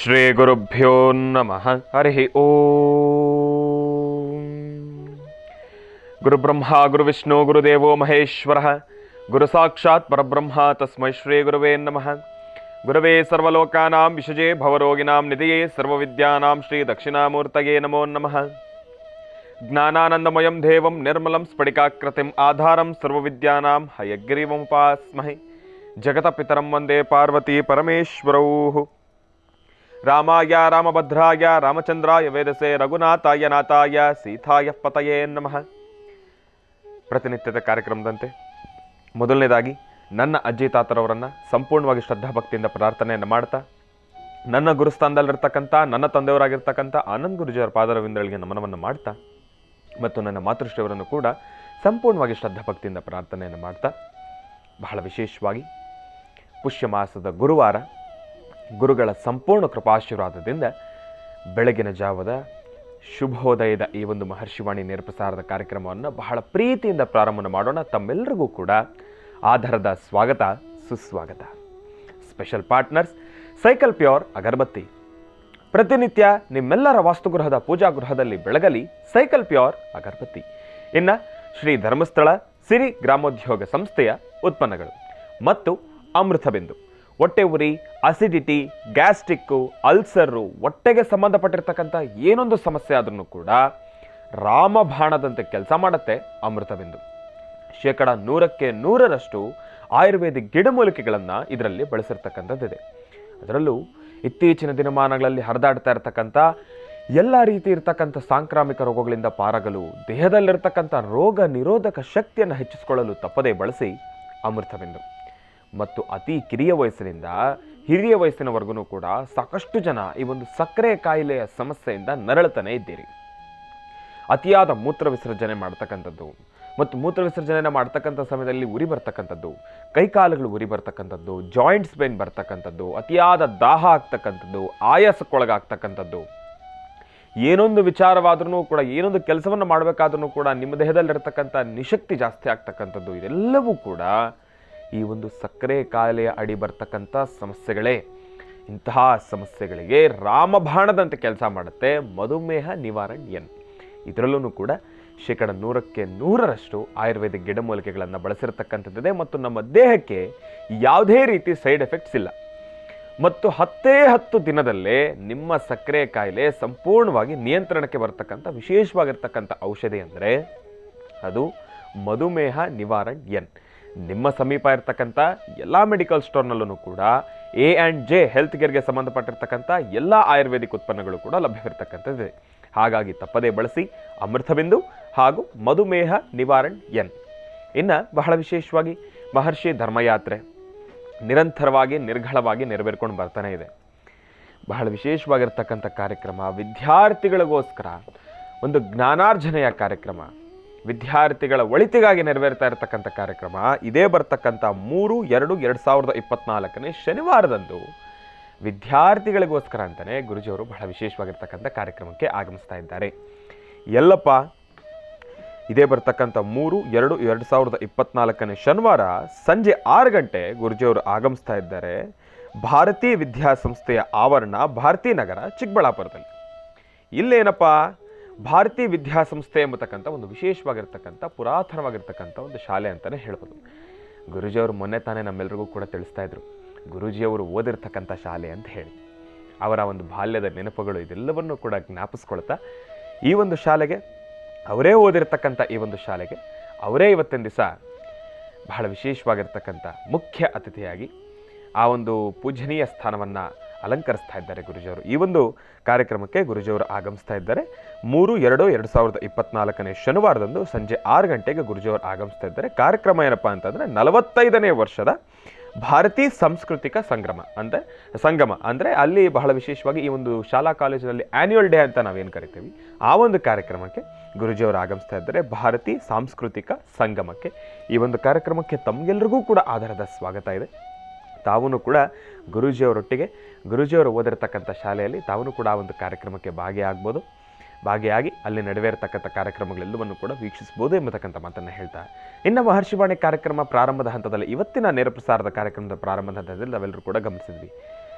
ಶ್ರೀ ಗುರುಭ್ಯೋ ನಮಃ. ಹರಿ ಓಂ. ಗುರುಬ್ರಹ್ಮ ಗುರುವಿಷ್ಣು ಗುರುದೇವೋ ಮಹೇಶ್ವರ ಗುರು ಸಾಕ್ಷಾತ್ ಪರಬ್ರಹ್ಮ ತಸ್ಮೈ ಶ್ರೀ ಗುರುವೇ ನಮಃ. ಗುರವೇ ಸರ್ವಲೋಕಾನಾಂ ವಿಷಜೇ ಭವರೋಗಿಣಾಂ ನಿಧಿಯೇ ಸರ್ವವಿದ್ಯಾನಾಂ ಶ್ರೀ ದಕ್ಷಿಣಾಮೂರ್ತಯೇ ನಮೋ ನಮಃ. ಜ್ಞಾನಾನಂದಮಯಂ ದೇವಂ ನಿರ್ಮಲಂ ಸ್ಫಟಿಕಾಕೃತಿಂ ಆಧಾರಂ ಸರ್ವವಿದ್ಯಾನಾಂ ಹಯಗ್ರೀವముపాస్మహే. ಜಗತಪಿತರಂ ವಂದೇ ಪಾರ್ವತಿ ಪರಮೇಶ್ವರೌ. ರಾಮಾಯ ರಾಮಭದ್ರಾಯ ರಾಮಚಂದ್ರಾಯ ವೇದಸೆ ರಘುನಾಥಾಯ ನಾಥಾಯ ಸೀತಾಯ ಪತಯೇ ನಮಃ. ಪ್ರತಿನಿತ್ಯದ ಕಾರ್ಯಕ್ರಮದಂತೆ ಮೊದಲನೇದಾಗಿ ನನ್ನ ಅಜ್ಜಿ ತಾತರವರನ್ನು ಸಂಪೂರ್ಣವಾಗಿ ಶ್ರದ್ಧಾಭಕ್ತಿಯಿಂದ ಪ್ರಾರ್ಥನೆಯನ್ನು ಮಾಡ್ತಾ, ನನ್ನ ಗುರುಸ್ಥಾನದಲ್ಲಿರ್ತಕ್ಕಂಥ ನನ್ನ ತಂದೆಯವರಾಗಿರ್ತಕ್ಕಂಥ ಆನಂದ್ ಗುರುಜಿಯವರ ಪಾದರವಿಂದಗಳಿಗೆ ನಮನವನ್ನು ಮಾಡ್ತಾ, ಮತ್ತು ನನ್ನ ಮಾತೃಶ್ರೀಯವರನ್ನು ಕೂಡ ಸಂಪೂರ್ಣವಾಗಿ ಶ್ರದ್ಧಾಭಕ್ತಿಯಿಂದ ಪ್ರಾರ್ಥನೆಯನ್ನು ಮಾಡ್ತಾ, ಬಹಳ ವಿಶೇಷವಾಗಿ ಪುಷ್ಯ ಮಾಸದ ಗುರುವಾರ ಗುರುಗಳ ಸಂಪೂರ್ಣ ಕೃಪಾಶೀರ್ವಾದದಿಂದ ಬೆಳಗಿನ ಜಾವದ ಶುಭೋದಯದ ಈ ಒಂದು ಮಹರ್ಷಿವಾಣಿ ನೇರಪ್ರಸಾರದ ಕಾರ್ಯಕ್ರಮವನ್ನು ಬಹಳ ಪ್ರೀತಿಯಿಂದ ಪ್ರಾರಂಭ ಮಾಡೋಣ. ತಮ್ಮೆಲ್ಲರಿಗೂ ಕೂಡ ಆಧಾರದ ಸ್ವಾಗತ ಸುಸ್ವಾಗತ. ಸ್ಪೆಷಲ್ ಪಾರ್ಟ್ನರ್ಸ್ ಸೈಕಲ್ ಪ್ಯೂರ್ ಅಗರಬತ್ತಿ. ಪ್ರತಿನಿತ್ಯ ನಿಮ್ಮೆಲ್ಲರ ವಾಸ್ತುಗೃಹದ ಪೂಜಾಗೃಹದಲ್ಲಿ ಬೆಳಗಲಿ ಸೈಕಲ್ ಪ್ಯೂರ್ ಅಗರಬತ್ತಿ. ಇನ್ನು ಶ್ರೀ ಧರ್ಮಸ್ಥಳ ಸಿರಿ ಗ್ರಾಮೋದ್ಯೋಗ ಸಂಸ್ಥೆಯ ಉತ್ಪನ್ನಗಳು ಮತ್ತು ಅಮೃತಬಿಂದು. ಹೊಟ್ಟೆ ಉರಿ, ಅಸಿಡಿಟಿ, ಗ್ಯಾಸ್ಟ್ರಿಕ್ಕು, ಅಲ್ಸರು, ಹೊಟ್ಟೆಗೆ ಸಂಬಂಧಪಟ್ಟಿರ್ತಕ್ಕಂಥ ಏನೊಂದು ಸಮಸ್ಯೆ ಆದ್ರೂ ಕೂಡ ರಾಮಬಾಣದಂತೆ ಕೆಲಸ ಮಾಡುತ್ತೆ ಅಮೃತಬಿಂದು. 100% ಆಯುರ್ವೇದಿಕ್ ಗಿಡಮೂಲಿಕೆಗಳನ್ನು ಇದರಲ್ಲಿ ಬಳಸಿರ್ತಕ್ಕಂಥದ್ದಿದೆ. ಅದರಲ್ಲೂ ಇತ್ತೀಚಿನ ದಿನಮಾನಗಳಲ್ಲಿ ಹರಿದಾಡ್ತಾ ಇರತಕ್ಕಂಥ ಎಲ್ಲ ರೀತಿ ಇರತಕ್ಕಂಥ ಸಾಂಕ್ರಾಮಿಕ ರೋಗಗಳಿಂದ ಪಾರಾಗಲು, ದೇಹದಲ್ಲಿರ್ತಕ್ಕಂಥ ರೋಗ ನಿರೋಧಕ ಶಕ್ತಿಯನ್ನು ಹೆಚ್ಚಿಸಿಕೊಳ್ಳಲು ತಪ್ಪದೇ ಬಳಸಿ ಅಮೃತಬಿಂದು. ಮತ್ತು ಅತಿ ಕಿರಿಯ ವಯಸ್ಸಿನಿಂದ ಹಿರಿಯ ವಯಸ್ಸಿನವರೆಗೂ ಕೂಡ ಸಾಕಷ್ಟು ಜನ ಈ ಒಂದು ಸಕ್ಕರೆ ಕಾಯಿಲೆಯ ಸಮಸ್ಯೆಯಿಂದ ನರಳುತ್ತಾನೆ ಇದ್ದೀರಿ. ಅತಿಯಾದ ಮೂತ್ರ ವಿಸರ್ಜನೆ ಮಾಡ್ತಕ್ಕಂಥದ್ದು ಮತ್ತು ಮೂತ್ರ ವಿಸರ್ಜನೆ ಮಾಡ್ತಕ್ಕಂಥ ಸಮಯದಲ್ಲಿ ಉರಿ ಬರ್ತಕ್ಕಂಥದ್ದು, ಕೈಕಾಲುಗಳು ಉರಿ ಬರ್ತಕ್ಕಂಥದ್ದು, ಜಾಯಿಂಟ್ಸ್ ಪೇನ್ ಬರ್ತಕ್ಕಂಥದ್ದು, ಅತಿಯಾದ ದಾಹ ಆಗ್ತಕ್ಕಂಥದ್ದು, ಆಯಾಸಕ್ಕೊಳಗಾಗ್ತಕ್ಕಂಥದ್ದು, ಏನೊಂದು ವಿಚಾರವಾದ್ರೂ ಕೂಡ, ಏನೊಂದು ಕೆಲಸವನ್ನು ಮಾಡಬೇಕಾದ್ರೂ ಕೂಡ ನಿಮ್ಮ ದೇಹದಲ್ಲಿರ್ತಕ್ಕಂಥ ನಿಶಕ್ತಿ ಜಾಸ್ತಿ ಆಗ್ತಕ್ಕಂಥದ್ದು, ಇದೆಲ್ಲವೂ ಕೂಡ ಈ ಒಂದು ಸಕ್ಕರೆ ಕಾಯಿಲೆಯ ಅಡಿ ಬರ್ತಕ್ಕಂಥ ಸಮಸ್ಯೆಗಳೇ. ಇಂತಹ ಸಮಸ್ಯೆಗಳಿಗೆ ರಾಮಬಾಣದಂತೆ ಕೆಲಸ ಮಾಡುತ್ತೆ ಮಧುಮೇಹ ನಿವಾರಣೆ. ಇದರಲ್ಲೂ ಕೂಡ 100% ಆಯುರ್ವೇದಿಕ್ ಗಿಡಮೂಲಿಕೆಗಳನ್ನು ಬಳಸಿರ್ತಕ್ಕಂಥದ್ದಿದೆ ಮತ್ತು ನಮ್ಮ ದೇಹಕ್ಕೆ ಯಾವುದೇ ರೀತಿ ಸೈಡ್ ಎಫೆಕ್ಟ್ಸ್ ಇಲ್ಲ. ಮತ್ತು 10 ದಿನದಲ್ಲೇ ನಿಮ್ಮ ಸಕ್ಕರೆ ಕಾಯಿಲೆ ಸಂಪೂರ್ಣವಾಗಿ ನಿಯಂತ್ರಣಕ್ಕೆ ಬರ್ತಕ್ಕಂಥ ವಿಶೇಷವಾಗಿರ್ತಕ್ಕಂಥ ಔಷಧಿ ಅಂದರೆ ಅದು ಮಧುಮೇಹ ನಿವಾರಣೆ. ನಿಮ್ಮ ಸಮೀಪ ಇರತಕ್ಕಂಥ ಎಲ್ಲ ಮೆಡಿಕಲ್ ಸ್ಟೋರ್ನಲ್ಲೂ ಕೂಡ A&J ಹೆಲ್ತ್ ಕೇರ್ಗೆ ಸಂಬಂಧಪಟ್ಟಿರ್ತಕ್ಕಂಥ ಎಲ್ಲ ಆಯುರ್ವೇದಿಕ್ ಉತ್ಪನ್ನಗಳು ಕೂಡ ಲಭ್ಯವಿರ್ತಕ್ಕಂಥದ್ದಿದೆ. ಹಾಗಾಗಿ ತಪ್ಪದೇ ಬಳಸಿ ಅಮೃತಬಿಂದು ಹಾಗೂ ಮಧುಮೇಹ ನಿವಾರಣೆ. ಇನ್ನು ಬಹಳ ವಿಶೇಷವಾಗಿ ಮಹರ್ಷಿ ಧರ್ಮಯಾತ್ರೆ ನಿರಂತರವಾಗಿ ನಿರ್ಘಳವಾಗಿ ನೆರವೇರ್ಕೊಂಡು ಬರ್ತಾನೆ ಇದೆ. ಬಹಳ ವಿಶೇಷವಾಗಿರ್ತಕ್ಕಂಥ ಕಾರ್ಯಕ್ರಮ, ವಿದ್ಯಾರ್ಥಿಗಳಿಗೋಸ್ಕರ ಒಂದು ಜ್ಞಾನಾರ್ಜನೆಯ ಕಾರ್ಯಕ್ರಮ, ವಿದ್ಯಾರ್ಥಿಗಳ ಒಳಿತಿಗಾಗಿ ನೆರವೇರ್ತಾ ಇರತಕ್ಕಂಥ ಕಾರ್ಯಕ್ರಮ. ಇದೇ ಬರ್ತಕ್ಕಂಥ 3/2/2024 ಶನಿವಾರದಂದು ವಿದ್ಯಾರ್ಥಿಗಳಿಗೋಸ್ಕರ ಅಂತಲೇ ಗುರುಜಿಯವರು ಬಹಳ ವಿಶೇಷವಾಗಿರ್ತಕ್ಕಂಥ ಕಾರ್ಯಕ್ರಮಕ್ಕೆ ಆಗಮಿಸ್ತಾ ಇದ್ದಾರೆ. ಎಲ್ಲಪ್ಪ, ಇದೇ ಬರ್ತಕ್ಕಂಥ 3/2/2024 ಶನಿವಾರ ಸಂಜೆ 6 ಗಂಟೆ ಗುರುಜಿಯವರು ಆಗಮಿಸ್ತಾ ಇದ್ದಾರೆ. ಭಾರತೀಯ ವಿದ್ಯಾಸಂಸ್ಥೆಯ ಆವರಣ, ಭಾರತೀ ನಗರ, ಚಿಕ್ಕಬಳ್ಳಾಪುರದಲ್ಲಿ. ಇಲ್ಲೇನಪ್ಪ, ಭಾರತೀಯ ವಿದ್ಯಾಸಂಸ್ಥೆ ಎಂಬತಕ್ಕಂಥ ಒಂದು ವಿಶೇಷವಾಗಿರ್ತಕ್ಕಂಥ ಪುರಾತನವಾಗಿರ್ತಕ್ಕಂಥ ಒಂದು ಶಾಲೆ ಅಂತಲೇ ಹೇಳ್ಬೋದು. ಗುರುಜಿಯವರು ಮೊನ್ನೆ ತಾನೇ ನಮ್ಮೆಲ್ಲರಿಗೂ ಕೂಡ ತಿಳಿಸ್ತಾ ಇದ್ರು ಗುರುಜಿಯವರು ಓದಿರ್ತಕ್ಕಂಥ ಶಾಲೆ ಅಂತ ಹೇಳಿ. ಅವರ ಒಂದು ಬಾಲ್ಯದ ನೆನಪುಗಳು ಇದೆಲ್ಲವನ್ನೂ ಕೂಡ ಜ್ಞಾಪಿಸ್ಕೊಳ್ತಾ, ಈ ಒಂದು ಶಾಲೆಗೆ ಅವರೇ ಓದಿರ್ತಕ್ಕಂಥ ಈ ಒಂದು ಶಾಲೆಗೆ ಅವರೇ ಇವತ್ತಿನ ದಿವಸ ಬಹಳ ವಿಶೇಷವಾಗಿರ್ತಕ್ಕಂಥ ಮುಖ್ಯ ಅತಿಥಿಯಾಗಿ ಆ ಒಂದು ಪೂಜನೀಯ ಸ್ಥಾನವನ್ನು ಅಲಂಕರಿಸ್ತಾ ಇದ್ದಾರೆ ಗುರುಜಿಯವರು. ಈ ಒಂದು ಕಾರ್ಯಕ್ರಮಕ್ಕೆ ಗುರುಜಿಯವರು ಆಗಮಿಸ್ತಾ ಇದ್ದಾರೆ. 3/2/2024 ಶನಿವಾರದಂದು ಸಂಜೆ 6 ಗಂಟೆಗೆ ಗುರುಜಿಯವರು ಆಗಮಿಸ್ತಾ ಇದ್ದಾರೆ. ಕಾರ್ಯಕ್ರಮ ಏನಪ್ಪ ಅಂತಂದರೆ 45ನೇ ವರ್ಷದ ಭಾರತೀಯ ಸಾಂಸ್ಕೃತಿಕ ಸಂಗಮ ಅಂದರೆ ಅಲ್ಲಿ ಬಹಳ ವಿಶೇಷವಾಗಿ ಈ ಒಂದು ಶಾಲಾ ಕಾಲೇಜಿನಲ್ಲಿ ಆ್ಯನ್ಯುವಲ್ ಡೇ ಅಂತ ನಾವೇನು ಕರಿತೀವಿ, ಆ ಒಂದು ಕಾರ್ಯಕ್ರಮಕ್ಕೆ ಗುರುಜಿಯವರು ಆಗಮಿಸ್ತಾ ಇದ್ದಾರೆ. ಭಾರತೀಯ ಸಾಂಸ್ಕೃತಿಕ ಸಂಗಮಕ್ಕೆ, ಈ ಒಂದು ಕಾರ್ಯಕ್ರಮಕ್ಕೆ ತಮಗೆಲ್ಲರಿಗೂ ಕೂಡ ಆಧಾರದ ಸ್ವಾಗತ ಇದೆ. ತಾವೂ ಕೂಡ ಗುರೂಜಿಯವರೊಟ್ಟಿಗೆ, ಗುರೂಜಿಯವರು ಓದಿರ್ತಕ್ಕಂಥ ಶಾಲೆಯಲ್ಲಿ ತಾವೂ ಕೂಡ ಆ ಒಂದು ಕಾರ್ಯಕ್ರಮಕ್ಕೆ ಭಾಗಿಯಾಗಿ ಅಲ್ಲಿ ನಡೆವೇರ್ತಕ್ಕಂಥ ಕಾರ್ಯಕ್ರಮಗಳೆಲ್ಲವನ್ನು ಕೂಡ ವೀಕ್ಷಿಸಬಹುದು ಎಂಬತಕ್ಕಂಥ ಮಾತನ್ನು ಹೇಳ್ತಾ, ಇನ್ನು ಮಹರ್ಷಿವಾಣಿ ಕಾರ್ಯಕ್ರಮ ಪ್ರಾರಂಭದ ಹಂತದಲ್ಲಿ, ಇವತ್ತಿನ ನೇರ ಪ್ರಸಾರದ ಕಾರ್ಯಕ್ರಮದ ಪ್ರಾರಂಭದ ಹಂತದಲ್ಲಿ ನಾವೆಲ್ಲರೂ ಕೂಡ ಗಮನಿಸಿದ್ವಿ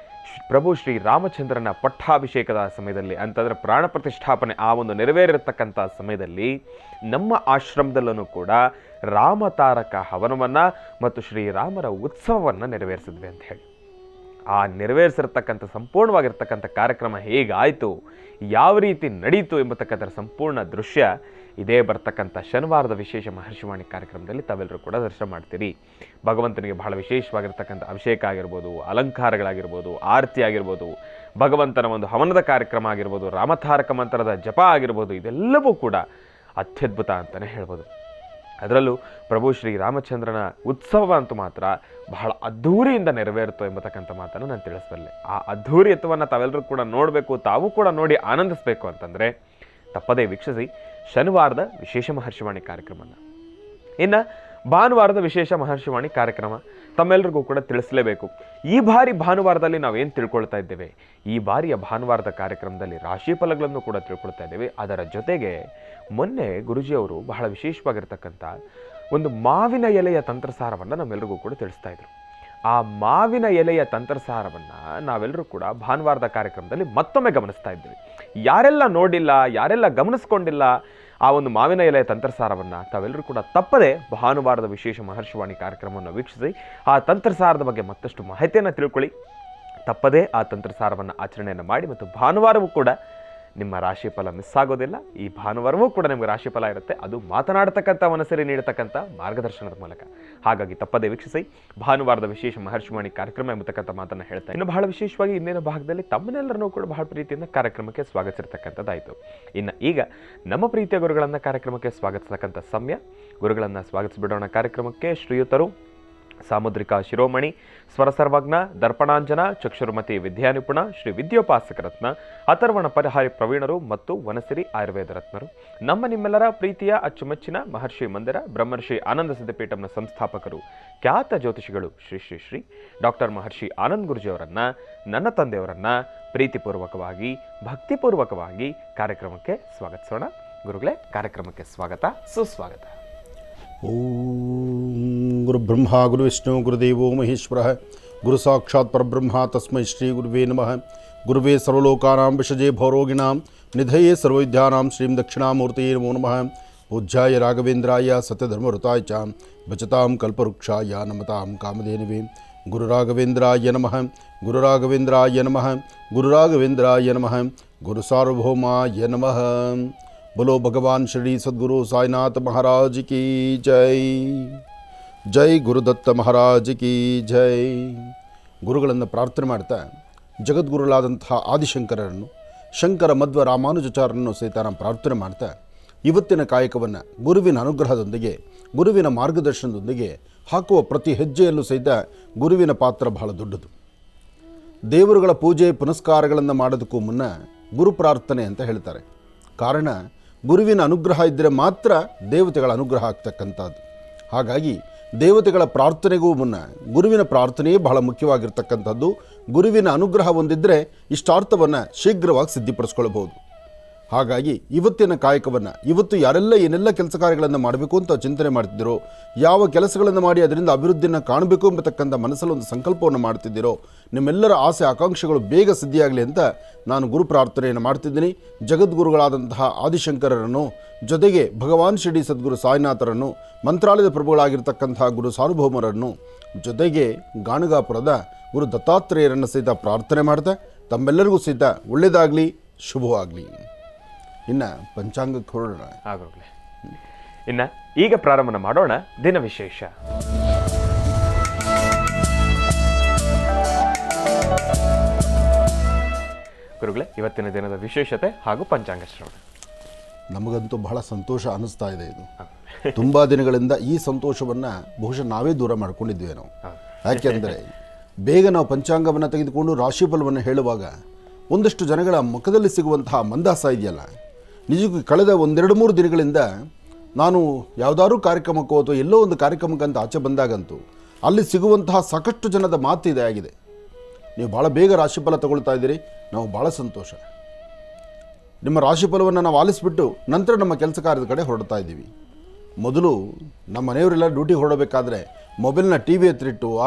ಪ್ರಭು ಶ್ರೀ ರಾಮಚಂದ್ರನ ಪಟ್ಟಾಭಿಷೇಕದ ಸಮಯದಲ್ಲಿ, ಅಂತಂದರೆ ಪ್ರಾಣ ಪ್ರತಿಷ್ಠಾಪನೆ ಆ ಒಂದು ನೆರವೇರಿರತಕ್ಕಂಥ ಸಮಯದಲ್ಲಿ ನಮ್ಮ ಆಶ್ರಮದಲ್ಲೂ ಕೂಡ ರಾಮತಾರಕ ಹವನವನ್ನು ಮತ್ತು ಶ್ರೀರಾಮರ ಉತ್ಸವವನ್ನು ನೆರವೇರಿಸಿದ್ವಿ ಅಂತ ಹೇಳಿ. ಆ ನೆರವೇರಿಸಿರ್ತಕ್ಕಂಥ ಸಂಪೂರ್ಣವಾಗಿರ್ತಕ್ಕಂಥ ಕಾರ್ಯಕ್ರಮ ಹೇಗಾಯಿತು, ಯಾವ ರೀತಿ ನಡೀತು ಎಂಬತಕ್ಕಂಥ ಸಂಪೂರ್ಣ ದೃಶ್ಯ ಇದೇ ಬರ್ತಕ್ಕಂಥ ಶನಿವಾರದ ವಿಶೇಷ ಮಹರ್ಷಿವಾಣಿ ಕಾರ್ಯಕ್ರಮದಲ್ಲಿ ತಾವೆಲ್ಲರೂ ಕೂಡ ದರ್ಶನ ಮಾಡ್ತೀರಿ. ಭಗವಂತನಿಗೆ ಬಹಳ ವಿಶೇಷವಾಗಿರ್ತಕ್ಕಂಥ ಅಭಿಷೇಕ ಆಗಿರ್ಬೋದು, ಅಲಂಕಾರಗಳಾಗಿರ್ಬೋದು, ಆರತಿ ಆಗಿರ್ಬೋದು, ಭಗವಂತನ ಒಂದು ಹವನದ ಕಾರ್ಯಕ್ರಮ ಆಗಿರ್ಬೋದು, ರಾಮತಾರಕ ಮಂತ್ರದ ಜಪ ಆಗಿರ್ಬೋದು, ಇದೆಲ್ಲವೂ ಕೂಡ ಅತ್ಯದ್ಭುತ ಅಂತಲೇ ಹೇಳ್ಬೋದು. ಅದರಲ್ಲೂ ಪ್ರಭು ಶ್ರೀ ರಾಮಚಂದ್ರನ ಉತ್ಸವ ಅಂತೂ ಮಾತ್ರ ಬಹಳ ಅದ್ಧೂರಿಯಿಂದ ನೆರವೇರಿತು ಎಂಬತಕ್ಕಂಥ ಮಾತನ್ನು ನಾನು ತಿಳಿಸಬಲ್ಲೆ. ಆ ಅದ್ಧೂರಿಯತ್ವವನ್ನು ತಾವೆಲ್ಲರೂ ಕೂಡ ನೋಡಬೇಕು, ತಾವು ಕೂಡ ನೋಡಿ ಆನಂದಿಸಬೇಕು ಅಂತಂದರೆ ತಪ್ಪದೇ ವೀಕ್ಷಿಸಿ ಶನಿವಾರದ ವಿಶೇಷ ಮಹರ್ಷಿವಾಣಿ ಕಾರ್ಯಕ್ರಮನ. ಇನ್ನು ಭಾನುವಾರದ ವಿಶೇಷ ಮಹರ್ಷಿವಾಣಿ ಕಾರ್ಯಕ್ರಮ ತಮ್ಮೆಲ್ಲರಿಗೂ ಕೂಡ ತಿಳಿಸಲೇಬೇಕು. ಈ ಬಾರಿ ಭಾನುವಾರದಲ್ಲಿ ನಾವೇನು ತಿಳ್ಕೊಳ್ತಾ ಇದ್ದೇವೆ, ಈ ಬಾರಿಯ ಭಾನುವಾರದ ಕಾರ್ಯಕ್ರಮದಲ್ಲಿ ರಾಶಿ ಫಲಗಳನ್ನು ಕೂಡ ತಿಳ್ಕೊಳ್ತಾ ಇದ್ದೇವೆ. ಅದರ ಜೊತೆಗೆ ಮೊನ್ನೆ ಗುರುಜಿಯವರು ಬಹಳ ವಿಶೇಷವಾಗಿರ್ತಕ್ಕಂಥ ಒಂದು ಮಾವಿನ ಎಲೆಯ ತಂತ್ರಸಾರವನ್ನು ನಮ್ಮೆಲ್ಲರಿಗೂ ಕೂಡ ತಿಳಿಸ್ತಾ ಇದ್ರು. ಆ ಮಾವಿನ ಎಲೆಯ ತಂತ್ರಸಾರವನ್ನು ನಾವೆಲ್ಲರೂ ಕೂಡ ಭಾನುವಾರದ ಕಾರ್ಯಕ್ರಮದಲ್ಲಿ ಮತ್ತೊಮ್ಮೆ ಗಮನಿಸ್ತಾ ಇದ್ದೀವಿ. ಯಾರೆಲ್ಲ ನೋಡಿಲ್ಲ, ಯಾರೆಲ್ಲ ಗಮನಿಸ್ಕೊಂಡಿಲ್ಲ ಆ ಒಂದು ಮಾವಿನ ಎಲೆಯ ತಂತ್ರಸಾರವನ್ನು, ತಾವೆಲ್ಲರೂ ಕೂಡ ತಪ್ಪದೆ ಭಾನುವಾರದ ವಿಶೇಷ ಮಹರ್ಷಿವಾಣಿ ಕಾರ್ಯಕ್ರಮವನ್ನು ವೀಕ್ಷಿಸಿ ಆ ತಂತ್ರಸಾರದ ಬಗ್ಗೆ ಮತ್ತಷ್ಟು ಮಾಹಿತಿಯನ್ನು ತಿಳ್ಕೊಳ್ಳಿ. ತಪ್ಪದೇ ಆ ತಂತ್ರಸಾರವನ್ನು ಆಚರಣೆಯನ್ನು ಮಾಡಿ ಮತ್ತು ಭಾನುವಾರವೂ ಕೂಡ ನಿಮ್ಮ ರಾಶಿಫಲ ಮಿಸ್ ಆಗೋದಿಲ್ಲ. ಈ ಭಾನುವಾರವೂ ಕೂಡ ನಿಮಗೆ ರಾಶಿಫಲ ಇರುತ್ತೆ, ಅದು ಮಾತನಾಡತಕ್ಕಂಥ ಮನಸ್ಸಲ್ಲಿ ನೀಡತಕ್ಕಂಥ ಮಾರ್ಗದರ್ಶನದ ಮೂಲಕ. ಹಾಗಾಗಿ ತಪ್ಪದೇ ವೀಕ್ಷಿಸಿ ಭಾನುವಾರದ ವಿಶೇಷ ಮಹರ್ಷಿವಾಣಿ ಕಾರ್ಯಕ್ರಮ ಎಂಬತಕ್ಕಂಥ ಮಾತನ್ನು ಹೇಳ್ತಾ, ಇನ್ನು ಬಹಳ ವಿಶೇಷವಾಗಿ ಇಂದಿನ ಭಾಗದಲ್ಲಿ ತಮ್ಮನ್ನೆಲ್ಲರನ್ನೂ ಕೂಡ ಬಹಳ ಪ್ರೀತಿಯಿಂದ ಕಾರ್ಯಕ್ರಮಕ್ಕೆ ಸ್ವಾಗತಿಸಿರ್ತಕ್ಕಂಥದ್ದಾಯಿತು. ಇನ್ನು ಈಗ ನಮ್ಮ ಪ್ರೀತಿಯ ಗುರುಗಳನ್ನು ಕಾರ್ಯಕ್ರಮಕ್ಕೆ ಸ್ವಾಗತಿಸತಕ್ಕಂಥ ಸಮಯ. ಗುರುಗಳನ್ನು ಸ್ವಾಗತಿಸಿಬಿಡೋಣ ಕಾರ್ಯಕ್ರಮಕ್ಕೆ. ಶ್ರೀಯುತರು ಸಾಮುದ್ರಿಕಾ ಶಿರೋಮಣಿ, ಸ್ವರ ಸರ್ವಜ್ಞ, ದರ್ಪಣಾಂಜನ, ಚಕ್ಷುರ್ಮತಿ ವಿದ್ಯಾನಿಪುಣ, ಶ್ರೀ ವಿದ್ಯೋಪಾಸಕ ರತ್ನ, ಅಥರ್ವಣ ಪರಿಹಾರಿ ಪ್ರವೀಣರು ಮತ್ತು ವನಸಿರಿ ಆಯುರ್ವೇದ ರತ್ನರು, ನಮ್ಮ ನಿಮ್ಮೆಲ್ಲರ ಪ್ರೀತಿಯ ಅಚ್ಚುಮೆಚ್ಚಿನ ಮಹರ್ಷಿ ಮಂದಿರ ಬ್ರಹ್ಮರ್ಷಿ ಆನಂದ ಸಿದ್ಧಪೀಠಂನ ಸಂಸ್ಥಾಪಕರು, ಖ್ಯಾತ ಜ್ಯೋತಿಷಿಗಳು ಶ್ರೀ ಶ್ರೀ ಶ್ರೀ ಡಾಕ್ಟರ್ ಮಹರ್ಷಿ ಆನಂದ್ ಗುರುಜಿಯವರನ್ನ, ನನ್ನ ತಂದೆಯವರನ್ನ ಪ್ರೀತಿಪೂರ್ವಕವಾಗಿ ಭಕ್ತಿಪೂರ್ವಕವಾಗಿ ಕಾರ್ಯಕ್ರಮಕ್ಕೆ ಸ್ವಾಗತಿಸೋಣ. ಗುರುಗಳೇ, ಕಾರ್ಯಕ್ರಮಕ್ಕೆ ಸ್ವಾಗತ, ಸುಸ್ವಾಗತ. ಓಂ ಗುರು ಬ್ರಹ್ಮ ಗುರು ವಿಷ್ಣು ಗುರುದೇವೋ ಮಹೇಶ್ವರ ಗುರು ಸಾಕ್ಷಾತ್ ಪರಬ್ರಹ್ಮ ತಸ್ಮೈ ಶ್ರೀ ಗುರುವೇ ನಮಃ. ಗುರುವೇ ಸರ್ವಲೋಕಾನಾಂ ವಿಷಜೇ ಭವರೋಗಿಣಾಂ ನಿಧಯೇ ಸರ್ವವಿದ್ಯಾನಾಂ ಶ್ರೀಂ ದಕ್ಷಿಣಾಮೂರ್ತಯೇ ನಮೋ ನಮಃ. ಪೂಜ್ಯಾಯ ರಾಘವೇಂದ್ರಾಯ ಸತ್ಯಧರ್ಮಋತಾಯ ಚ ಭಜತಾಂ ಕಲ್ಪವೃಕ್ಷಾಯ ನಮತಾಂ ಕಾಮಧೇನವೇ. ಗುರು ರಾಘವೇಂದ್ರಾಯ ನಮಃ, ಗುರು ರಾಘವೇಂದ್ರಾಯ ನಮಃ, ಗುರು ರಾಘವೇಂದ್ರಾಯ ನಮಃ, ಗುರು ಸಾರ್ವಭೌಮಾಯ ನಮಃ. बोलो भगवान श्री सद्गुरु साईनाथ महाराज की जय. ಜೈ ಗುರುದತ್ತ ಮಹಾರಾಜ್ ಕಿ ಜೈ. ಗುರುಗಳನ್ನು ಪ್ರಾರ್ಥನೆ ಮಾಡ್ತಾ ಜಗದ್ಗುರುಗಳಾದಂತಹ ಆದಿಶಂಕರರನ್ನು, ಶಂಕರ ಮಧ್ವ ರಾಮಾನುಜಾಚಾರ್ಯರನ್ನು ಸಹಿತ ನಾವು ಪ್ರಾರ್ಥನೆ ಮಾಡ್ತಾ ಇವತ್ತಿನ ಕಾಯಕವನ್ನು ಗುರುವಿನ ಅನುಗ್ರಹದೊಂದಿಗೆ, ಗುರುವಿನ ಮಾರ್ಗದರ್ಶನದೊಂದಿಗೆ ಹಾಕುವ ಪ್ರತಿ ಹೆಜ್ಜೆಯಲ್ಲೂ ಸಹಿತ ಗುರುವಿನ ಪಾತ್ರ ಬಹಳ ದೊಡ್ಡದು. ದೇವರುಗಳ ಪೂಜೆ ಪುನಸ್ಕಾರಗಳನ್ನು ಮಾಡೋದಕ್ಕೂ ಮುನ್ನ ಗುರು ಪ್ರಾರ್ಥನೆ ಅಂತ ಹೇಳ್ತಾರೆ. ಕಾರಣ ಗುರುವಿನ ಅನುಗ್ರಹ ಇದ್ದರೆ ಮಾತ್ರ ದೇವತೆಗಳ ಅನುಗ್ರಹ ಆಗ್ತಕ್ಕಂಥದ್ದು. ಹಾಗಾಗಿ ದೇವತೆಗಳ ಪ್ರಾರ್ಥನೆಗೂ ಮುನ್ನ ಗುರುವಿನ ಪ್ರಾರ್ಥನೆಯೇ ಬಹಳ ಮುಖ್ಯವಾಗಿರ್ತಕ್ಕಂಥದ್ದು. ಗುರುವಿನ ಅನುಗ್ರಹ ಹೊಂದಿದ್ದರೆ ಇಷ್ಟಾರ್ಥವನ್ನು ಶೀಘ್ರವಾಗಿ ಸಿದ್ಧಿಪಡಿಸ್ಕೊಳ್ಬೋದು. ಹಾಗಾಗಿ ಇವತ್ತಿನ ಕಾಯಕವನ್ನು, ಇವತ್ತು ಯಾರೆಲ್ಲ ಏನೆಲ್ಲ ಕೆಲಸ ಕಾರ್ಯಗಳನ್ನು ಮಾಡಬೇಕು ಅಂತ ಚಿಂತನೆ ಮಾಡ್ತಿದ್ದೀರೋ, ಯಾವ ಕೆಲಸಗಳನ್ನು ಮಾಡಿ ಅದರಿಂದ ಅಭಿವೃದ್ಧಿಯನ್ನು ಕಾಣಬೇಕು ಎಂಬತಕ್ಕಂಥ ಮನಸ್ಸಲ್ಲಿ ಒಂದು ಸಂಕಲ್ಪವನ್ನು ಮಾಡ್ತಿದ್ದೀರೋ, ನಿಮ್ಮೆಲ್ಲರ ಆಸೆ ಆಕಾಂಕ್ಷೆಗಳು ಬೇಗ ಸಿದ್ಧಿಯಾಗಲಿ ಅಂತ ನಾನು ಗುರು ಪ್ರಾರ್ಥನೆಯನ್ನು ಮಾಡ್ತಿದ್ದೀನಿ. ಜಗದ್ಗುರುಗಳಾದಂತಹ ಆದಿಶಂಕರರನ್ನು, ಜೊತೆಗೆ ಭಗವಾನ್ ಶಿರಡಿ ಸದ್ಗುರು ಸಾಯಿನಾಥರನ್ನು, ಮಂತ್ರಾಲಯದ ಪ್ರಭುಗಳಾಗಿರ್ತಕ್ಕಂಥ ಗುರು ಸಾರ್ವಭೌಮರನ್ನು, ಜೊತೆಗೆ ಗಾಣಗಾಪುರದ ಗುರು ದತ್ತಾತ್ರೇಯರನ್ನು ಸಹಿತ ಪ್ರಾರ್ಥನೆ ಮಾಡ್ತಾ ತಮ್ಮೆಲ್ಲರಿಗೂ ಸಹಿತ ಒಳ್ಳೆಯದಾಗಲಿ, ಶುಭವಾಗಲಿ. ಇನ್ನು ಪಂಚಾಂಗಕ್ಕೆ ಹೊರಡೋಣ. ಆಗೋಗ್ಲಿ. ಇನ್ನು ಈಗ ಪ್ರಾರಂಭ ಮಾಡೋಣ ದಿನ ವಿಶೇಷ. ಗುರುಗಳೇ, ಇವತ್ತಿನ ದಿನದ ವಿಶೇಷತೆ ಹಾಗೂ ಪಂಚಾಂಗ ಶ್ರವಣ. ನಮಗಂತೂ ಬಹಳ ಸಂತೋಷ ಅನ್ನಿಸ್ತಾ ಇದೆ. ಇದು ತುಂಬ ದಿನಗಳಿಂದ ಈ ಸಂತೋಷವನ್ನು ಬಹುಶಃ ನಾವೇ ದೂರ ಮಾಡ್ಕೊಂಡಿದ್ದೇವೆ ನಾವು. ಯಾಕೆಂದರೆ ಬೇಗ ನಾವು ಪಂಚಾಂಗವನ್ನು ತೆಗೆದುಕೊಂಡು ರಾಶಿಫಲವನ್ನು ಹೇಳುವಾಗ ಒಂದಷ್ಟು ಜನಗಳ ಮುಖದಲ್ಲಿ ಸಿಗುವಂತಹ ಮಂದಹಾಸ ಇದೆಯಲ್ಲ, ನಿಜಕ್ಕೂ ಕಳೆದ 1-2-3 ದಿನಗಳಿಂದ ನಾನು ಯಾವುದಾದ್ರೂ ಕಾರ್ಯಕ್ರಮಕ್ಕೋ ಅಥವಾ ಎಲ್ಲೋ ಒಂದು ಕಾರ್ಯಕ್ರಮಕ್ಕಂತ ಆಚೆ ಬಂದಾಗಂತೂ ಅಲ್ಲಿ ಸಿಗುವಂತಹ ಸಾಕಷ್ಟು ಜನದ ಮಾತು ಇದೆ ಆಗಿದೆ. ನೀವು ಭಾಳ ಬೇಗ ರಾಶಿಫಲ ತಗೊಳ್ತಾ ಇದ್ದೀರಿ, ನಾವು ಭಾಳ ಸಂತೋಷ. ನಿಮ್ಮ ರಾಶಿಫಲವನ್ನು ನಾವು ಆಲಿಸ್ಬಿಟ್ಟು ನಂತರ ನಮ್ಮ ಕೆಲಸ ಕಾರ್ಯದ ಕಡೆ ಹೊರಡ್ತಾ ಇದ್ದೀವಿ. ಮೊದಲು ನಮ್ಮ ಮನೆಯವರೆಲ್ಲ ಡ್ಯೂಟಿಗೆ ಹೊರಡಬೇಕಾದ್ರೆ ಮೊಬೈಲ್ನ ಟಿ ವಿ ಹತ್ತಿಟ್ಟು ಆ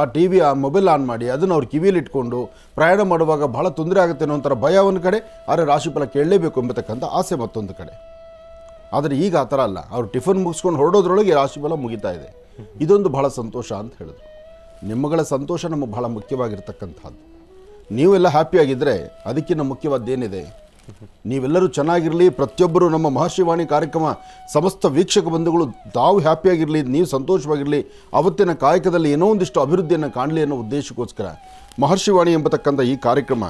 ಮೊಬೈಲ್ ಆನ್ ಮಾಡಿ ಅದನ್ನು ಅವ್ರು ಕಿವಿಯಲ್ಲಿ ಇಟ್ಕೊಂಡು ಪ್ರಯಾಣ ಮಾಡುವಾಗ ಬಹಳ ತೊಂದರೆ ಆಗುತ್ತೆ ಅನ್ನೋ ಒಂಥರ ಭಯ ಒಂದು ಕಡೆ, ಆದರೆ ರಾಶಿಫಲ ಕೇಳಲೇಬೇಕು ಎಂಬತಕ್ಕಂಥ ಆಸೆ ಮತ್ತೊಂದು ಕಡೆ. ಆದರೆ ಈಗ ಆ ಥರ ಅಲ್ಲ, ಅವರು ಟಿಫನ್ ಮುಗಿಸ್ಕೊಂಡು ಹೊರಡೋದ್ರೊಳಗೆ ರಾಶಿಫಲ ಮುಗಿತಾ ಇದೆ. ಇದೊಂದು ಬಹಳ ಸಂತೋಷ ಅಂತ ಹೇಳಿದ್ರು. ನಿಮ್ಮಗಳ ಸಂತೋಷ ನಮಗೆ ಬಹಳ ಮುಖ್ಯವಾಗಿರ್ತಕ್ಕಂಥದ್ದು. ನೀವೆಲ್ಲ ಹ್ಯಾಪಿಯಾಗಿದ್ದರೆ ಅದಕ್ಕಿಂತ ಮುಖ್ಯವಾದ್ದೇನಿದೆ? ನೀವೆಲ್ಲರೂ ಚೆನ್ನಾಗಿರಲಿ, ಪ್ರತಿಯೊಬ್ಬರು ನಮ್ಮ ಮಹರ್ಷಿವಾಣಿ ಕಾರ್ಯಕ್ರಮ ಸಮಸ್ತ ವೀಕ್ಷಕ ಬಂಧುಗಳು ತಾವು ಹ್ಯಾಪಿಯಾಗಿರಲಿ, ನೀವು ಸಂತೋಷವಾಗಿರಲಿ, ಅವತ್ತಿನ ಕಾಯಕದಲ್ಲಿ ಏನೋ ಒಂದಿಷ್ಟು ಅಭಿವೃದ್ಧಿಯನ್ನು ಕಾಣಲಿ ಅನ್ನೋ ಉದ್ದೇಶಕ್ಕೋಸ್ಕರ ಮಹರ್ಷಿವಾಣಿ ಎಂಬತಕ್ಕಂಥ ಈ ಕಾರ್ಯಕ್ರಮ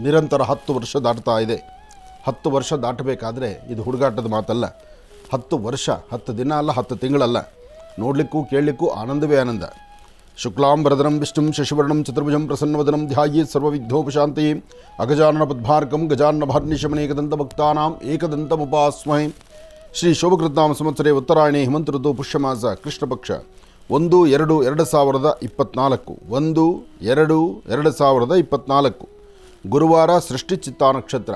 ನಿರಂತರ 10 ವರ್ಷ ದಾಟ್ತಾ ಇದೆ. 10 ವರ್ಷ ದಾಟಬೇಕಾದ್ರೆ ಇದು ಹುಡುಗಾಟದ ಮಾತಲ್ಲ. 10 ವರ್ಷ 10 ದಿನ ಅಲ್ಲ, 10 ತಿಂಗಳಲ್ಲ. ನೋಡಲಿಕ್ಕೂ ಕೇಳಲಿಕ್ಕೂ ಆನಂದವೇ ಆನಂದ. ಶುಕ್ಲಾಂಬರಧರಂ ವಿಷ್ಣುಂ ಶಶಿವರ್ಣಂ ಚತುರ್ಭುಜಂ ಪ್ರಸನ್ನವದನಂ ಧ್ಯಾಯೇತ್ ಸರ್ವವಿಘ್ನೋಪಶಾಂತಯೇ ಅಗಜಾನನ ಪದ್ಮಾರ್ಕಂ ಗಜಾನನ ಭಾರ್ನಿಶಮನೇಕದಂತ ಭಕ್ತಾನಾಂ ಏಕದಂತಮುಪಾಸ್ಮಹೇ. ಶ್ರೀ ಶೋಭಕೃತ್ನಾಮ ಸಂವತ್ಸರೆ ಉತ್ತರಾಯಣೆ ಹೇಮಂತ ಋತು ಪುಷ್ಯಮಾಸ ಕೃಷ್ಣಪಕ್ಷ 1-2-2024 1-2-2024 ಗುರುವಾರ ಸೃಷ್ಟಿ ಚಿತ್ತಾ ನಕ್ಷತ್ರ.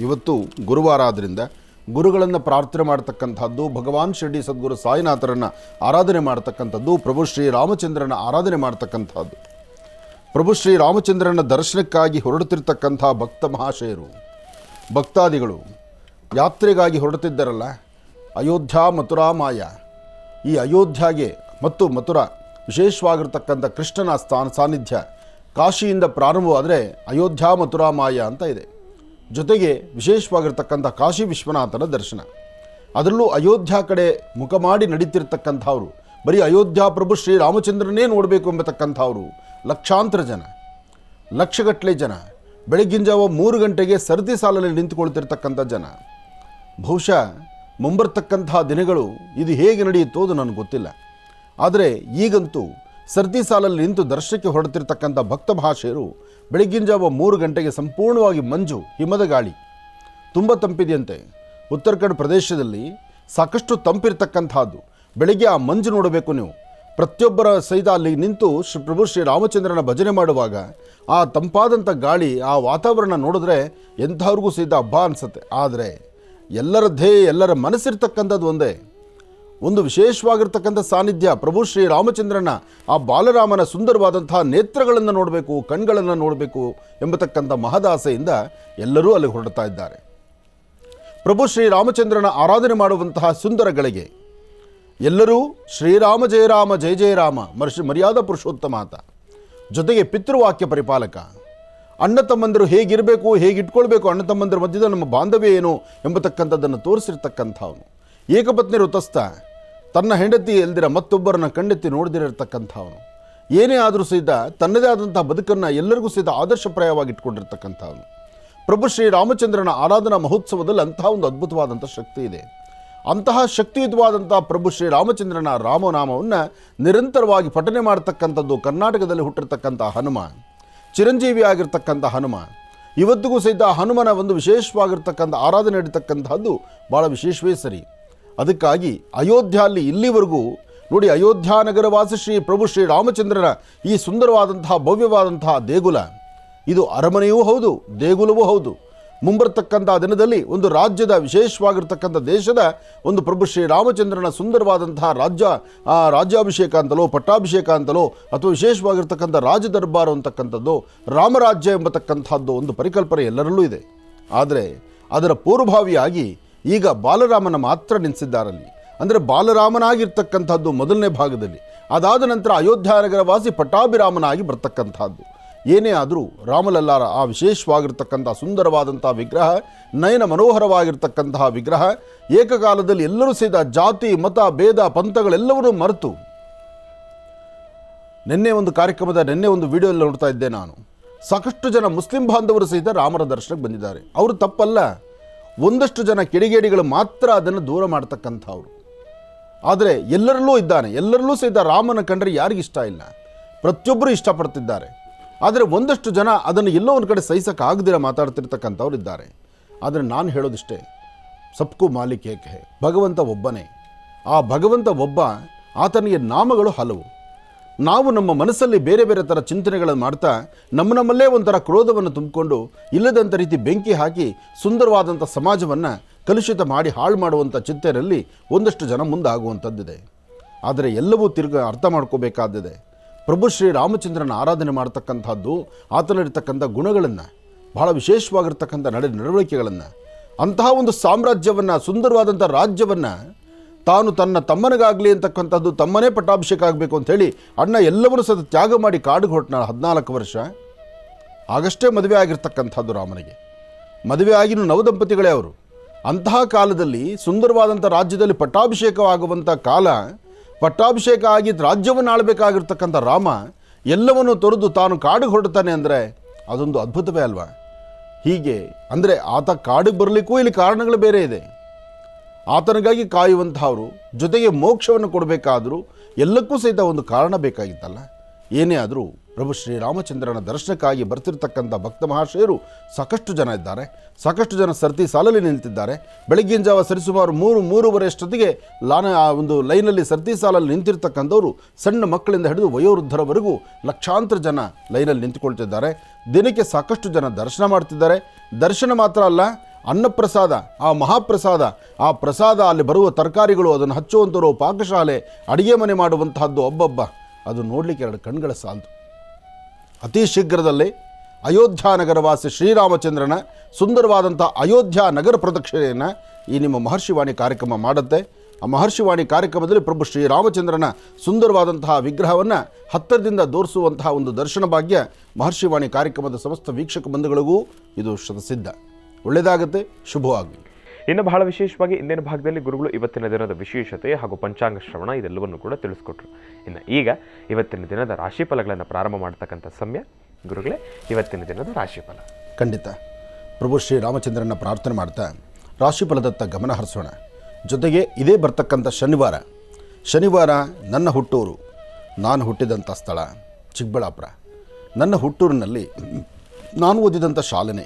ಇವತ್ತು ಗುರುವಾರ ಆದ್ದರಿಂದ ಗುರುಗಳನ್ನು ಪ್ರಾರ್ಥನೆ ಮಾಡ್ತಕ್ಕಂಥದ್ದು, ಭಗವಾನ್ ಶಿರ್ಡಿ ಸದ್ಗುರು ಸಾಯಿನಾಥರನ್ನು ಆರಾಧನೆ ಮಾಡ್ತಕ್ಕಂಥದ್ದು, ಪ್ರಭು ಶ್ರೀರಾಮಚಂದ್ರನ ಆರಾಧನೆ ಮಾಡ್ತಕ್ಕಂಥದ್ದು. ಪ್ರಭು ಶ್ರೀರಾಮಚಂದ್ರನ ದರ್ಶನಕ್ಕಾಗಿ ಹೊರಡುತ್ತಿರ್ತಕ್ಕಂಥ ಭಕ್ತ ಮಹಾಶಯರು, ಭಕ್ತಾದಿಗಳು ಯಾತ್ರೆಗಾಗಿ ಹೊರಡುತ್ತಿದ್ದರಲ್ಲ, ಅಯೋಧ್ಯ ಮಥುರಾ ಮಾಯ. ಈ ಅಯೋಧ್ಯೆಗೆ ಮತ್ತು ಮಥುರಾ ವಿಶೇಷವಾಗಿರ್ತಕ್ಕಂಥ ಕೃಷ್ಣನ ಸಾನ್ನಿಧ್ಯ ಕಾಶಿಯಿಂದ ಪ್ರಾರಂಭವಾದರೆ ಅಯೋಧ್ಯ ಮಥುರಾ ಮಾಯ ಅಂತ ಇದೆ. ಜೊತೆಗೆ ವಿಶೇಷವಾಗಿರ್ತಕ್ಕಂಥ ಕಾಶಿ ವಿಶ್ವನಾಥನ ದರ್ಶನ. ಅದರಲ್ಲೂ ಅಯೋಧ್ಯ ಕಡೆ ಮುಖ ಮಾಡಿ ನಡೀತಿರ್ತಕ್ಕಂಥವ್ರು, ಬರೀ ಅಯೋಧ್ಯ ಪ್ರಭು ಶ್ರೀರಾಮಚಂದ್ರನೇ ನೋಡಬೇಕು ಎಂಬತಕ್ಕಂಥವ್ರು ಲಕ್ಷಾಂತರ ಜನ, ಲಕ್ಷಗಟ್ಟಲೆ ಜನ. ಬೆಳಗ್ಗಿನ ಜಾವ 3 ಗಂಟೆಗೆ ಸರತಿ ಸಾಲಲ್ಲಿ ನಿಂತುಕೊಳ್ತಿರ್ತಕ್ಕಂಥ ಜನ. ಬಹುಶಃ ಮುಂಬರ್ತಕ್ಕಂಥ ದಿನಗಳು ಇದು ಹೇಗೆ ನಡೆಯುತ್ತೋ ಅದು ನನಗೆ ಗೊತ್ತಿಲ್ಲ. ಆದರೆ ಈಗಂತೂ ಸರತಿ ಸಾಲಲ್ಲಿ ನಿಂತು ದರ್ಶನಕ್ಕೆ ಹೊರಡ್ತಿರ್ತಕ್ಕಂಥ ಭಕ್ತ ಮಹಾಶಯರು ಬೆಳಗ್ಗಿನ ಜಾವ 3 ಗಂಟೆಗೆ ಸಂಪೂರ್ಣವಾಗಿ ಮಂಜು, ಹಿಮದ ಗಾಳಿ, ತುಂಬ ತಂಪಿದೆಯಂತೆ. ಉತ್ತರಾಖಂಡ ಪ್ರದೇಶದಲ್ಲಿ ಸಾಕಷ್ಟು ತಂಪಿರ್ತಕ್ಕಂಥದ್ದು. ಬೆಳಗ್ಗೆ ಆ ಮಂಜು ನೋಡಬೇಕು ನೀವು. ಪ್ರತಿಯೊಬ್ಬರ ಸಹಿತ ಅಲ್ಲಿ ನಿಂತು ಪ್ರಭು ಶ್ರೀರಾಮಚಂದ್ರನ ಭಜನೆ ಮಾಡುವಾಗ ಆ ತಂಪಾದಂಥ ಗಾಳಿ, ಆ ವಾತಾವರಣ ನೋಡಿದ್ರೆ ಎಂಥವ್ರಿಗೂ ಸಹಿತ ಹಬ್ಬ ಅನಿಸುತ್ತೆ. ಆದರೆ ಎಲ್ಲರ ಧ್ಯೇಯ, ಎಲ್ಲರ ಮನಸ್ಸಿರ್ತಕ್ಕಂಥದ್ದು ಒಂದೇ, ಒಂದು ವಿಶೇಷವಾಗಿರ್ತಕ್ಕಂಥ ಸಾನ್ನಿಧ್ಯ ಪ್ರಭು ಶ್ರೀರಾಮಚಂದ್ರನ ಆ ಬಾಲರಾಮನ ಸುಂದರವಾದಂತಹ ನೇತ್ರಗಳನ್ನು ನೋಡಬೇಕು, ಕಣ್ಗಳನ್ನು ನೋಡಬೇಕು ಎಂಬತಕ್ಕಂಥ ಮಹದಾಸೆಯಿಂದ ಎಲ್ಲರೂ ಅಲ್ಲಿ ಹೊರಡ್ತಾ ಇದ್ದಾರೆ. ಪ್ರಭು ಶ್ರೀರಾಮಚಂದ್ರನ ಆರಾಧನೆ ಮಾಡುವಂತಹ ಸುಂದರಗಳಿಗೆ ಎಲ್ಲರೂ ಶ್ರೀರಾಮ ಜಯ ರಾಮ ಜಯ ಜಯ ರಾಮ ಮರ್ಯಾದಾ ಪುರುಷೋತ್ತಮಾತ. ಜೊತೆಗೆ ಪಿತೃವಾಕ್ಯ ಪರಿಪಾಲಕ. ಅಣ್ಣ ತಮ್ಮಂದಿರು ಹೇಗಿರಬೇಕು, ಹೇಗಿಟ್ಕೊಳ್ಬೇಕು, ಅಣ್ಣ ತಮ್ಮಂದಿರ ಮಧ್ಯದ ನಮ್ಮ ಬಾಂಧವ್ಯ ಏನು ಎಂಬತಕ್ಕಂಥದ್ದನ್ನು ತೋರಿಸಿರ್ತಕ್ಕಂಥವನು. ಏಕಪತ್ನಿ ವೃತಸ್ಥ, ತನ್ನ ಹೆಂಡತಿ ಎಲ್ದಿರ ಮತ್ತೊಬ್ಬರನ್ನ ಕಣ್ಣೆತ್ತಿ ನೋಡದಿರತಕ್ಕಂಥವನು. ಏನೇ ಆದರೂ ಸಹಿತ ತನ್ನದೇ ಆದಂಥ ಬದುಕನ್ನು ಎಲ್ಲರಿಗೂ ಸಹಿತ ಆದರ್ಶಪ್ರಾಯವಾಗಿ ಇಟ್ಕೊಂಡಿರ್ತಕ್ಕಂಥವನು. ಪ್ರಭು ಶ್ರೀರಾಮಚಂದ್ರನ ಆರಾಧನಾ ಮಹೋತ್ಸವದಲ್ಲಿ ಅಂತಹ ಒಂದು ಅದ್ಭುತವಾದಂಥ ಶಕ್ತಿ ಇದೆ. ಅಂತಹ ಶಕ್ತಿಯುತವಾದಂಥ ಪ್ರಭು ಶ್ರೀರಾಮಚಂದ್ರನ ರಾಮನಾಮವನ್ನು ನಿರಂತರವಾಗಿ ಪಠನೆ ಮಾಡತಕ್ಕಂಥದ್ದು ಕರ್ನಾಟಕದಲ್ಲಿ ಹುಟ್ಟಿರ್ತಕ್ಕಂಥ ಹನುಮ, ಚಿರಂಜೀವಿ ಆಗಿರ್ತಕ್ಕಂಥ ಹನುಮ. ಇವತ್ತಿಗೂ ಸಹಿತ ಹನುಮನ ಒಂದು ವಿಶೇಷವಾಗಿರ್ತಕ್ಕಂಥ ಆರಾಧನೆ ನಡೀತಕ್ಕಂಥದ್ದು ಭಾಳ ವಿಶೇಷವೇ ಸರಿ. ಅದಕ್ಕಾಗಿ ಅಯೋಧ್ಯೆಯಲ್ಲಿ ಇಲ್ಲಿವರೆಗೂ ನೋಡಿ, ಅಯೋಧ್ಯ ನಗರವಾಸಿ ಶ್ರೀ ಪ್ರಭು ಶ್ರೀರಾಮಚಂದ್ರನ ಈ ಸುಂದರವಾದಂತಹ ಭವ್ಯವಾದಂತಹ ದೇಗುಲ, ಇದು ಅರಮನೆಯೂ ಹೌದು, ದೇಗುಲವೂ ಹೌದು. ಮುಂಬರ್ತಕ್ಕಂಥ ದಿನದಲ್ಲಿ ಒಂದು ರಾಜ್ಯದ ವಿಶೇಷವಾಗಿರ್ತಕ್ಕಂಥ ದೇಶದ ಒಂದು ಪ್ರಭು ಶ್ರೀರಾಮಚಂದ್ರನ ಸುಂದರವಾದಂತಹ ರಾಜ್ಯಾಭಿಷೇಕ ಅಂತಲೋ ಪಟ್ಟಾಭಿಷೇಕ ಅಂತಲೋ ಅಥವಾ ವಿಶೇಷವಾಗಿರ್ತಕ್ಕಂಥ ರಾಜ ದರ್ಬಾರು ಅಂತಕ್ಕಂಥದ್ದು, ರಾಮರಾಜ್ಯ ಎಂಬತಕ್ಕಂಥದ್ದು ಒಂದು ಪರಿಕಲ್ಪನೆ ಎಲ್ಲರಲ್ಲೂ ಇದೆ. ಆದರೆ ಅದರ ಪೂರ್ವಭಾವಿಯಾಗಿ ಈಗ ಬಾಲರಾಮನ ಮಾತ್ರ ನಿಲ್ಲಿಸಿದ್ದಾರಲ್ಲಿ. ಅಂದರೆ ಬಾಲರಾಮನಾಗಿರ್ತಕ್ಕಂಥದ್ದು ಮೊದಲನೇ ಭಾಗದಲ್ಲಿ. ಅದಾದ ನಂತರ ಅಯೋಧ್ಯ ನಗರವಾಸಿ ಪಟ್ಟಾಭಿರಾಮನಾಗಿ ಬರ್ತಕ್ಕಂಥದ್ದು. ಏನೇ ಆದರೂ ರಾಮಲಲ್ಲಾರ ಆ ವಿಶೇಷವಾಗಿರ್ತಕ್ಕಂಥ ಸುಂದರವಾದಂಥ ವಿಗ್ರಹ, ನಯನ ಮನೋಹರವಾಗಿರ್ತಕ್ಕಂತಹ ವಿಗ್ರಹ, ಏಕಕಾಲದಲ್ಲಿ ಎಲ್ಲರೂ ಸಹಿತ ಜಾತಿ ಮತ ಭೇದ ಪಂಥಗಳೆಲ್ಲವನ್ನೂ ಮರೆತು, ನಿನ್ನೆ ಒಂದು ವಿಡಿಯೋದಲ್ಲಿ ನೋಡ್ತಾ ಇದ್ದೆ ನಾನು, ಸಾಕಷ್ಟು ಜನ ಮುಸ್ಲಿಂ ಬಾಂಧವರು ಸಹಿತ ರಾಮರ ದರ್ಶನಕ್ಕೆ ಬಂದಿದ್ದಾರೆ. ಅವರು ತಪ್ಪಲ್ಲ, ಒಂದಷ್ಟು ಜನ ಕಿಡಿಗೇಡಿಗಳು ಮಾತ್ರ ಅದನ್ನು ದೂರ ಮಾಡ್ತಕ್ಕಂಥವ್ರು. ಆದರೆ ಎಲ್ಲರಲ್ಲೂ ಇದ್ದಾನೆ, ಎಲ್ಲರಲ್ಲೂ ಸಹಿತ ರಾಮನ ಕಂಡ್ರೆ ಯಾರಿಗಿಷ್ಟ ಇಲ್ಲ, ಪ್ರತಿಯೊಬ್ಬರು ಇಷ್ಟಪಡ್ತಿದ್ದಾರೆ. ಆದರೆ ಒಂದಷ್ಟು ಜನ ಅದನ್ನು ಎಲ್ಲೋ ಒಂದು ಕಡೆ ಸಹಿಸಕ್ಕಾಗದಿರ ಮಾತಾಡ್ತಿರ್ತಕ್ಕಂಥವ್ರು ಇದ್ದಾರೆ. ಆದರೆ ನಾನು ಹೇಳೋದಿಷ್ಟೇ, ಸಬ್ಕು ಮಾಲಿಕ್ ಏಕ್ ಹೈ, ಭಗವಂತ ಒಬ್ಬನೇ. ಆ ಭಗವಂತ ಒಬ್ಬ, ಆತನಿಗೆ ನಾಮಗಳು ಹಲವು. ನಾವು ನಮ್ಮ ಮನಸ್ಸಲ್ಲಿ ಬೇರೆ ಬೇರೆ ಥರ ಚಿಂತನೆಗಳನ್ನು ಮಾಡ್ತಾ ನಮ್ಮಲ್ಲೇ ಒಂಥರ ಕ್ರೋಧವನ್ನು ತುಂಬಿಕೊಂಡು ಇಲ್ಲದಂಥ ರೀತಿ ಬೆಂಕಿ ಹಾಕಿ ಸುಂದರವಾದಂಥ ಸಮಾಜವನ್ನು ಕಲುಷಿತ ಮಾಡಿ ಹಾಳು ಮಾಡುವಂಥ ಚಿಂತನೆಯಲ್ಲಿ ಒಂದಷ್ಟು ಜನ ಮುಂದಾಗುವಂಥದ್ದಿದೆ. ಆದರೆ ಎಲ್ಲವೂ ಅರ್ಥ ಮಾಡ್ಕೋಬೇಕಾದಿದೆ. ಪ್ರಭು ಶ್ರೀರಾಮಚಂದ್ರನ ಆರಾಧನೆ ಮಾಡ್ತಕ್ಕಂಥದ್ದು ಆತನಲ್ಲಿರ್ತಕ್ಕಂಥ ಗುಣಗಳನ್ನು, ಬಹಳ ವಿಶೇಷವಾಗಿರ್ತಕ್ಕಂಥ ನಡವಳಿಕೆಗಳನ್ನು, ಅಂತಹ ಒಂದು ಸಾಮ್ರಾಜ್ಯವನ್ನು, ಸುಂದರವಾದಂಥ ರಾಜ್ಯವನ್ನು ತಾನು ತನ್ನ ತಮ್ಮನಿಗಾಗಲಿ ಅಂತಕ್ಕಂಥದ್ದು, ತಮ್ಮನೇ ಪಟ್ಟಾಭಿಷೇಕ ಆಗಬೇಕು ಅಂಥೇಳಿ ಅಣ್ಣ ಎಲ್ಲವನ್ನೂ ಸಹ ತ್ಯಾಗ ಮಾಡಿ ಕಾಡಿಗೆ ಹೊರಟನ. 14 ವರ್ಷ ಆಗಷ್ಟೇ ಮದುವೆ ಆಗಿರ್ತಕ್ಕಂಥದ್ದು ರಾಮನಿಗೆ. ಮದುವೆ ಆಗಿನೂ ನವದಂಪತಿಗಳೇ ಅವರು. ಅಂತಹ ಕಾಲದಲ್ಲಿ ಸುಂದರವಾದಂಥ ರಾಜ್ಯದಲ್ಲಿ ಪಟ್ಟಾಭಿಷೇಕವಾಗುವಂಥ ಕಾಲ, ಪಟ್ಟಾಭಿಷೇಕ ಆಗಿದ್ದ ರಾಜ್ಯವನ್ನು ಆಳಬೇಕಾಗಿರ್ತಕ್ಕಂಥ ರಾಮ ಎಲ್ಲವನ್ನೂ ತೊರೆದು ತಾನು ಕಾಡಿಗೆ ಹೊರಡ್ತಾನೆ ಅಂದರೆ ಅದೊಂದು ಅದ್ಭುತವೇ ಅಲ್ವಾ? ಹೀಗೆ ಅಂದರೆ ಆತ ಕಾಡಿಗೆ ಬರಲಿಕ್ಕೂ ಇಲ್ಲಿ ಕಾರಣಗಳು ಬೇರೆ ಇದೆ. ಆತನಿಗಾಗಿ ಕಾಯುವಂಥವರು, ಜೊತೆಗೆ ಮೋಕ್ಷವನ್ನು ಕೊಡಬೇಕಾದರೂ ಎಲ್ಲಕ್ಕೂ ಸಹಿತ ಒಂದು ಕಾರಣ ಬೇಕಾಗಿತ್ತಲ್ಲ. ಏನೇ ಆದರೂ ಪ್ರಭು ಶ್ರೀರಾಮಚಂದ್ರನ ದರ್ಶನಕ್ಕಾಗಿ ಬರ್ತಿರ್ತಕ್ಕಂಥ ಭಕ್ತ ಮಹಾಶಯರು ಸಾಕಷ್ಟು ಜನ ಇದ್ದಾರೆ. ಸಾಕಷ್ಟು ಜನ ಸರತಿ ಸಾಲಲ್ಲಿ ನಿಂತಿದ್ದಾರೆ. ಬೆಳಗ್ಗಿನ ಜಾವ ಸರಿಸುಮಾರು 3-3:30 ಅಷ್ಟೊತ್ತಿಗೆ ಒಂದು ಲೈನಲ್ಲಿ ಸರತಿ ಸಾಲಲ್ಲಿ ನಿಂತಿರ್ತಕ್ಕಂಥವ್ರು ಸಣ್ಣ ಮಕ್ಕಳಿಂದ ಹಿಡಿದು ವಯೋವೃದ್ಧರವರೆಗೂ ಲಕ್ಷಾಂತರ ಜನ ಲೈನಲ್ಲಿ ನಿಂತುಕೊಳ್ತಿದ್ದಾರೆ. ದಿನಕ್ಕೆ ಸಾಕಷ್ಟು ಜನ ದರ್ಶನ ಮಾಡ್ತಿದ್ದಾರೆ. ದರ್ಶನ ಮಾತ್ರ ಅಲ್ಲ, ಅನ್ನಪ್ರಸಾದ, ಆ ಮಹಾಪ್ರಸಾದ, ಆ ಪ್ರಸಾದ, ಅಲ್ಲಿ ಬರುವ ತರಕಾರಿಗಳು, ಅದನ್ನು ಹಚ್ಚುವಂಥವರು, ಪಾಕಶಾಲೆ, ಅಡುಗೆ ಮನೆ ಮಾಡುವಂತಹದ್ದು, ಒಬ್ಬೊಬ್ಬ ಅದು ನೋಡಲಿಕ್ಕೆ 2 ಕಣ್ಗಳ ಸಾಲದು. ಅತಿ ಶೀಘ್ರದಲ್ಲೇ ಅಯೋಧ್ಯ ನಗರವಾಸಿ ಶ್ರೀರಾಮಚಂದ್ರನ ಸುಂದರವಾದಂಥ ಅಯೋಧ್ಯ ನಗರ ಪ್ರದಕ್ಷಿಣೆಯನ್ನು ಈ ನಿಮ್ಮ ಮಹರ್ಷಿವಾಣಿ ಕಾರ್ಯಕ್ರಮ ಮಾಡುತ್ತೆ. ಆ ಮಹರ್ಷಿವಾಣಿ ಕಾರ್ಯಕ್ರಮದಲ್ಲಿ ಪ್ರಭು ಶ್ರೀರಾಮಚಂದ್ರನ ಸುಂದರವಾದಂತಹ ವಿಗ್ರಹವನ್ನು ಹತ್ತಿರದಿಂದ ತೋರಿಸುವಂತಹ ಒಂದು ದರ್ಶನ ಭಾಗ್ಯ ಮಹರ್ಷಿವಾಣಿ ಕಾರ್ಯಕ್ರಮದ ಸಮಸ್ತ ವೀಕ್ಷಕ ಬಂಧುಗಳಿಗೂ ಇದು ಶತಸಿದ್ಧ. ಒಳ್ಳೆಯದಾಗುತ್ತೆ, ಶುಭವಾಗಲಿ. ಇನ್ನು ಬಹಳ ವಿಶೇಷವಾಗಿ ಇಂದಿನ ಭಾಗದಲ್ಲಿ ಗುರುಗಳು ಇವತ್ತಿನ ದಿನದ ವಿಶೇಷತೆ ಹಾಗೂ ಪಂಚಾಂಗ ಶ್ರವಣ ಇದೆಲ್ಲವನ್ನು ಕೂಡ ತಿಳಿಸ್ಕೊಟ್ರು. ಇನ್ನು ಈಗ ಇವತ್ತಿನ ದಿನದ ರಾಶಿಫಲಗಳನ್ನು ಪ್ರಾರಂಭ ಮಾಡ್ತಕ್ಕಂಥ ಸಮಯ. ಗುರುಗಳೇ, ಇವತ್ತಿನ ದಿನದ ರಾಶಿಫಲ. ಖಂಡಿತ ಪ್ರಭು ಶ್ರೀರಾಮಚಂದ್ರನ ಪ್ರಾರ್ಥನೆ ಮಾಡ್ತಾ ರಾಶಿಫಲದತ್ತ ಗಮನ ಹರಿಸೋಣ. ಜೊತೆಗೆ ಇದೇ ಬರ್ತಕ್ಕಂಥ ಶನಿವಾರ ನನ್ನ ಹುಟ್ಟೂರು, ನಾನು ಹುಟ್ಟಿದಂಥ ಸ್ಥಳ ಚಿಕ್ಕಬಳ್ಳಾಪುರ. ನನ್ನ ಹುಟ್ಟೂರಿನಲ್ಲಿ ನಾನು ಓದಿದಂಥ ಶಾಲೆನೇ.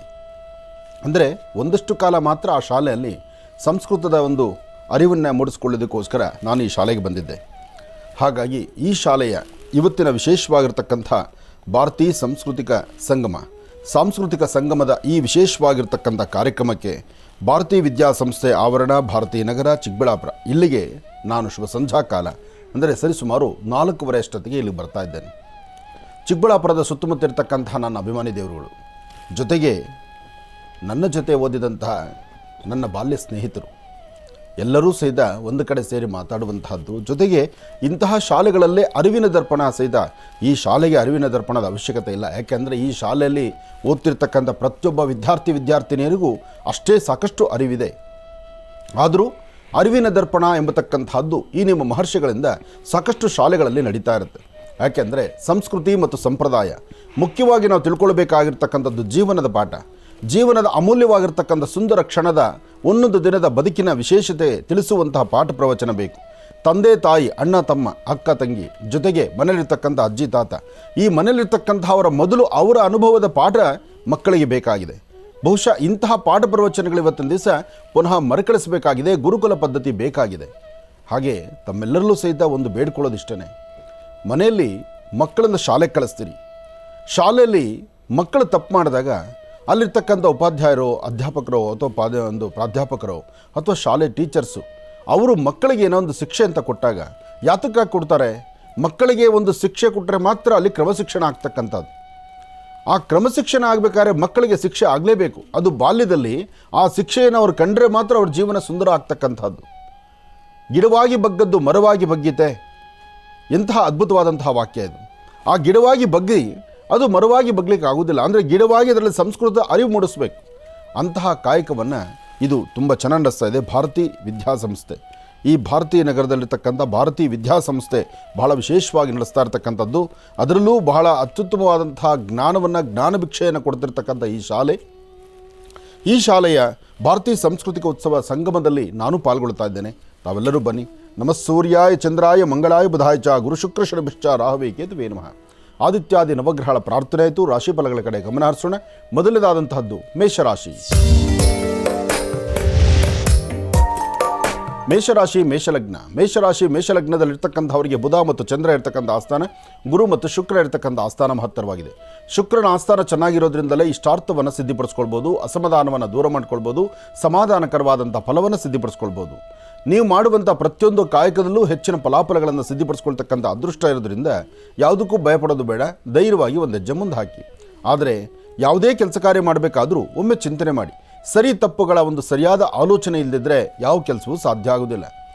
ಅಂದರೆ ಒಂದಷ್ಟು ಕಾಲ ಮಾತ್ರ ಆ ಶಾಲೆಯಲ್ಲಿ ಸಂಸ್ಕೃತದ ಒಂದು ಅರಿವನ್ನು ಮೂಡಿಸ್ಕೊಳ್ಳೋದಕ್ಕೋಸ್ಕರ ನಾನು ಈ ಶಾಲೆಗೆ ಬಂದಿದ್ದೆ. ಹಾಗಾಗಿ ಈ ಶಾಲೆಯ ಇವತ್ತಿನ ವಿಶೇಷವಾಗಿರ್ತಕ್ಕಂಥ ಭಾರತೀಯ ಸಾಂಸ್ಕೃತಿಕ ಸಂಗಮದ ಈ ವಿಶೇಷವಾಗಿರ್ತಕ್ಕಂಥ ಕಾರ್ಯಕ್ರಮಕ್ಕೆ ಭಾರತೀಯ ವಿದ್ಯಾಸಂಸ್ಥೆ ಆವರಣ, ಭಾರತೀಯ ನಗರ, ಚಿಕ್ಕಬಳ್ಳಾಪುರ, ಇಲ್ಲಿಗೆ ನಾನು ಶುಭ ಸಂಧ್ಯಾ ಕಾಲ ಅಂದರೆ ಸರಿಸುಮಾರು 4:15 ಅಷ್ಟೊತ್ತಿಗೆ ಇಲ್ಲಿಗೆ ಬರ್ತಾ ಇದ್ದೇನೆ. ಚಿಕ್ಕಬಳ್ಳಾಪುರದ ಸುತ್ತಮುತ್ತ ಇರತಕ್ಕಂತಹ ನನ್ನ ಅಭಿಮಾನಿ ದೇವರುಗಳು, ಜೊತೆಗೆ ನನ್ನ ಜೊತೆ ಓದಿದಂತಹ ನನ್ನ ಬಾಲ್ಯ ಸ್ನೇಹಿತರು ಎಲ್ಲರೂ ಸಹಿತ ಒಂದು ಕಡೆ ಸೇರಿ ಮಾತಾಡುವಂತಹದ್ದು. ಜೊತೆಗೆ ಇಂತಹ ಶಾಲೆಗಳಲ್ಲೇ ಅರಿವಿನ ದರ್ಪಣ ಸಹಿತ, ಈ ಶಾಲೆಗೆ ಅರಿವಿನ ದರ್ಪಣದ ಅವಶ್ಯಕತೆ ಇಲ್ಲ. ಯಾಕೆಂದರೆ ಈ ಶಾಲೆಯಲ್ಲಿ ಓದ್ತಿರ್ತಕ್ಕಂಥ ಪ್ರತಿಯೊಬ್ಬ ವಿದ್ಯಾರ್ಥಿನಿಯರಿಗೂ ಅಷ್ಟೇ ಸಾಕಷ್ಟು ಅರಿವಿದೆ. ಆದರೂ ಅರಿವಿನ ದರ್ಪಣ ಎಂಬತಕ್ಕಂಥದ್ದು ಈ ನಿಮ್ಮ ಮಹರ್ಷಿಗಳಿಂದ ಸಾಕಷ್ಟು ಶಾಲೆಗಳಲ್ಲಿ ನಡೀತಾ ಇರುತ್ತೆ. ಯಾಕೆಂದರೆ ಸಂಸ್ಕೃತಿ ಮತ್ತು ಸಂಪ್ರದಾಯ ಮುಖ್ಯವಾಗಿ ನಾವು ತಿಳ್ಕೊಳ್ಬೇಕಾಗಿರ್ತಕ್ಕಂಥದ್ದು ಜೀವನದ ಪಾಠ, ಜೀವನದ ಅಮೂಲ್ಯವಾಗಿರ್ತಕ್ಕಂಥ ಸುಂದರ ಕ್ಷಣದ ಒಂದೊಂದು ದಿನದ ಬದುಕಿನ ವಿಶೇಷತೆ ತಿಳಿಸುವಂತಹ ಪಾಠ ಪ್ರವಚನ ಬೇಕು. ತಂದೆ ತಾಯಿ, ಅಣ್ಣ ತಮ್ಮ, ಅಕ್ಕ ತಂಗಿ, ಜೊತೆಗೆ ಮನೆಯಲ್ಲಿರ್ತಕ್ಕಂಥ ಅಜ್ಜಿ ತಾತ, ಈ ಮನೆಯಲ್ಲಿರ್ತಕ್ಕಂಥವರ ಮೊದಲು ಅವರ ಅನುಭವದ ಪಾಠ ಮಕ್ಕಳಿಗೆ ಬೇಕಾಗಿದೆ. ಬಹುಶಃ ಇಂತಹ ಪಾಠ ಪ್ರವಚನಗಳು ಇವತ್ತಿನ ದಿವಸ ಪುನಃ ಮರುಕಳಿಸಬೇಕಾಗಿದೆ. ಗುರುಕುಲ ಪದ್ಧತಿ ಬೇಕಾಗಿದೆ. ಹಾಗೆ ತಮ್ಮೆಲ್ಲರಲ್ಲೂ ಸಹಿತ ಒಂದು ಬೇಡ್ಕೊಳ್ಳೋದಿಷ್ಟೇ, ಮನೆಯಲ್ಲಿ ಮಕ್ಕಳನ್ನು ಶಾಲೆಗೆ ಕಳಿಸ್ತೀರಿ. ಶಾಲೆಯಲ್ಲಿ ಮಕ್ಕಳು ತಪ್ಪು ಮಾಡಿದಾಗ ಅಲ್ಲಿರ್ತಕ್ಕಂಥ ಉಪಾಧ್ಯಾಯರು, ಅಧ್ಯಾಪಕರು ಅಥವಾ ಪ್ರಾಧ್ಯಾಪಕರು ಅಥವಾ ಶಾಲೆ ಟೀಚರ್ಸು ಅವರು ಮಕ್ಕಳಿಗೆ ಏನೋ ಒಂದು ಶಿಕ್ಷೆ ಅಂತ ಕೊಟ್ಟಾಗ ಯಾತಕ್ಕಾಗಿ ಕೊಡ್ತಾರೆ? ಮಕ್ಕಳಿಗೆ ಒಂದು ಶಿಕ್ಷೆ ಕೊಟ್ಟರೆ ಮಾತ್ರ ಅಲ್ಲಿ ಕ್ರಮಶಿಕ್ಷಣ ಆಗ್ತಕ್ಕಂಥದ್ದು. ಆ ಕ್ರಮಶಿಕ್ಷಣ ಆಗಬೇಕಾದ್ರೆ ಮಕ್ಕಳಿಗೆ ಶಿಕ್ಷೆ ಆಗಲೇಬೇಕು. ಅದು ಬಾಲ್ಯದಲ್ಲಿ ಆ ಶಿಕ್ಷೆಯನ್ನು ಅವ್ರು ಕಂಡ್ರೆ ಮಾತ್ರ ಅವ್ರ ಜೀವನ ಸುಂದರ ಆಗ್ತಕ್ಕಂಥದ್ದು. ಗಿಡವಾಗಿ ಬಗ್ಗದ್ದು ಮರವಾಗಿ ಬಗ್ಗಿತೆ, ಎಂತಹ ಅದ್ಭುತವಾದಂತಹ ವಾಕ್ಯ ಇದು. ಆ ಗಿಡವಾಗಿ ಬಗ್ಗಿ ಅದು ಮರವಾಗಿ ಬಗ್ಲಿಕ್ಕೆ ಆಗೋದಿಲ್ಲ. ಅಂದರೆ ಗಿಡವಾಗಿ ಅದರಲ್ಲಿ ಸಂಸ್ಕೃತ ಅರಿವು ಮೂಡಿಸ್ಬೇಕು. ಅಂತಹ ಕಾಯಕವನ್ನು ಇದು ತುಂಬ ಚೆನ್ನಾಗಿ ನಡೆಸ್ತಾ ಇದೆ ಭಾರತೀಯ ವಿದ್ಯಾಸಂಸ್ಥೆ. ಈ ಭಾರತೀಯ ನಗರದಲ್ಲಿರ್ತಕ್ಕಂಥ ಭಾರತೀಯ ವಿದ್ಯಾಸಂಸ್ಥೆ ಬಹಳ ವಿಶೇಷವಾಗಿ ನಡೆಸ್ತಾ ಇರ್ತಕ್ಕಂಥದ್ದು. ಅದರಲ್ಲೂ ಬಹಳ ಅತ್ಯುತ್ತಮವಾದಂತಹ ಜ್ಞಾನಭಿಕ್ಷೆಯನ್ನು ಕೊಡ್ತಿರ್ತಕ್ಕಂಥ ಈ ಶಾಲೆಯ ಭಾರತೀಯ ಸಾಂಸ್ಕೃತಿಕ ಉತ್ಸವ ಸಂಗಮದಲ್ಲಿ ನಾನು ಪಾಲ್ಗೊಳ್ತಾ ಇದ್ದೇನೆ. ತಾವೆಲ್ಲರೂ ಬನ್ನಿ. ನಮಃ ಸೂರ್ಯಾಯ ಚಂದ್ರಾಯ ಮಂಗಳಾಯ ಬುಧಾಯ ಚ ಗುರು ಶುಕ್ರ ಶನಿಶ್ಚ ರಾಹವೇ ಕೇತುವೇ ನಮಃ. ಆದಿತ್ಯಾದಿ ನವಗ್ರಹಗಳ ಪ್ರಾರ್ಥನೆ ಆಯಿತು. ರಾಶಿಫಲಗಳ ಕಡೆ ಗಮನ ಹರಿಸೋಣ. ಮೊದಲನೇದಾದಂತಹದ್ದು ಮೇಷರಾಶಿ. ಮೇಷಲಗ್ನದಲ್ಲಿರ್ತಕ್ಕಂಥವರಿಗೆ ಬುಧ ಮತ್ತು ಚಂದ್ರ ಇರ್ತಕ್ಕಂಥ ಆಸ್ಥಾನ, ಗುರು ಮತ್ತು ಶುಕ್ರ ಇರ್ತಕ್ಕಂಥ ಆಸ್ಥಾನ ಮಹತ್ತರವಾಗಿದೆ. ಶುಕ್ರನ ಆಸ್ಥಾನ ಚೆನ್ನಾಗಿರೋದ್ರಿಂದಲೇ ಇಷ್ಟಾರ್ಥವನ್ನು ಸಿದ್ಧಿಪಡಿಸ್ಕೊಳ್ಬೋದು, ಅಸಮಾಧಾನವನ್ನು ದೂರ ಮಾಡ್ಕೊಳ್ಬೋದು, ಸಮಾಧಾನಕರವಾದಂಥ ಫಲವನ್ನು ಸಿದ್ಧಿಪಡಿಸ್ಕೊಳ್ಬೋದು. ನೀವು ಮಾಡುವಂಥ ಪ್ರತಿಯೊಂದು ಕಾಯಕದಲ್ಲೂ ಹೆಚ್ಚಿನ ಫಲಾಫಲಗಳನ್ನು ಸಿದ್ಧಿಪಡಿಸ್ಕೊಳ್ತಕ್ಕಂಥ ಅದೃಷ್ಟ ಇರೋದ್ರಿಂದ ಯಾವುದಕ್ಕೂ ಭಯಪಡೋದು ಬೇಡ, ಧೈರ್ಯವಾಗಿ ಒಂದು ಹೆಜ್ಜೆ ಮುಂದೆ ಹಾಕಿ. ಆದರೆ ಯಾವುದೇ ಕೆಲಸ ಕಾರ್ಯ ಮಾಡಬೇಕಾದ್ರೂ ಒಮ್ಮೆ ಚಿಂತನೆ ಮಾಡಿ. ಸರಿ ತಪ್ಪುಗಳ ಒಂದು ಸರಿಯಾದ ಆಲೋಚನೆ ಇಲ್ಲದಿದ್ದರೆ ಯಾವ ಕೆಲಸವೂ ಸಾಧ್ಯ ಆಗೋದಿಲ್ಲ.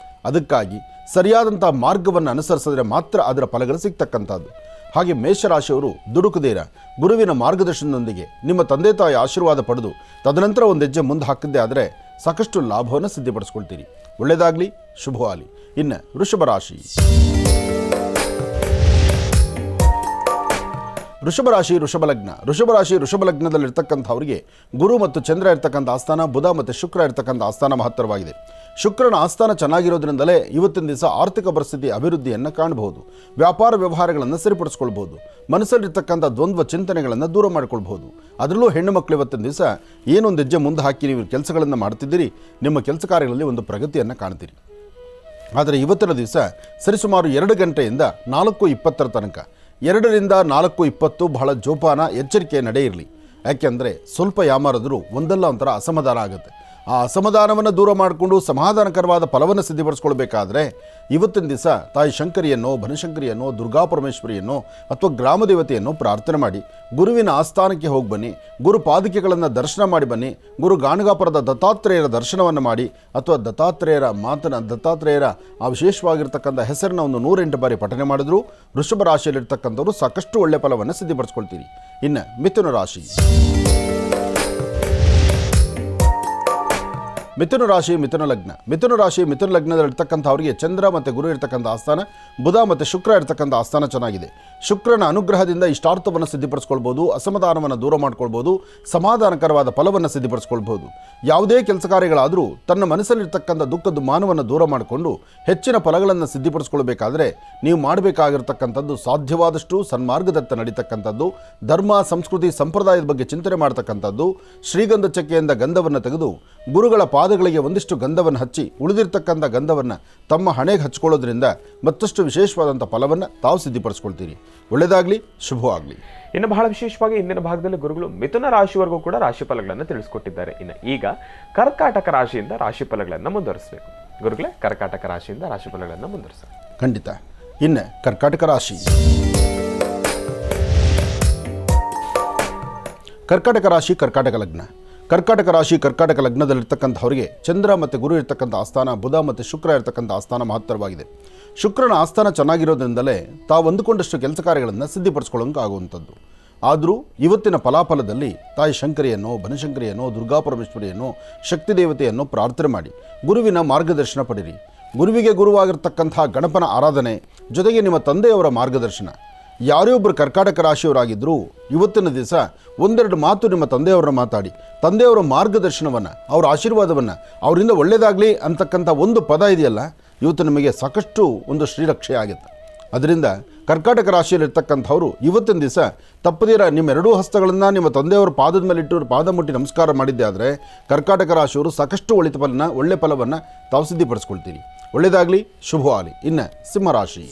ಅದಕ್ಕಾಗಿ ಸರಿಯಾದಂಥ ಮಾರ್ಗವನ್ನು ಅನುಸರಿಸಿದ್ರೆ ಮಾತ್ರ ಅದರ ಫಲಗಳು ಸಿಗ್ತಕ್ಕಂಥದ್ದು. ಹಾಗೆ ಮೇಷರಾಶಿಯವರು ದುಡುಕುದೇರ ಗುರುವಿನ ಮಾರ್ಗದರ್ಶನದೊಂದಿಗೆ ನಿಮ್ಮ ತಂದೆ ತಾಯಿ ಆಶೀರ್ವಾದ ಪಡೆದು ತದನಂತರ ಒಂದು ಹೆಜ್ಜೆ ಮುಂದೆ ಹಾಕಿದ್ದೇ ಆದರೆ ಸಾಕಷ್ಟು ಲಾಭವನ್ನು ಸಿದ್ಧಪಡಿಸ್ಕೊಳ್ತೀರಿ. ಒಳ್ಳೆಯದಾಗಲಿ, ಶುಭವಾಗಲಿ. ಇನ್ನು ವೃಷಭ ರಾಶಿ. ವೃಷಭ ರಾಶಿ ವೃಷಭ ಲಗ್ನದಲ್ಲಿರ್ತಕ್ಕಂಥವರಿಗೆ ಗುರು ಮತ್ತು ಚಂದ್ರ ಇರ್ತಕ್ಕಂಥ ಆಸ್ಥಾನ, ಬುಧ ಮತ್ತು ಶುಕ್ರ ಇರ್ತಕ್ಕಂಥ ಆಸ್ಥಾನ ಮಹತ್ತರವಾಗಿದೆ. ಶುಕ್ರನ ಆಸ್ಥಾನ ಚೆನ್ನಾಗಿರೋದ್ರಿಂದಲೇ ಇವತ್ತಿನ ದಿವಸ ಆರ್ಥಿಕ ಪರಿಸ್ಥಿತಿ ಅಭಿವೃದ್ಧಿಯನ್ನು ಕಾಣಬಹುದು. ವ್ಯಾಪಾರ ವ್ಯವಹಾರಗಳನ್ನು ಸರಿಪಡಿಸ್ಕೊಳ್ಬೋದು. ಮನಸ್ಸಲ್ಲಿರ್ತಕ್ಕಂಥ ದ್ವಂದ್ವ ಚಿಂತನೆಗಳನ್ನು ದೂರ ಮಾಡಿಕೊಳ್ಬಹುದು. ಅದರಲ್ಲೂ ಹೆಣ್ಣು ಮಕ್ಕಳು ಇವತ್ತಿನ ದಿವಸ ಏನೊಂದು ಹೆಜ್ಜೆ ಮುಂದೆ ಹಾಕಿ ನೀವು ಕೆಲಸಗಳನ್ನು ಮಾಡ್ತಿದ್ದೀರಿ, ನಿಮ್ಮ ಕೆಲಸ ಕಾರ್ಯಗಳಲ್ಲಿ ಒಂದು ಪ್ರಗತಿಯನ್ನು ಕಾಣ್ತೀರಿ. ಆದರೆ ಇವತ್ತಿನ ದಿವಸ ಸರಿಸುಮಾರು 2 ಗಂಟೆಯಿಂದ 4:20 ತನಕ 2 ರಿಂದ 4:20 ಬಹಳ ಜೋಪಾನ, ಎಚ್ಚರಿಕೆ ನಡೆ ಇರಲಿ. ಯಾಕೆಂದರೆ ಸ್ವಲ್ಪ ಯಾಮಾರಿದ್ರೂ ಒಂದಲ್ಲ ಒಂಥರ ಅಸಮಾಧಾನ ಆಗುತ್ತೆ. ಆ ಅಸಮಾಧಾನವನ್ನು ದೂರ ಮಾಡಿಕೊಂಡು ಸಮಾಧಾನಕರವಾದ ಫಲವನ್ನು ಸಿದ್ಧಪಡಿಸ್ಕೊಳ್ಬೇಕಾದ್ರೆ ಇವತ್ತಿನ ದಿವಸ ತಾಯಿ ಶಂಕರಿಯನ್ನೋ, ಬನಶಂಕರಿಯನ್ನೋ, ದುರ್ಗಾ ಪರಮೇಶ್ವರಿಯನ್ನೋ ಅಥವಾ ಗ್ರಾಮ ದೇವತೆಯನ್ನು ಪ್ರಾರ್ಥನೆ ಮಾಡಿ ಗುರುವಿನ ಆಸ್ಥಾನಕ್ಕೆ ಹೋಗಿ ಬನ್ನಿ. ಗುರು ಪಾದುಕೆಗಳನ್ನು ದರ್ಶನ ಮಾಡಿ ಬನ್ನಿ. ಗುರು ಗಾಣಗಾಪುರದ ದತ್ತಾತ್ರೇಯರ ದರ್ಶನವನ್ನು ಮಾಡಿ ಅಥವಾ ದತ್ತಾತ್ರೇಯರ ಆ ವಿಶೇಷವಾಗಿರ್ತಕ್ಕಂಥ ಹೆಸರನ್ನ ಒಂದು 108 ಬಾರಿ ಪಠನೆ ಮಾಡಿದ್ರು ವೃಷಭ ರಾಶಿಯಲ್ಲಿರ್ತಕ್ಕಂಥವ್ರು ಸಾಕಷ್ಟು ಒಳ್ಳೆಯ ಫಲವನ್ನು ಸಿದ್ಧಪಡಿಸ್ಕೊಳ್ತೀರಿ. ಇನ್ನು ಮಿಥುನ ರಾಶಿ. ಮಿಥುನ ಲಗ್ನದಲ್ಲಿರ್ತಕ್ಕಂಥವರಿಗೆ ಚಂದ್ರ ಮತ್ತು ಗುರು ಇರ್ತಕ್ಕಂಥ ಆಸ್ಥಾನ, ಬುಧ ಮತ್ತು ಶುಕ್ರ ಇರ್ತಕ್ಕಂಥ ಆಸ್ಥಾನ ಚೆನ್ನಾಗಿದೆ. ಶುಕ್ರನ ಅನುಗ್ರಹದಿಂದ ಇಷ್ಟಾರ್ಥವನ್ನು ಸಿದ್ಧಪಡಿಸ್ಕೊಳ್ಬೋದು, ಅಸಮಾಧಾನವನ್ನು ದೂರ ಮಾಡ್ಕೊಳ್ಬೋದು, ಸಮಾಧಾನಕರವಾದ ಫಲವನ್ನು ಸಿದ್ಧಪಡಿಸ್ಕೊಳ್ಬೋದು. ಯಾವುದೇ ಕೆಲಸ ಕಾರ್ಯಗಳಾದರೂ ತನ್ನ ಮನಸ್ಸಲ್ಲಿರ್ತಕ್ಕಂಥ ದುಃಖದ ಮಾನವನ್ನು ದೂರ ಮಾಡಿಕೊಂಡು ಹೆಚ್ಚಿನ ಫಲಗಳನ್ನು ಸಿದ್ಧಪಡಿಸ್ಕೊಳ್ಬೇಕಾದ್ರೆ ನೀವು ಮಾಡಬೇಕಾಗಿರ್ತಕ್ಕಂಥದ್ದು ಸಾಧ್ಯವಾದಷ್ಟು ಸನ್ಮಾರ್ಗದತ್ತ ನಡೀತಕ್ಕಂಥದ್ದು, ಧರ್ಮ ಸಂಸ್ಕೃತಿ ಸಂಪ್ರದಾಯದ ಬಗ್ಗೆ ಚಿಂತನೆ ಮಾಡ್ತಕ್ಕಂಥದ್ದು, ಶ್ರೀಗಂಧ ಚಕ್ಕೆಯಿಂದ ಗಂಧವನ್ನು ತೆಗೆದು ಗುರುಗಳ ಪಾದಗಳಿಗೆ ಒಂದಿಷ್ಟು ಗಂಧವನ್ನು ಹಚ್ಚಿ ಉಳಿದಿರ್ತಕ್ಕಂಥ ಗಂಧವನ್ನು ತಮ್ಮ ಹಣೆಗೆ ಹಚ್ಕೊಳ್ಳೋದ್ರಿಂದ ಮತ್ತಷ್ಟು ವಿಶೇಷವಾದಂಥ ಫಲವನ್ನು ತಾವು ಸಿದ್ಧಪಡಿಸ್ಕೊಳ್ತೀರಿ. ಒಳ್ಳೆಯದಾಗಲಿ, ಶುಭವಾಗಲಿ. ಇನ್ನು ಬಹಳ ವಿಶೇಷವಾಗಿ ಇಂದಿನ ಭಾಗದಲ್ಲಿ ಗುರುಗಳು ಮಿಥುನ ರಾಶಿವರೆಗೂ ಕೂಡ ರಾಶಿ ಫಲಗಳನ್ನು ತಿಳಿಸ್ಕೊಟ್ಟಿದ್ದಾರೆ. ಇನ್ನು ಈಗ ಕರ್ಕಾಟಕ ರಾಶಿಯಿಂದ ರಾಶಿ ಫಲಗಳನ್ನು ಮುಂದುವರಿಸಬೇಕು. ಗುರುಗಳೇ, ಕರ್ಕಾಟಕ ರಾಶಿಯಿಂದ ರಾಶಿ ಫಲಗಳನ್ನು ಮುಂದುವರಿಸ. ಖಂಡಿತ. ಇನ್ನು ಕರ್ಕಾಟಕ ರಾಶಿ. ಕರ್ಕಾಟಕ ಲಗ್ನದಲ್ಲಿರ್ತಕ್ಕಂಥವರಿಗೆ ಚಂದ್ರ ಮತ್ತು ಗುರು ಇರ್ತಕ್ಕಂಥ ಆಸ್ಥಾನ, ಬುಧ ಮತ್ತು ಶುಕ್ರ ಇರ್ತಕ್ಕಂಥ ಆಸ್ಥಾನ ಮಹತ್ತರವಾಗಿದೆ. ಶುಕ್ರನ ಆಸ್ಥಾನ ಚೆನ್ನಾಗಿರೋದ್ರಿಂದಲೇ ತಾವು ಅಂದುಕೊಂಡಷ್ಟು ಕೆಲಸ ಕಾರ್ಯಗಳನ್ನು ಸಿದ್ಧಪಡಿಸ್ಕೊಳ್ಳೋಂಗಾಗುವಂಥದ್ದು. ಆದರೂ ಇವತ್ತಿನ ಫಲಾಫಲದಲ್ಲಿ ತಾಯಿ ಶಂಕರಿಯನ್ನೋ, ಬನಶಂಕರಿಯನ್ನೋ, ದುರ್ಗಾ ಪರಮೇಶ್ವರಿಯನ್ನೋ, ಶಕ್ತಿ ದೇವತೆಯನ್ನು ಪ್ರಾರ್ಥನೆ ಮಾಡಿ ಗುರುವಿನ ಮಾರ್ಗದರ್ಶನ ಪಡಿರಿ. ಗುರುವಿಗೆ ಗುರುವಾಗಿರ್ತಕ್ಕಂಥ ಗಣಪನ ಆರಾಧನೆ ಜೊತೆಗೆ ನಿಮ್ಮ ತಂದೆಯವರ ಮಾರ್ಗದರ್ಶನ. ಯಾರೇ ಒಬ್ಬರು ಕರ್ಕಾಟಕ ರಾಶಿಯವರಾಗಿದ್ದರೂ ಇವತ್ತಿನ ದಿವಸ ಒಂದೆರಡು ಮಾತು ನಿಮ್ಮ ತಂದೆಯವರನ್ನ ಮಾತಾಡಿ, ತಂದೆಯವರ ಮಾರ್ಗದರ್ಶನವನ್ನು, ಅವರ ಆಶೀರ್ವಾದವನ್ನು, ಅವರಿಂದ ಒಳ್ಳೆಯದಾಗಲಿ ಅಂತಕ್ಕಂಥ ಒಂದು ಪದ ಇದೆಯಲ್ಲ, ಇವತ್ತು ನಿಮಗೆ ಸಾಕಷ್ಟು ಒಂದು ಶ್ರೀರಕ್ಷೆ ಆಗುತ್ತೆ. ಅದರಿಂದ ಕರ್ಕಾಟಕ ರಾಶಿಯಲ್ಲಿರ್ತಕ್ಕಂಥವರು ಇವತ್ತಿನ ದಿವಸ ತಪ್ಪದಿರ ನಿಮ್ಮ 2 ಹಸ್ತಗಳನ್ನು ನಿಮ್ಮ ತಂದೆಯವರ ಪಾದದ ಮೇಲೆ ಇಟ್ಟು ಪಾದ ಮುಟ್ಟಿ ನಮಸ್ಕಾರ ಮಾಡಿದ್ದೆ ಆದರೆ ಕರ್ಕಾಟಕ ರಾಶಿಯವರು ಸಾಕಷ್ಟು ಒಳ್ಳೆ ಫಲವನ್ನು ತಾವು ಸಿದ್ಧಪಡಿಸ್ಕೊಳ್ತೀರಿ. ಒಳ್ಳೆಯದಾಗಲಿ, ಶುಭವಾಗಲಿ. ಇನ್ನು ಸಿಂಹರಾಶಿ.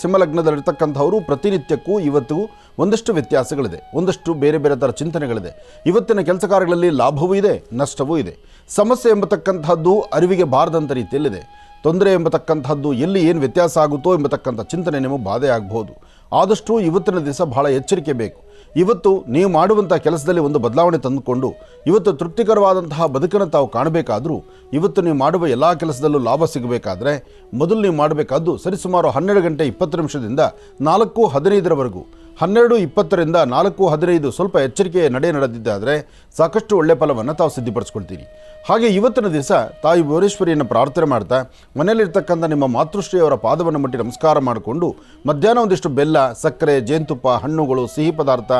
ಸಿಂಹಲಗ್ನದಲ್ಲಿರ್ತಕ್ಕಂಥವರು ಪ್ರತಿನಿತ್ಯಕ್ಕೂ ಇವತ್ತಿಗೂ ಒಂದಷ್ಟು ವ್ಯತ್ಯಾಸಗಳಿದೆ, ಒಂದಷ್ಟು ಬೇರೆ ಬೇರೆ ಥರ ಚಿಂತನೆಗಳಿದೆ. ಇವತ್ತಿನ ಕೆಲಸ ಕಾರ್ಯಗಳಲ್ಲಿ ಲಾಭವೂ ಇದೆ, ನಷ್ಟವೂ ಇದೆ. ಸಮಸ್ಯೆ ಎಂಬತಕ್ಕಂಥದ್ದು ಅರಿವಿಗೆ ಬಾರದಂಥ ರೀತಿಯಲ್ಲಿದೆ. ತೊಂದರೆ ಎಂಬತಕ್ಕಂಥದ್ದು ಎಲ್ಲಿ ಏನು ವ್ಯತ್ಯಾಸ ಆಗುತ್ತೋ ಎಂಬತಕ್ಕಂಥ ಚಿಂತನೆ ನಿಮಗೆ ಬಾಧೆ ಆಗಬಹುದು. ಆದಷ್ಟು ಇವತ್ತಿನ ದಿವಸ ಬಹಳ ಎಚ್ಚರಿಕೆ ಬೇಕು. ಇವತ್ತು ನೀವು ಮಾಡುವಂಥ ಕೆಲಸದಲ್ಲಿ ಒಂದು ಬದಲಾವಣೆ ತಂದುಕೊಂಡು ಇವತ್ತು ತೃಪ್ತಿಕರವಾದಂತಹ ಬದುಕನ್ನು ತಾವು ಕಾಣಬೇಕಾದರೂ, ಇವತ್ತು ನೀವು ಮಾಡುವ ಎಲ್ಲ ಕೆಲಸದಲ್ಲೂ ಲಾಭ ಸಿಗಬೇಕಾದ್ರೆ ಮೊದಲು ನೀವು ಮಾಡಬೇಕಾದ್ದು ಸರಿಸುಮಾರು 12 ಗಂಟೆ 20 ನಿಮಿಷದಿಂದ 4:15 12:20ರಿಂದ 4:15 ಸ್ವಲ್ಪ ಎಚ್ಚರಿಕೆಯ ನಡೆದಿದ್ದಾದರೆ ಸಾಕಷ್ಟು ಒಳ್ಳೆಯ ಫಲವನ್ನು ತಾವು ಸಿದ್ಧಪಡಿಸ್ಕೊಳ್ತೀರಿ. ಹಾಗೆ ಇವತ್ತಿನ ದಿವಸ ತಾಯಿ ಭುವನೇಶ್ವರಿಯನ್ನು ಪ್ರಾರ್ಥನೆ ಮಾಡ್ತಾ ಮನೆಯಲ್ಲಿರ್ತಕ್ಕಂಥ ನಿಮ್ಮ ಮಾತೃಶ್ರೀಯವರ ಪಾದವನ್ನು ಮುಟ್ಟಿ ನಮಸ್ಕಾರ ಮಾಡಿಕೊಂಡು ಮಧ್ಯಾಹ್ನ ಒಂದಿಷ್ಟು ಬೆಲ್ಲ, ಸಕ್ಕರೆ, ಜೇನುತುಪ್ಪ, ಹಣ್ಣುಗಳು, ಸಿಹಿ ಪದಾರ್ಥ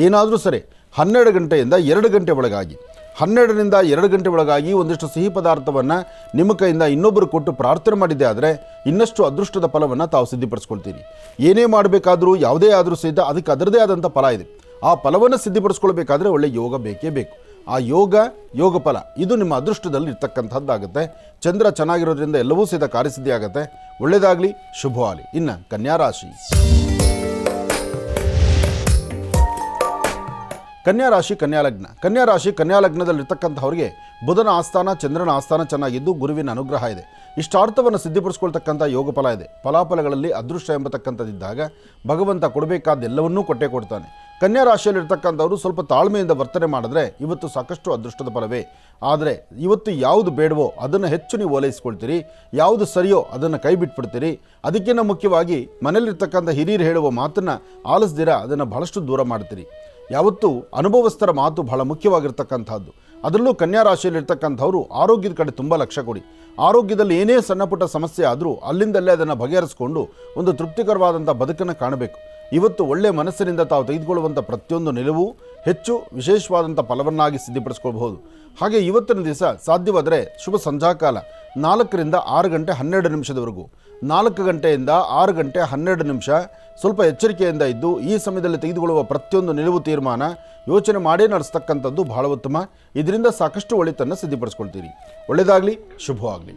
ಏನಾದರೂ ಸರಿ 12 ಗಂಟೆಯಿಂದ 2 ಗಂಟೆ ಒಳಗಾಗಿ 12ರಿಂದ 2 ಗಂಟೆ ಒಳಗಾಗಿ ಒಂದಿಷ್ಟು ಸಿಹಿ ಪದಾರ್ಥವನ್ನು ನಿಮ್ಮ ಕೈಯಿಂದ ಇನ್ನೊಬ್ಬರು ಕೊಟ್ಟು ಪ್ರಾರ್ಥನೆ ಮಾಡಿದ್ದೆ ಆದರೆ ಇನ್ನಷ್ಟು ಅದೃಷ್ಟದ ಫಲವನ್ನು ತಾವು ಸಿದ್ಧಪಡಿಸ್ಕೊಳ್ತೀರಿ. ಏನೇ ಮಾಡಬೇಕಾದ್ರೂ ಯಾವುದೇ ಆದರೂ ಸಹಿತ ಅದಕ್ಕೆ ಅದರದೇ ಆದಂಥ ಫಲ ಇದೆ. ಆ ಫಲವನ್ನು ಸಿದ್ಧಪಡಿಸ್ಕೊಳ್ಬೇಕಾದ್ರೆ ಒಳ್ಳೆಯ ಯೋಗ ಬೇಕೇ ಬೇಕು. ಆ ಯೋಗ ಫಲ ಇದು ನಿಮ್ಮ ಅದೃಷ್ಟದಲ್ಲಿ ಇರ್ತಕ್ಕಂಥದ್ದಾಗುತ್ತೆ. ಚಂದ್ರ ಚೆನ್ನಾಗಿರೋದ್ರಿಂದ ಎಲ್ಲವೂ ಸಹಿತ ಕಾರ್ಯಸಿದ್ಧಿ ಆಗುತ್ತೆ. ಒಳ್ಳೆಯದಾಗಲಿ, ಶುಭವಾಗಲಿ. ಇನ್ನು ಕನ್ಯಾ ರಾಶಿ. ಕನ್ಯಾ ರಾಶಿ ಕನ್ಯಾ ಲಗ್ನ. ಕನ್ಯಾ ರಾಶಿ ಕನ್ಯಾ ಲಗ್ನದಲ್ಲಿರ್ತಕ್ಕಂಥವ್ರಿಗೆ ಬುಧನ ಆಸ್ಥಾನ ಚಂದ್ರನ ಆಸ್ಥಾನ ಚೆನ್ನಾಗಿದ್ದು ಗುರುವಿನ ಅನುಗ್ರಹ ಇದೆ. ಇಷ್ಟಾರ್ಥವನ್ನು ಸಿದ್ಧಿಪಡಿಸ್ಕೊಳ್ತಕ್ಕಂಥ ಯೋಗ ಫಲ ಇದೆ. ಫಲಾಫಲಗಳಲ್ಲಿ ಅದೃಷ್ಟ ಎಂಬತಕ್ಕಂಥದ್ದಿದ್ದಾಗ ಭಗವಂತ ಕೊಡಬೇಕಾದ್ದೆಲ್ಲವನ್ನೂ ಕೊಟ್ಟೇ ಕೊಡ್ತಾನೆ. ಕನ್ಯಾ ರಾಶಿಯಲ್ಲಿರ್ತಕ್ಕಂಥವ್ರು ಸ್ವಲ್ಪ ತಾಳ್ಮೆಯಿಂದ ವರ್ತನೆ ಮಾಡಿದ್ರೆ ಇವತ್ತು ಸಾಕಷ್ಟು ಅದೃಷ್ಟದ ಫಲವೇ. ಆದರೆ ಇವತ್ತು ಯಾವುದು ಬೇಡವೋ ಅದನ್ನು ಹೆಚ್ಚು ನೀವು ಓಲೈಸ್ಕೊಳ್ತೀರಿ, ಯಾವುದು ಸರಿಯೋ ಅದನ್ನು ಕೈ ಬಿಟ್ಬಿಡ್ತೀರಿ. ಅದಕ್ಕಿಂತ ಮುಖ್ಯವಾಗಿ ಮನೇಲಿರ್ತಕ್ಕಂಥ ಹಿರಿಯರು ಹೇಳುವ ಮಾತನ್ನು ಆಲಿಸ್ದಿರ ಅದನ್ನು ಬಹಳಷ್ಟು ದೂರ ಮಾಡ್ತೀರಿ. ಯಾವತ್ತೂ ಅನುಭವಸ್ಥರ ಮಾತು ಬಹಳ ಮುಖ್ಯವಾಗಿರ್ತಕ್ಕಂಥದ್ದು. ಅದರಲ್ಲೂ ಕನ್ಯಾ ರಾಶಿಯಲ್ಲಿರ್ತಕ್ಕಂಥವ್ರು ಆರೋಗ್ಯದ ಕಡೆ ತುಂಬ ಲಕ್ಷ್ಯ ಕೊಡಿ. ಆರೋಗ್ಯದಲ್ಲಿ ಏನೇ ಸಣ್ಣ ಪುಟ್ಟ ಸಮಸ್ಯೆ ಆದರೂ ಅಲ್ಲಿಂದಲ್ಲೇ ಅದನ್ನು ಬಗೆಹರಿಸ್ಕೊಂಡು ಒಂದು ತೃಪ್ತಿಕರವಾದಂಥ ಬದುಕನ್ನು ಕಾಣಬೇಕು. ಇವತ್ತು ಒಳ್ಳೆಯ ಮನಸ್ಸಿನಿಂದ ತಾವು ತೆಗೆದುಕೊಳ್ಳುವಂಥ ಪ್ರತಿಯೊಂದು ನಿಲುವು ಹೆಚ್ಚು ವಿಶೇಷವಾದಂಥ ಫಲವನ್ನಾಗಿ ಸಿದ್ಧಪಡಿಸ್ಕೊಳ್ಬಹುದು. ಹಾಗೆ ಇವತ್ತಿನ ದಿವಸ ಸಾಧ್ಯವಾದರೆ ಶುಭ ಸಂಧ್ಯಾಕಾಲ 4ರಿಂದ 6 ಗಂಟೆ 12 ನಿಮಿಷದವರೆಗೂ, 4 ಗಂಟೆಯಿಂದ 6 ಗಂಟೆ 12 ನಿಮಿಷ ಸ್ವಲ್ಪ ಎಚ್ಚರಿಕೆಯಿಂದ ಇದ್ದು ಈ ಸಮಯದಲ್ಲಿ ತೆಗೆದುಕೊಳ್ಳುವ ಪ್ರತಿಯೊಂದು ನಿಲುವು ತೀರ್ಮಾನ ಯೋಚನೆ ಮಾಡೇ ನಡೆಸ್ತಕ್ಕಂಥದ್ದು ಬಹಳ ಉತ್ತಮ. ಇದರಿಂದ ಸಾಕಷ್ಟು ಒಳಿತನ್ನು ಸಿದ್ಧಪಡಿಸ್ಕೊಳ್ತೀರಿ. ಒಳ್ಳೆಯದಾಗಲಿ, ಶುಭವಾಗಲಿ.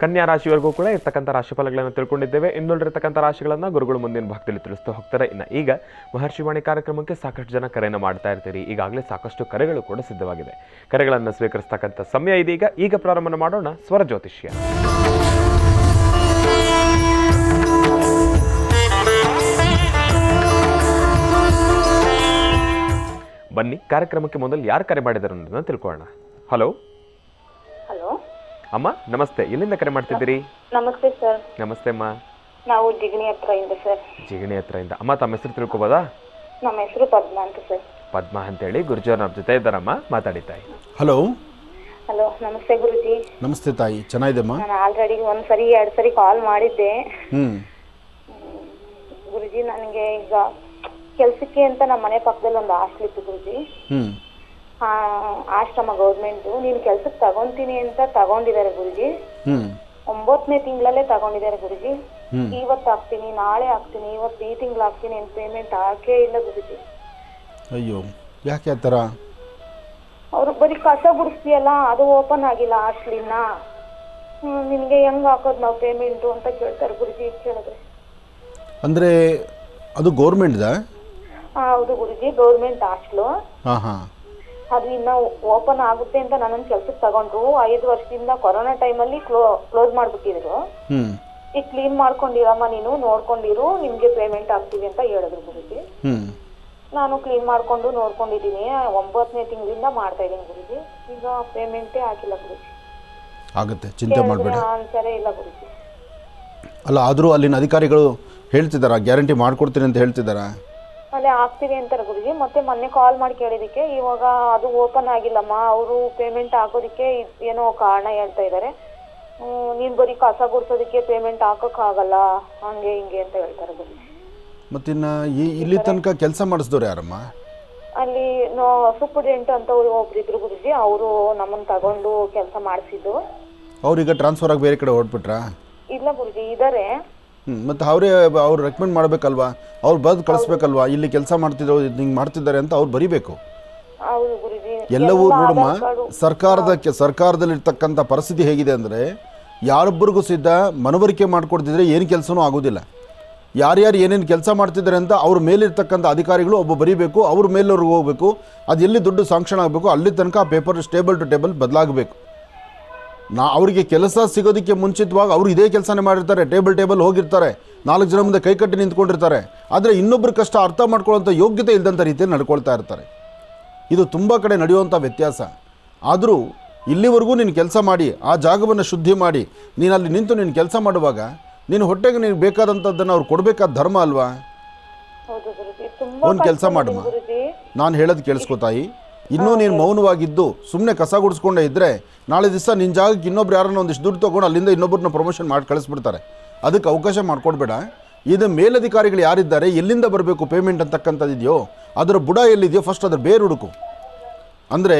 ಕನ್ಯಾ ರಾಶಿವರೆಗೂ ಕೂಡ ಇರ್ತಕ್ಕಂಥ ರಾಶಿಫಲಗಳನ್ನು ತಿಳ್ಕೊಂಡಿದ್ದೇವೆ. ಇನ್ನುಳಿದಿರ್ತಕ್ಕಂಥ ರಾಶಿಗಳನ್ನು ಗುರುಗಳು ಮುಂದಿನ ಭಾಗದಲ್ಲಿ ತಿಳಿಸ್ತಾ ಹೋಗ್ತಾರೆ. ಇನ್ನು ಈಗ ಮಹರ್ಷಿವಾಣಿ ಕಾರ್ಯಕ್ರಮಕ್ಕೆ ಸಾಕಷ್ಟು ಜನ ಕರೆಯನ್ನು ಮಾಡ್ತಾ ಇರ್ತೀರಿ. ಈಗಾಗಲೇ ಸಾಕಷ್ಟು ಕರೆಗಳು ಕೂಡ ಸಿದ್ಧವಾಗಿದೆ. ಕರೆಗಳನ್ನು ಸ್ವೀಕರಿಸ್ತಕ್ಕಂಥ ಸಮಯ ಇದೀಗ. ಈಗ ಪ್ರಾರಂಭ ಮಾಡೋಣ ಸ್ವರ ಜ್ಯೋತಿಷ್ಯ. ಬನ್ನಿ ಕಾರ್ಯಕ್ರಮಕ್ಕೆ ಮೊದಲು ಯಾರು ಕರೆ ಮಾಡಿದಾರೆ ಅನ್ನೋದನ್ನ ತಿಳ್ಕೊಳ್ಳೋಣ. ಹಲೋ ಹಲೋ ಅಮ್ಮ, ನಮಸ್ತೆ. ಎಲ್ಲಿಂದ ಕರೆ ಮಾಡ್ತಿದ್ದೀರಿ? ನಮಸ್ತೆ ಸರ್. ನಮಸ್ತೆ ಅಮ್ಮ. ನಾವು ಜಿಗಣಿ ಹತ್ರದಿಂದ ಸರ್. ಜಿಗಣಿ ಹತ್ರದಿಂದ. ಅಮ್ಮ, ತಮ್ಮ ಹೆಸರು ತಿಳ್ಕೊಬೋದಾ? ನಮ್ಮ ಹೆಸರು ಪದ್ಮಾ ಅಂತ ಸರ್. ಪದ್ಮಾ ಅಂತೇಳಿ. ಗುರುಜಿಯವ್ರ ನಮ್ಮ ಜೊತೆ ಇದ್ದಾರಮ್ಮ, ಮಾತಾಡಿ ತಾಯಿ. ಹಲೋ. ಹಲೋ, ನಮಸ್ತೆ ಗುರುಜಿ. ನಮಸ್ತೆ ತಾಯಿ, ಚೆನ್ನಾಗಿದೆಮ್ಮ. ನಾನು ಆಲ್ರೆಡಿ 1 ಸರಿ 2 ಸರಿ ಕಾಲ್ ಮಾಡಿದ್ದೆ. ಗುರುಜಿ, ನನಗೆ ಈಗ ಕೆಲಸಕ್ಕೆ ಅಂತ ನಮ್ಮ ಮನೆ ಪಕ್ಕದಲ್ಲಿ ಒಂದು ಹಾಸ್ಟೆಲ್ ಇತ್ತು ಗುರುಜಿ. ಆಶ್ರಮ ಗೌರ್ಮೆಂಟು. ನೀನು ಕೆಲ್ಸಕ್ಕೆ ತಗೊಂತೀನಿ ಅಂತ ತಗೊಂಡಿದ್ದಾರೆ ಗುರುಜಿ. 9ನೇ ತಿಂಗಳಲ್ಲೇ ತಗೊಂಡಿದ್ದಾರೆ ಗುರುಜಿ. ಇವತ್ತು ಹಾಕ್ತೀನಿ, ನಾಳೆ ಹಾಕ್ತೀನಿ, ಇವತ್ತು ಈ ತಿಂಗಳು ಹಾಕ್ತೀನಿ ಅಂತ ಪೇಮೆಂಟ್ ಹಾಕೇ ಇಲ್ಲ ಗುರುಜಿ. ಅಯ್ಯೋ, ಯಾಕೆ ಆ ಥರ? ಅವರು ಬರೀ ಕಸ ಗುಡಿಸ್ತೀಯಲ್ಲ, ಅದು ಓಪನ್ ಆಗಿಲ್ಲ ಹಾಸ್ಟೆಲಿನ, ನಿನಗೆ ಹೆಂಗೆ ಹಾಕೋದು ನಾವು ಪೇಮೆಂಟು ಅಂತ ಕೇಳ್ತಾರೆ ಗುರುಜಿ. ಕೇಳಿದ್ರೆ ಅಂದರೆ ಅದು ಗೌರ್ಮೆಂಟ್ದಾ? ಹೌದು ಗುರುಜಿ, ಗೌರ್ಮೆಂಟ್ ಹಾಸ್ಟೆಲು. ಅದು ಇನ್ನ ಓಪನ್ ಆಗುತ್ತೆ ಅಂತ ನನ್ನನ್ನು ಕೆಲ್ಸಕ್ಕೆ ತಗೊಂಡ್ರು. 5 ವರ್ಷದಿಂದ ಕೊರೋನಾ ಟೈಮಲ್ಲಿ ಕ್ಲೋಸ್ ಮಾಡ್ಬಿಟ್ಟಿದ್ರು. ಈಗ ಕ್ಲೀನ್ ಮಾಡ್ಕೊಂಡಿರಮ್ಮ, ನೀನು ನೋಡ್ಕೊಂಡಿರು, ನಿಮ್ಗೆ ಪೇಮೆಂಟ್ ಆಗ್ತೀವಿ ಅಂತ ಹೇಳಿದ್ರು ಗುರುಜಿ. ನಾನು ಕ್ಲೀನ್ ಮಾಡ್ಕೊಂಡು ನೋಡ್ಕೊಂಡಿದ್ದೀನಿ. 9ನೇ ತಿಂಗಳಿಂದ ಮಾಡ್ತಾ ಇದ್ದೀನಿ ಗುರುಜಿ. ಈಗ ಪೇಮೆಂಟೇ ಆಗಿಲ್ಲ ಗುರುಜಿ. ಆಗುತ್ತೆ, ಚಿಂತೆ ಮಾಡಬೇಡ. ಆನ್ಸರೇ ಇಲ್ಲ ಗುರುಜಿ. ಅಲ್ಲ, ಆದರೂ ಅಲ್ಲಿನ ಅಧಿಕಾರಿಗಳು ಹೇಳ್ತಿದ್ದಾರಾ, ಗ್ಯಾರಂಟಿ ಮಾಡ್ಕೊಡ್ತೀನಿ ಅಂತ ಹೇಳ್ತಿದ್ದಾರಾ? ಅಲ್ಲೇ ಆಗ್ತೀವಿ ಅಂತಾರೆ ಗುರುಜಿ. ಮತ್ತೆ ಮೊನ್ನೆ ಕಾಲ್ ಮಾಡಿ ಕೇಳಿದಕ್ಕೆ ಇವಾಗ ಅದು ಓಪನ್ ಆಗಿಲ್ಲಮ್ಮ, ಅವರು ಪೇಮೆಂಟ್ ಹಾಕೋದಕ್ಕೆ ಏನೋ ಕಾರಣ ಹೇಳ್ತಾ ಇದ್ದಾರೆ. ನೀನು ಬರೀ ಕಸ ಗುಡ್ಸೋದಕ್ಕೆ ಪೇಮೆಂಟ್ ಹಾಕೋಕ್ಕಾಗಲ್ಲ, ಹಂಗೆ ಹಿಂಗೆ ಅಂತ ಹೇಳ್ತಾರೆ ಗುರುಜಿ. ಮತ್ತಿನ್ನು ಇಲ್ಲಿ ತನಕ ಕೆಲಸ ಮಾಡಿಸಿದವ್ರು ಯಾರಮ್ಮ? ಅಲ್ಲಿ ಸೂಪರ್ಡೆಂಟ್ ಅಂತ ಒಬ್ರು ಇದ್ರು ಗುರುಜಿ. ಅವರು ನಮ್ಮನ್ನು ತಗೊಂಡು ಕೆಲಸ ಮಾಡಿಸಿದ್ದು. ಅವ್ರೀಗ ಟ್ರಾನ್ಸ್ಫರ್ ಆಗಿ ಬೇರೆ ಕಡೆ ಹೊರಟ್ಬಿಟ್ರಾ? ಇಲ್ಲ ಗುರುಜಿ, ಇದ್ದಾರೆ. ಮತ್ತು ಅವ್ರು ರೆಕಮೆಂಡ್ ಮಾಡಬೇಕಲ್ವಾ, ಅವ್ರು ಬರೆದು ಕಳಿಸ್ಬೇಕಲ್ವಾ, ಇಲ್ಲಿ ಕೆಲಸ ಮಾಡ್ತಿದ್ರು ಹಿಂಗೆ ಮಾಡ್ತಿದ್ದಾರೆ ಅಂತ ಅವ್ರು ಬರೀಬೇಕು. ಹೌದು ಗುರುಜಿ. ಎಲ್ಲವೂ ನೋಡಮ್ಮ, ಸರ್ಕಾರದಲ್ಲಿರ್ತಕ್ಕಂಥ ಪರಿಸ್ಥಿತಿ ಹೇಗಿದೆ ಅಂದರೆ ಯಾರೊಬ್ಬರಿಗೂ ಸಿದ್ಧ ಮನವರಿಕೆ ಮಾಡಿಕೊಡ್ತಿದ್ರೆ ಏನು ಕೆಲಸನೂ ಆಗೋದಿಲ್ಲ. ಯಾರ್ಯಾರು ಏನೇನು ಕೆಲಸ ಮಾಡ್ತಿದ್ದಾರೆ ಅಂತ ಅವ್ರ ಮೇಲಿರ್ತಕ್ಕಂಥ ಅಧಿಕಾರಿಗಳು ಒಬ್ಬ ಬರೀಬೇಕು, ಅವ್ರ ಮೇಲವ್ರಿಗೆ ಹೋಗಬೇಕು. ಅದು ಎಲ್ಲಿ ದುಡ್ಡು ಸಾಂಕ್ಷನ್ ಆಗಬೇಕು ಅಲ್ಲಿ ತನಕ ಆ ಪೇಪರ್ ಟೇಬಲ್ ಟು ಟೇಬಲ್ ಬದಲಾಗಬೇಕು. ಅವರಿಗೆ ಕೆಲಸ ಸಿಗೋದಕ್ಕೆ ಮುಂಚಿತವಾಗಿ ಅವರು ಇದೇ ಕೆಲಸನೇ ಮಾಡಿರ್ತಾರೆ, ಟೇಬಲ್ ಹೋಗಿರ್ತಾರೆ, 4 ಜನ ಮುಂದೆ ಕೈ ಕಟ್ಟಿ ನಿಂತ್ಕೊಂಡಿರ್ತಾರೆ. ಆದರೆ ಇನ್ನೊಬ್ಬರ ಕಷ್ಟ ಅರ್ಥ ಮಾಡ್ಕೊಳ್ಳೋಂಥ ಯೋಗ್ಯತೆ ಇಲ್ಲದಂಥ ರೀತಿಯಲ್ಲಿ ನಡ್ಕೊಳ್ತಾ ಇರ್ತಾರೆ. ಇದು ತುಂಬ ಕಡೆ ನಡೆಯುವಂಥ ವ್ಯತ್ಯಾಸ. ಆದರೂ ಇಲ್ಲಿವರೆಗೂ ನೀನು ಕೆಲಸ ಮಾಡಿ ಆ ಜಾಗವನ್ನು ಶುದ್ಧಿ ಮಾಡಿ ನೀನು ಅಲ್ಲಿ ನಿಂತು ನೀನು ಕೆಲಸ ಮಾಡುವಾಗ ನೀನು ಹೊಟ್ಟೆಗೆ ನೀನು ಬೇಕಾದಂಥದ್ದನ್ನು ಅವ್ರು ಕೊಡಬೇಕಾದ ಧರ್ಮ ಅಲ್ವಾ? ಒಂದು ಕೆಲಸ ಮಾಡಮ್ಮ, ನಾನು ಹೇಳೋದು ಕೇಳಿಸ್ಕೊತಾಯಿ. ಇನ್ನೂ ನೀನು ಮೌನವಾಗಿದ್ದು ಸುಮ್ಮನೆ ಕಸ ಗುಡಿಸ್ಕೊಂಡೇ ಇದ್ದರೆ ನಾಳೆ ದಿವಸ ನಿನ್ನ ಜಾಗಕ್ಕೆ ಇನ್ನೊಬ್ರು ಯಾರನ್ನ ಒಂದಿಷ್ಟು ದುಡ್ಡು ತೊಗೊಂಡು ಅಲ್ಲಿಂದ ಇನ್ನೊಬ್ಬರನ್ನ ಪ್ರಮೋಷನ್ ಮಾಡಿ ಕಳಿಸ್ಬಿಡ್ತಾರೆ. ಅದಕ್ಕೆ ಅವಕಾಶ ಮಾಡಿಕೊಡ್ಬೇಡ. ಇದು ಮೇಲಧಿಕಾರಿಗಳು ಯಾರಿದ್ದಾರೆ, ಎಲ್ಲಿಂದ ಬರಬೇಕು ಪೇಮೆಂಟ್ ಅಂತಕ್ಕಂಥದ್ದಿದೆಯೋ ಅದರ ಬುಡ ಎಲ್ಲಿದೆಯೋ ಫಸ್ಟ್ ಅದರ ಬೇರು ಹುಡುಕು. ಅಂದರೆ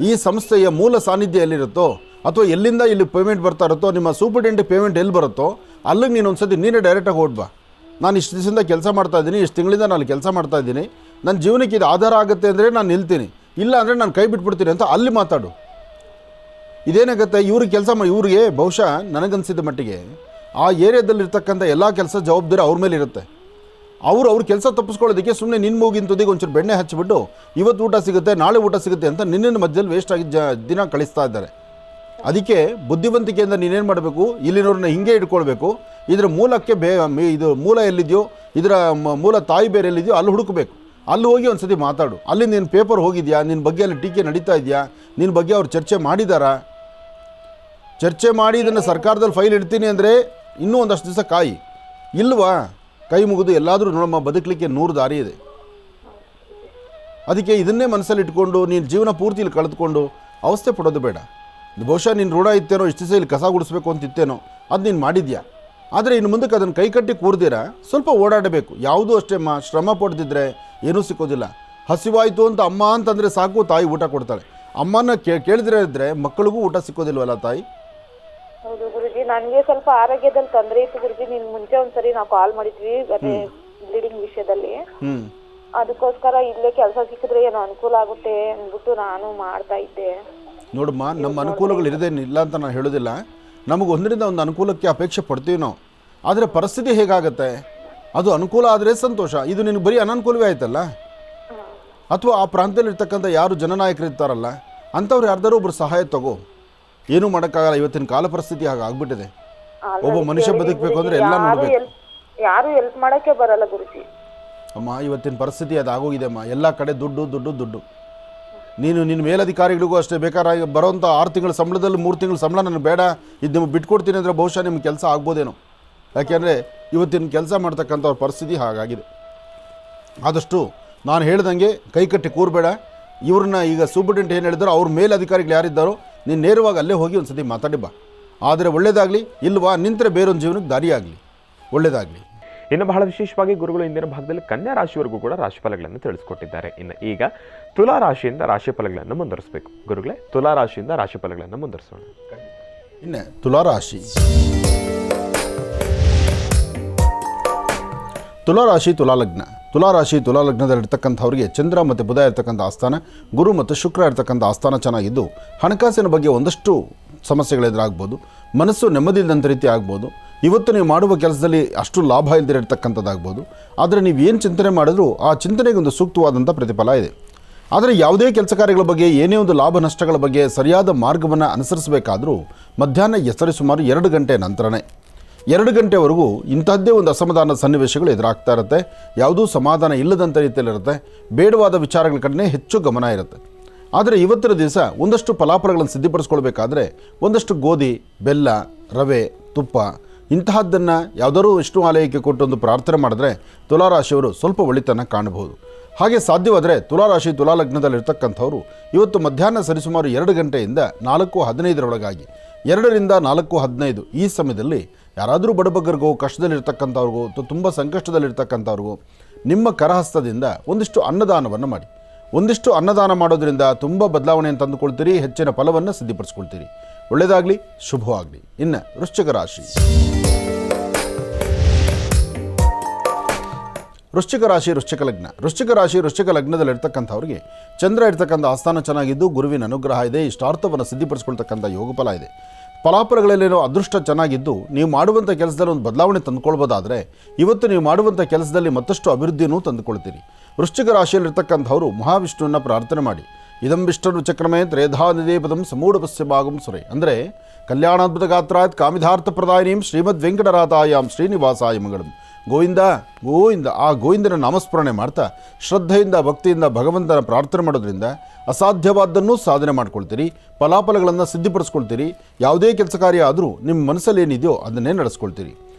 ಈ ಸಂಸ್ಥೆಯ ಮೂಲ ಸಾನ್ನಿಧ್ಯ ಎಲ್ಲಿರುತ್ತೋ ಅಥವಾ ಎಲ್ಲಿಂದ ಇಲ್ಲಿ ಪೇಮೆಂಟ್ ಬರ್ತಾ ಇರುತ್ತೋ, ನಿಮ್ಮ ಸೂಪರ್ಡೆಂಟ್ ಪೇಮೆಂಟ್ ಎಲ್ಲಿ ಬರುತ್ತೋ ಅಲ್ಲಿಗೆ ನೀನು ಒಂದು ಸತಿ ನೀನೇ ಡೈರೆಕ್ಟಾಗಿ ಹೊಡ್ಬಾ. ನಾನು ಇಷ್ಟು ದಿವಸದಿಂದ ಕೆಲಸ ಮಾಡ್ತಾಯಿದ್ದೀನಿ, ಇಷ್ಟು ತಿಂಗಳಿಂದ ನಾನು ಕೆಲಸ ಮಾಡ್ತಾಯಿದ್ದೀನಿ, ನನ್ನ ಜೀವನಕ್ಕೆ ಇದು ಆಧಾರ ಆಗುತ್ತೆ ಅಂದರೆ ನಾನು ನಿಲ್ತೀನಿ, ಇಲ್ಲ ಅಂದರೆ ನಾನು ಕೈ ಬಿಟ್ಬಿಡ್ತೀನಿ ಅಂತ ಅಲ್ಲಿ ಮಾತಾಡು. ಇದೇನಾಗುತ್ತೆ, ಇವ್ರಿಗೆ ಕೆಲಸ ಇವ್ರಿಗೆ ಬಹುಶಃ ನನಗನ್ಸಿದ ಮಟ್ಟಿಗೆ ಆ ಏರಿಯಾದಲ್ಲಿರ್ತಕ್ಕಂಥ ಎಲ್ಲ ಕೆಲಸ ಜವಾಬ್ದಾರಿ ಅವ್ರ ಮೇಲೆ ಇರುತ್ತೆ. ಅವ್ರ ಕೆಲಸ ತಪ್ಪಿಸ್ಕೊಳ್ಳೋದಕ್ಕೆ ಸುಮ್ಮನೆ ನಿನ್ನ ಮೂಗಿನ ತುದಿಗೆ ಒಂಚೂರು ಬೆಣ್ಣೆ ಹಚ್ಚಿಬಿಟ್ಟು ಇವತ್ತು ಊಟ ಸಿಗುತ್ತೆ ನಾಳೆ ಊಟ ಸಿಗುತ್ತೆ ಅಂತ ನಿನ್ನ ಮಧ್ಯದಲ್ಲಿ ವೇಸ್ಟ್ ಆಗಿ ದಿನ ಕಳಿಸ್ತಾ ಇದ್ದಾರೆ. ಅದಕ್ಕೆ ಬುದ್ಧಿವಂತಿಕೆಯಿಂದ ನೀನೇನು ಮಾಡಬೇಕು, ಇಲ್ಲಿನವ್ರನ್ನ ಹಿಂಗೆ ಇಟ್ಕೊಳ್ಬೇಕು. ಇದರ ಮೂಲಕ್ಕೆ ಇದು ಮೂಲ ಎಲ್ಲಿದೆಯೋ, ಇದರ ಮೂಲ ತಾಯಿ ಬೇರೆ ಎಲ್ಲಿದೆಯೋ ಅಲ್ಲಿ ಹುಡುಕಬೇಕು. ಅಲ್ಲಿ ಹೋಗಿ ಒಂದು ಸತಿ ಮಾತಾಡು. ಅಲ್ಲಿ ನಿನ್ನ ಪೇಪರ್ ಹೋಗಿದೆಯಾ, ನಿನ್ನ ಬಗ್ಗೆ ಅಲ್ಲಿ ಟೀಕೆ ನಡೀತಾ ಇದೆಯಾ, ನಿನ್ನ ಬಗ್ಗೆ ಅವ್ರು ಚರ್ಚೆ ಮಾಡಿದಾರಾ? ಚರ್ಚೆ ಮಾಡಿ ಇದನ್ನು ಸರ್ಕಾರದಲ್ಲಿ ಫೈಲ್ ಇಡ್ತೀನಿ ಅಂದರೆ ಇನ್ನೂ ಒಂದಷ್ಟು ದಿವಸ ಕಾಯಿ. ಇಲ್ವಾ, ಕೈ ಮುಗಿದು ಎಲ್ಲಾದರೂ ನೋಡಮ್ಮ, ಬದುಕಲಿಕ್ಕೆ 100 ದಾರಿ ಇದೆ. ಅದಕ್ಕೆ ಇದನ್ನೇ ಮನಸ್ಸಲ್ಲಿ ಇಟ್ಕೊಂಡು ನೀನು ಜೀವನ ಪೂರ್ತಿ ಇಲ್ಲಿ ಕಳೆದುಕೊಂಡು ಅವಸ್ಥೆ ಪಡೋದು ಬೇಡ. ಬಹುಶಃ ನೀನು ಋಣ ಇತ್ತೇನೋ, ಇಷ್ಟು ದಿವಸ ಇಲ್ಲಿ ಕಸ ಗುಡಿಸ್ಬೇಕು ಅಂತ ಇತ್ತೇನೋ, ಅದು ನೀನು ಮಾಡಿದ್ಯಾ. ಆದರೆ ಇನ್ನು ಮುಂದಕ್ಕೆ ಅದನ್ನು ಕೈಕಟ್ಟಿ ಕೂರ್ದಿರ ಸ್ವಲ್ಪ ಓಡಾಡಬೇಕು. ಯಾವುದೂ ಅಷ್ಟೇ ಶ್ರಮ ಪಡ್ದಿದ್ರೆ ಏನೂ ಸಿಕ್ಕೋದಿಲ್ಲ. ಹಸಿವಾಯಿತು ಅಂತ ಅಮ್ಮ ಅಂತಂದರೆ ಸಾಕು, ತಾಯಿ ಊಟ ಕೊಡ್ತಾಳೆ. ಅಮ್ಮನ ಕೇಳಿದ್ರೆ ಇದ್ದರೆ ಮಕ್ಕಳಿಗೂ ಊಟ ಸಿಕ್ಕೋದಿಲ್ವಲ್ಲ ತಾಯಿ. ಹೌದು ಗುರುಜಿ, ನನಗೆ ಸ್ವಲ್ಪ ಆರೋಗ್ಯದಲ್ಲಿ ತೊಂದರೆ ಇತ್ತು ಗುರುಜಿ. ನೀನು ಮುಂಚೆ ಒಂದ್ಸರಿ ನಾವು ಕಾಲ್ ಮಾಡಿದ್ವಿ ಅದೇ ಬ್ಲೀಡಿಂಗ್ ವಿಷಯದಲ್ಲಿ. ಅದಕ್ಕೋಸ್ಕರ ಇಲ್ಲೇ ಕೆಲಸ ಸಿಕ್ಕಿದ್ರೆ ಏನೋ ಅನುಕೂಲ ಆಗುತ್ತೆ ಅಂದ್ಬಿಟ್ಟು ನಾನು ಮಾಡ್ತಾ ಇದ್ದೆ. ನೋಡಮ್ಮ, ನಮ್ಮ ಅನುಕೂಲಗಳು ಇರೋದೇನಿಲ್ಲ ಅಂತ ನಾನು ಹೇಳೋದಿಲ್ಲ. ನಮಗೆ ಒಂದರಿಂದ ಒಂದು ಅನುಕೂಲಕ್ಕೆ ಅಪೇಕ್ಷೆ ಪಡ್ತೀವಿ ನಾವು. ಆದರೆ ಪರಿಸ್ಥಿತಿ ಹೇಗಾಗತ್ತೆ, ಅದು ಅನುಕೂಲ ಆದರೆ ಸಂತೋಷ. ಇದು ನಿನಗೆ ಬರೀ ಅನನುಕೂಲವೇ ಆಯ್ತಲ್ಲ. ಅಥವಾ ಆ ಪ್ರಾಂತ್ಯದಲ್ಲಿ ಇರ್ತಕ್ಕಂಥ ಯಾರು ಜನನಾಯಕರು ಇರ್ತಾರಲ್ಲ ಅಂಥವ್ರು ಯಾರ್ದಾರು ಒಬ್ಬರು ಸಹಾಯ ತಗೋ. ಏನೂ ಮಾಡೋಕ್ಕಾಗಲ್ಲ. ಇವತ್ತಿನ ಕಾಲ ಪರಿಸ್ಥಿತಿ ಹಾಗಾಗ್ಬಿಟ್ಟಿದೆ. ಒಬ್ಬ ಮನುಷ್ಯ ಬದುಕಬೇಕು ಅಂದರೆ ಎಲ್ಲ ನೋಡಬೇಕು. ಯಾರು ಹೆಲ್ಪ್ ಮಾಡೋಕ್ಕೆ ಬರಲ್ಲ ಗುರುಜಿ. ಅಮ್ಮ, ಇವತ್ತಿನ ಪರಿಸ್ಥಿತಿ ಅದಾಗೋಗಿದೆ ಅಮ್ಮ. ಎಲ್ಲ ಕಡೆ ದುಡ್ಡು ದುಡ್ಡು ದುಡ್ಡು. ನೀನು ನಿನ್ನ ಮೇಲಧಿಕಾರಿಗಳಿಗೂ ಅಷ್ಟೇ, ಬೇಕಾರಾಗಿ ಬರೋಂಥ 6 ತಿಂಗಳ ಸಂಬಳದಲ್ಲಿ 3 ತಿಂಗಳ ಸಂಬಳ ನನಗೆ ಬೇಡ, ಇದು ನಿಮಗೆ ಬಿಟ್ಕೊಡ್ತೀನಿ ಅಂದರೆ ಬಹುಶಃ ನಿಮ್ಮ ಕೆಲಸ ಆಗ್ಬೋದೇನೋ. ಯಾಕೆಂದರೆ ಇವತ್ತಿನ ಕೆಲಸ ಮಾಡ್ತಕ್ಕಂಥವ್ರ ಪರಿಸ್ಥಿತಿ ಹಾಗಾಗಿದೆ. ಆದಷ್ಟು ನಾನು ಹೇಳ್ದಂಗೆ ಕೈಕಟ್ಟಿ ಕೂರಬೇಡ. ಇವ್ರನ್ನ ಈಗ ಸೂಪರ್ಟೆಂಟ್ ಏನು ಹೇಳಿದಾರೋ ಅವ್ರ ಮೇಲಧಿಕಾರಿಗಳು ಯಾರಿದ್ದಾರೋ ನೀನು ನೇರವಾಗಿ ಅಲ್ಲೇ ಹೋಗಿ ಒಂದು ಸತಿ ಮಾತಾಡಿ ಬಾ. ಆದರೆ ಒಳ್ಳೇದಾಗಲಿ, ಇಲ್ವಾ ನಿಂತರೆ ಬೇರೊಂದು ಜೀವನಕ್ಕೆ ದಾರಿಯಾಗಲಿ. ಒಳ್ಳೇದಾಗಲಿ. ಇನ್ನು ಬಹಳ ವಿಶೇಷವಾಗಿ ಗುರುಗಳು ಇಂದಿನ ಭಾಗದಲ್ಲಿ ಕನ್ಯಾ ರಾಶಿಯವರೆಗೂ ಕೂಡ ರಾಶಿಫಲಗಳನ್ನು ತಿಳಿಸ್ಕೊಟ್ಟಿದ್ದಾರೆ. ಇನ್ನು ಈಗ ತುಲಾ ರಾಶಿಯಿಂದ ರಾಶಿಫಲಗಳನ್ನು ಮುಂದುವರಿಸಬೇಕು. ಗುರುಗಳೇ, ತುಲಾ ರಾಶಿಯಿಂದ ರಾಶಿಫಲಗಳನ್ನು ಮುಂದುವರಿಸೋಣ. ಇನ್ನು ತುಲಾ ರಾಶಿ, ತುಲಾ ರಾಶಿ ತುಲಾ ಲಗ್ನ. ತುಲಾ ರಾಶಿ ತುಲಾ ಲಗ್ನದಲ್ಲಿರ್ತಕ್ಕಂಥವ್ರಿಗೆ ಚಂದ್ರ ಮತ್ತು ಬುಧ ಇರ್ತಕ್ಕಂಥ ಆಸ್ಥಾನ, ಗುರು ಮತ್ತು ಶುಕ್ರ ಇರ್ತಕ್ಕಂಥ ಆಸ್ಥಾನ ಚೆನ್ನಾಗಿದ್ದು ಹಣಕಾಸಿನ ಬಗ್ಗೆ ಒಂದಷ್ಟು ಸಮಸ್ಯೆಗಳೆದುರಾಗ್ಬೋದು. ಮನಸ್ಸು ನೆಮ್ಮದಿ ಇಲ್ಲದಂಥ ರೀತಿ ಆಗ್ಬೋದು. ಇವತ್ತು ನೀವು ಮಾಡುವ ಕೆಲಸದಲ್ಲಿ ಅಷ್ಟು ಲಾಭ ಇಲ್ಲದೆ ಇರ್ತಕ್ಕಂಥದ್ದಾಗ್ಬೋದು. ಆದರೆ ನೀವು ಏನು ಚಿಂತನೆ ಮಾಡಿದ್ರೂ ಆ ಚಿಂತನೆಗೆ ಒಂದು ಸೂಕ್ತವಾದಂಥ ಪ್ರತಿಫಲ ಇದೆ. ಆದರೆ ಯಾವುದೇ ಕೆಲಸ ಕಾರ್ಯಗಳ ಬಗ್ಗೆ, ಏನೇ ಒಂದು ಲಾಭ ನಷ್ಟಗಳ ಬಗ್ಗೆ ಸರಿಯಾದ ಮಾರ್ಗವನ್ನು ಅನುಸರಿಸಬೇಕಾದರೂ ಮಧ್ಯಾಹ್ನ ಸುಮಾರು 2 ಗಂಟೆ ನಂತರನೇ. 2 ಗಂಟೆವರೆಗೂ ಇಂಥದ್ದೇ ಒಂದು ಅಸಮಾಧಾನದ ಸನ್ನಿವೇಶಗಳು ಎದುರಾಗ್ತಾ ಇರುತ್ತೆ. ಯಾವುದೂ ಸಮಾಧಾನ ಇಲ್ಲದಂಥ ರೀತಿಯಲ್ಲಿರುತ್ತೆ. ಬೇಡವಾದ ವಿಚಾರಗಳ ಕಡೆ ಹೆಚ್ಚು ಗಮನ ಇರುತ್ತೆ. ಆದರೆ ಇವತ್ತಿನ ದಿವಸ ಒಂದಷ್ಟು ಫಲಾಫಲಗಳನ್ನು ಸಿದ್ಧಪಡಿಸ್ಕೊಳ್ಬೇಕಾದ್ರೆ ಒಂದಷ್ಟು ಗೋಧಿ, ಬೆಲ್ಲ, ರವೆ, ತುಪ್ಪ ಇಂತಹದ್ದನ್ನು ಯಾವುದಾದ್ರೂ ವಿಷ್ಣು ಆಲಯಕ್ಕೆ ಕೊಟ್ಟು ಒಂದು ಪ್ರಾರ್ಥನೆ ಮಾಡಿದ್ರೆ ತುಲಾರಾಶಿಯವರು ಸ್ವಲ್ಪ ಒಳಿತನ್ನು ಕಾಣಬಹುದು. ಹಾಗೆ ಸಾಧ್ಯವಾದರೆ ತುಲಾರಾಶಿ ತುಲಾ ಲಗ್ನದಲ್ಲಿರ್ತಕ್ಕಂಥವ್ರು ಇವತ್ತು ಮಧ್ಯಾಹ್ನ ಸರಿಸುಮಾರು 2 ಗಂಟೆಯಿಂದ 4:15 2 ರಿಂದ 4:15 ಈ ಸಮಯದಲ್ಲಿ ಯಾರಾದರೂ ಬಡಬಗ್ಗರಿಗೋ, ಕಷ್ಟದಲ್ಲಿರ್ತಕ್ಕಂಥವ್ರಿಗೋ ಅಥವಾ ತುಂಬ ಸಂಕಷ್ಟದಲ್ಲಿರ್ತಕ್ಕಂಥವ್ರಿಗೋ ನಿಮ್ಮ ಕರಹಸ್ತದಿಂದ ಒಂದಿಷ್ಟು ಅನ್ನದಾನವನ್ನು ಮಾಡಿ. ಒಂದಿಷ್ಟು ಅನ್ನದಾನ ಮಾಡೋದ್ರಿಂದ ತುಂಬ ಬದಲಾವಣೆಯನ್ನು ತಂದುಕೊಳ್ತೀರಿ, ಹೆಚ್ಚಿನ ಫಲವನ್ನು ಸಿದ್ಧಪಡಿಸ್ಕೊಳ್ತೀರಿ. ಒಳ್ಳೆಯದಾಗಲಿ, ಶುಭವಾಗಲಿ. ಇನ್ನು ವೃಶ್ಚಿಕ ರಾಶಿ, ವೃಶ್ಚಿಕ ರಾಶಿ ವೃಶ್ಚಿಕ ಲಗ್ನ. ವೃಶ್ಚಿಕ ರಾಶಿ ವೃಶ್ಚಿಕ ಲಗ್ನದಲ್ಲಿರ್ತಕ್ಕಂಥವ್ರಿಗೆ ಚಂದ್ರ ಇರ್ತಕ್ಕಂಥ ಆಸ್ಥಾನ ಚೆನ್ನಾಗಿದ್ದು ಗುರುವಿನ ಅನುಗ್ರಹ ಇದೆ. ಇಷ್ಟಾರ್ಥವನ್ನು ಸಿದ್ಧಪಡಿಸ್ಕೊಳ್ತಕ್ಕಂಥ ಯೋಗ ಫಲ ಇದೆ. ಫಲಾಫಲಗಳಲ್ಲೇನೋ ಅದೃಷ್ಟ ಚೆನ್ನಾಗಿದ್ದು ನೀವು ಮಾಡುವಂಥ ಕೆಲಸದಲ್ಲಿ ಒಂದು ಬದಲಾವಣೆ ತಂದುಕೊಳ್ಬೋದಾದರೆ ಇವತ್ತು ನೀವು ಮಾಡುವಂಥ ಕೆಲಸದಲ್ಲಿ ಮತ್ತಷ್ಟು ಅಭಿವೃದ್ಧಿಯನ್ನು ತಂದುಕೊಳ್ತೀರಿ. ವೃಶ್ಚಿಕ ರಾಶಿಯಲ್ಲಿರ್ತಕ್ಕಂಥವರು ಮಹಾವಿಷ್ಣುವನ್ನು ಪ್ರಾರ್ಥನೆ ಮಾಡಿ. ಇದಂ ವಿಷ್ಣು ಚಕ್ರಮೇ ತ್ರೇಧಾ ನಿದೇಪದಂ ಸಮೂಢಪಸ್ಯ ಭಾಗಂ ಸುರೇ. ಅಂದರೆ ಕಲ್ಯಾಣಾದ್ಭುತ ಗಾತ್ರಾತ್ ಕಾಮಿಧಾರ್ಥ ಪ್ರದಾಯಿನೀಂ ಶ್ರೀಮದ್ ವೆಂಕಟರಾತಾಯಾಂ ಶ್ರೀನಿವಾಸಾಯ ಮಂಗಳಂ. ಗೋವಿಂದ ಗೋವಿಂದ, ಆ ಗೋವಿಂದನ ನಾಮಸ್ಮರಣೆ ಮಾಡ್ತಾ ಶ್ರದ್ಧೆಯಿಂದ ಭಕ್ತಿಯಿಂದ ಭಗವಂತನ ಪ್ರಾರ್ಥನೆ ಮಾಡೋದ್ರಿಂದ ಅಸಾಧ್ಯವಾದ್ದನ್ನು ಸಾಧನೆ ಮಾಡ್ಕೊಳ್ತೀರಿ. ಫಲಾಫಲಗಳನ್ನು ಸಿದ್ಧಪಡಿಸ್ಕೊಳ್ತೀರಿ. ಯಾವುದೇ ಕೆಲಸ ಕಾರ್ಯ ಆದರೂ ನಿಮ್ಮ ಮನಸ್ಸಲ್ಲಿ ಏನಿದೆಯೋ ಅದನ್ನೇ ನಡೆಸ್ಕೊಳ್ತೀರಿ.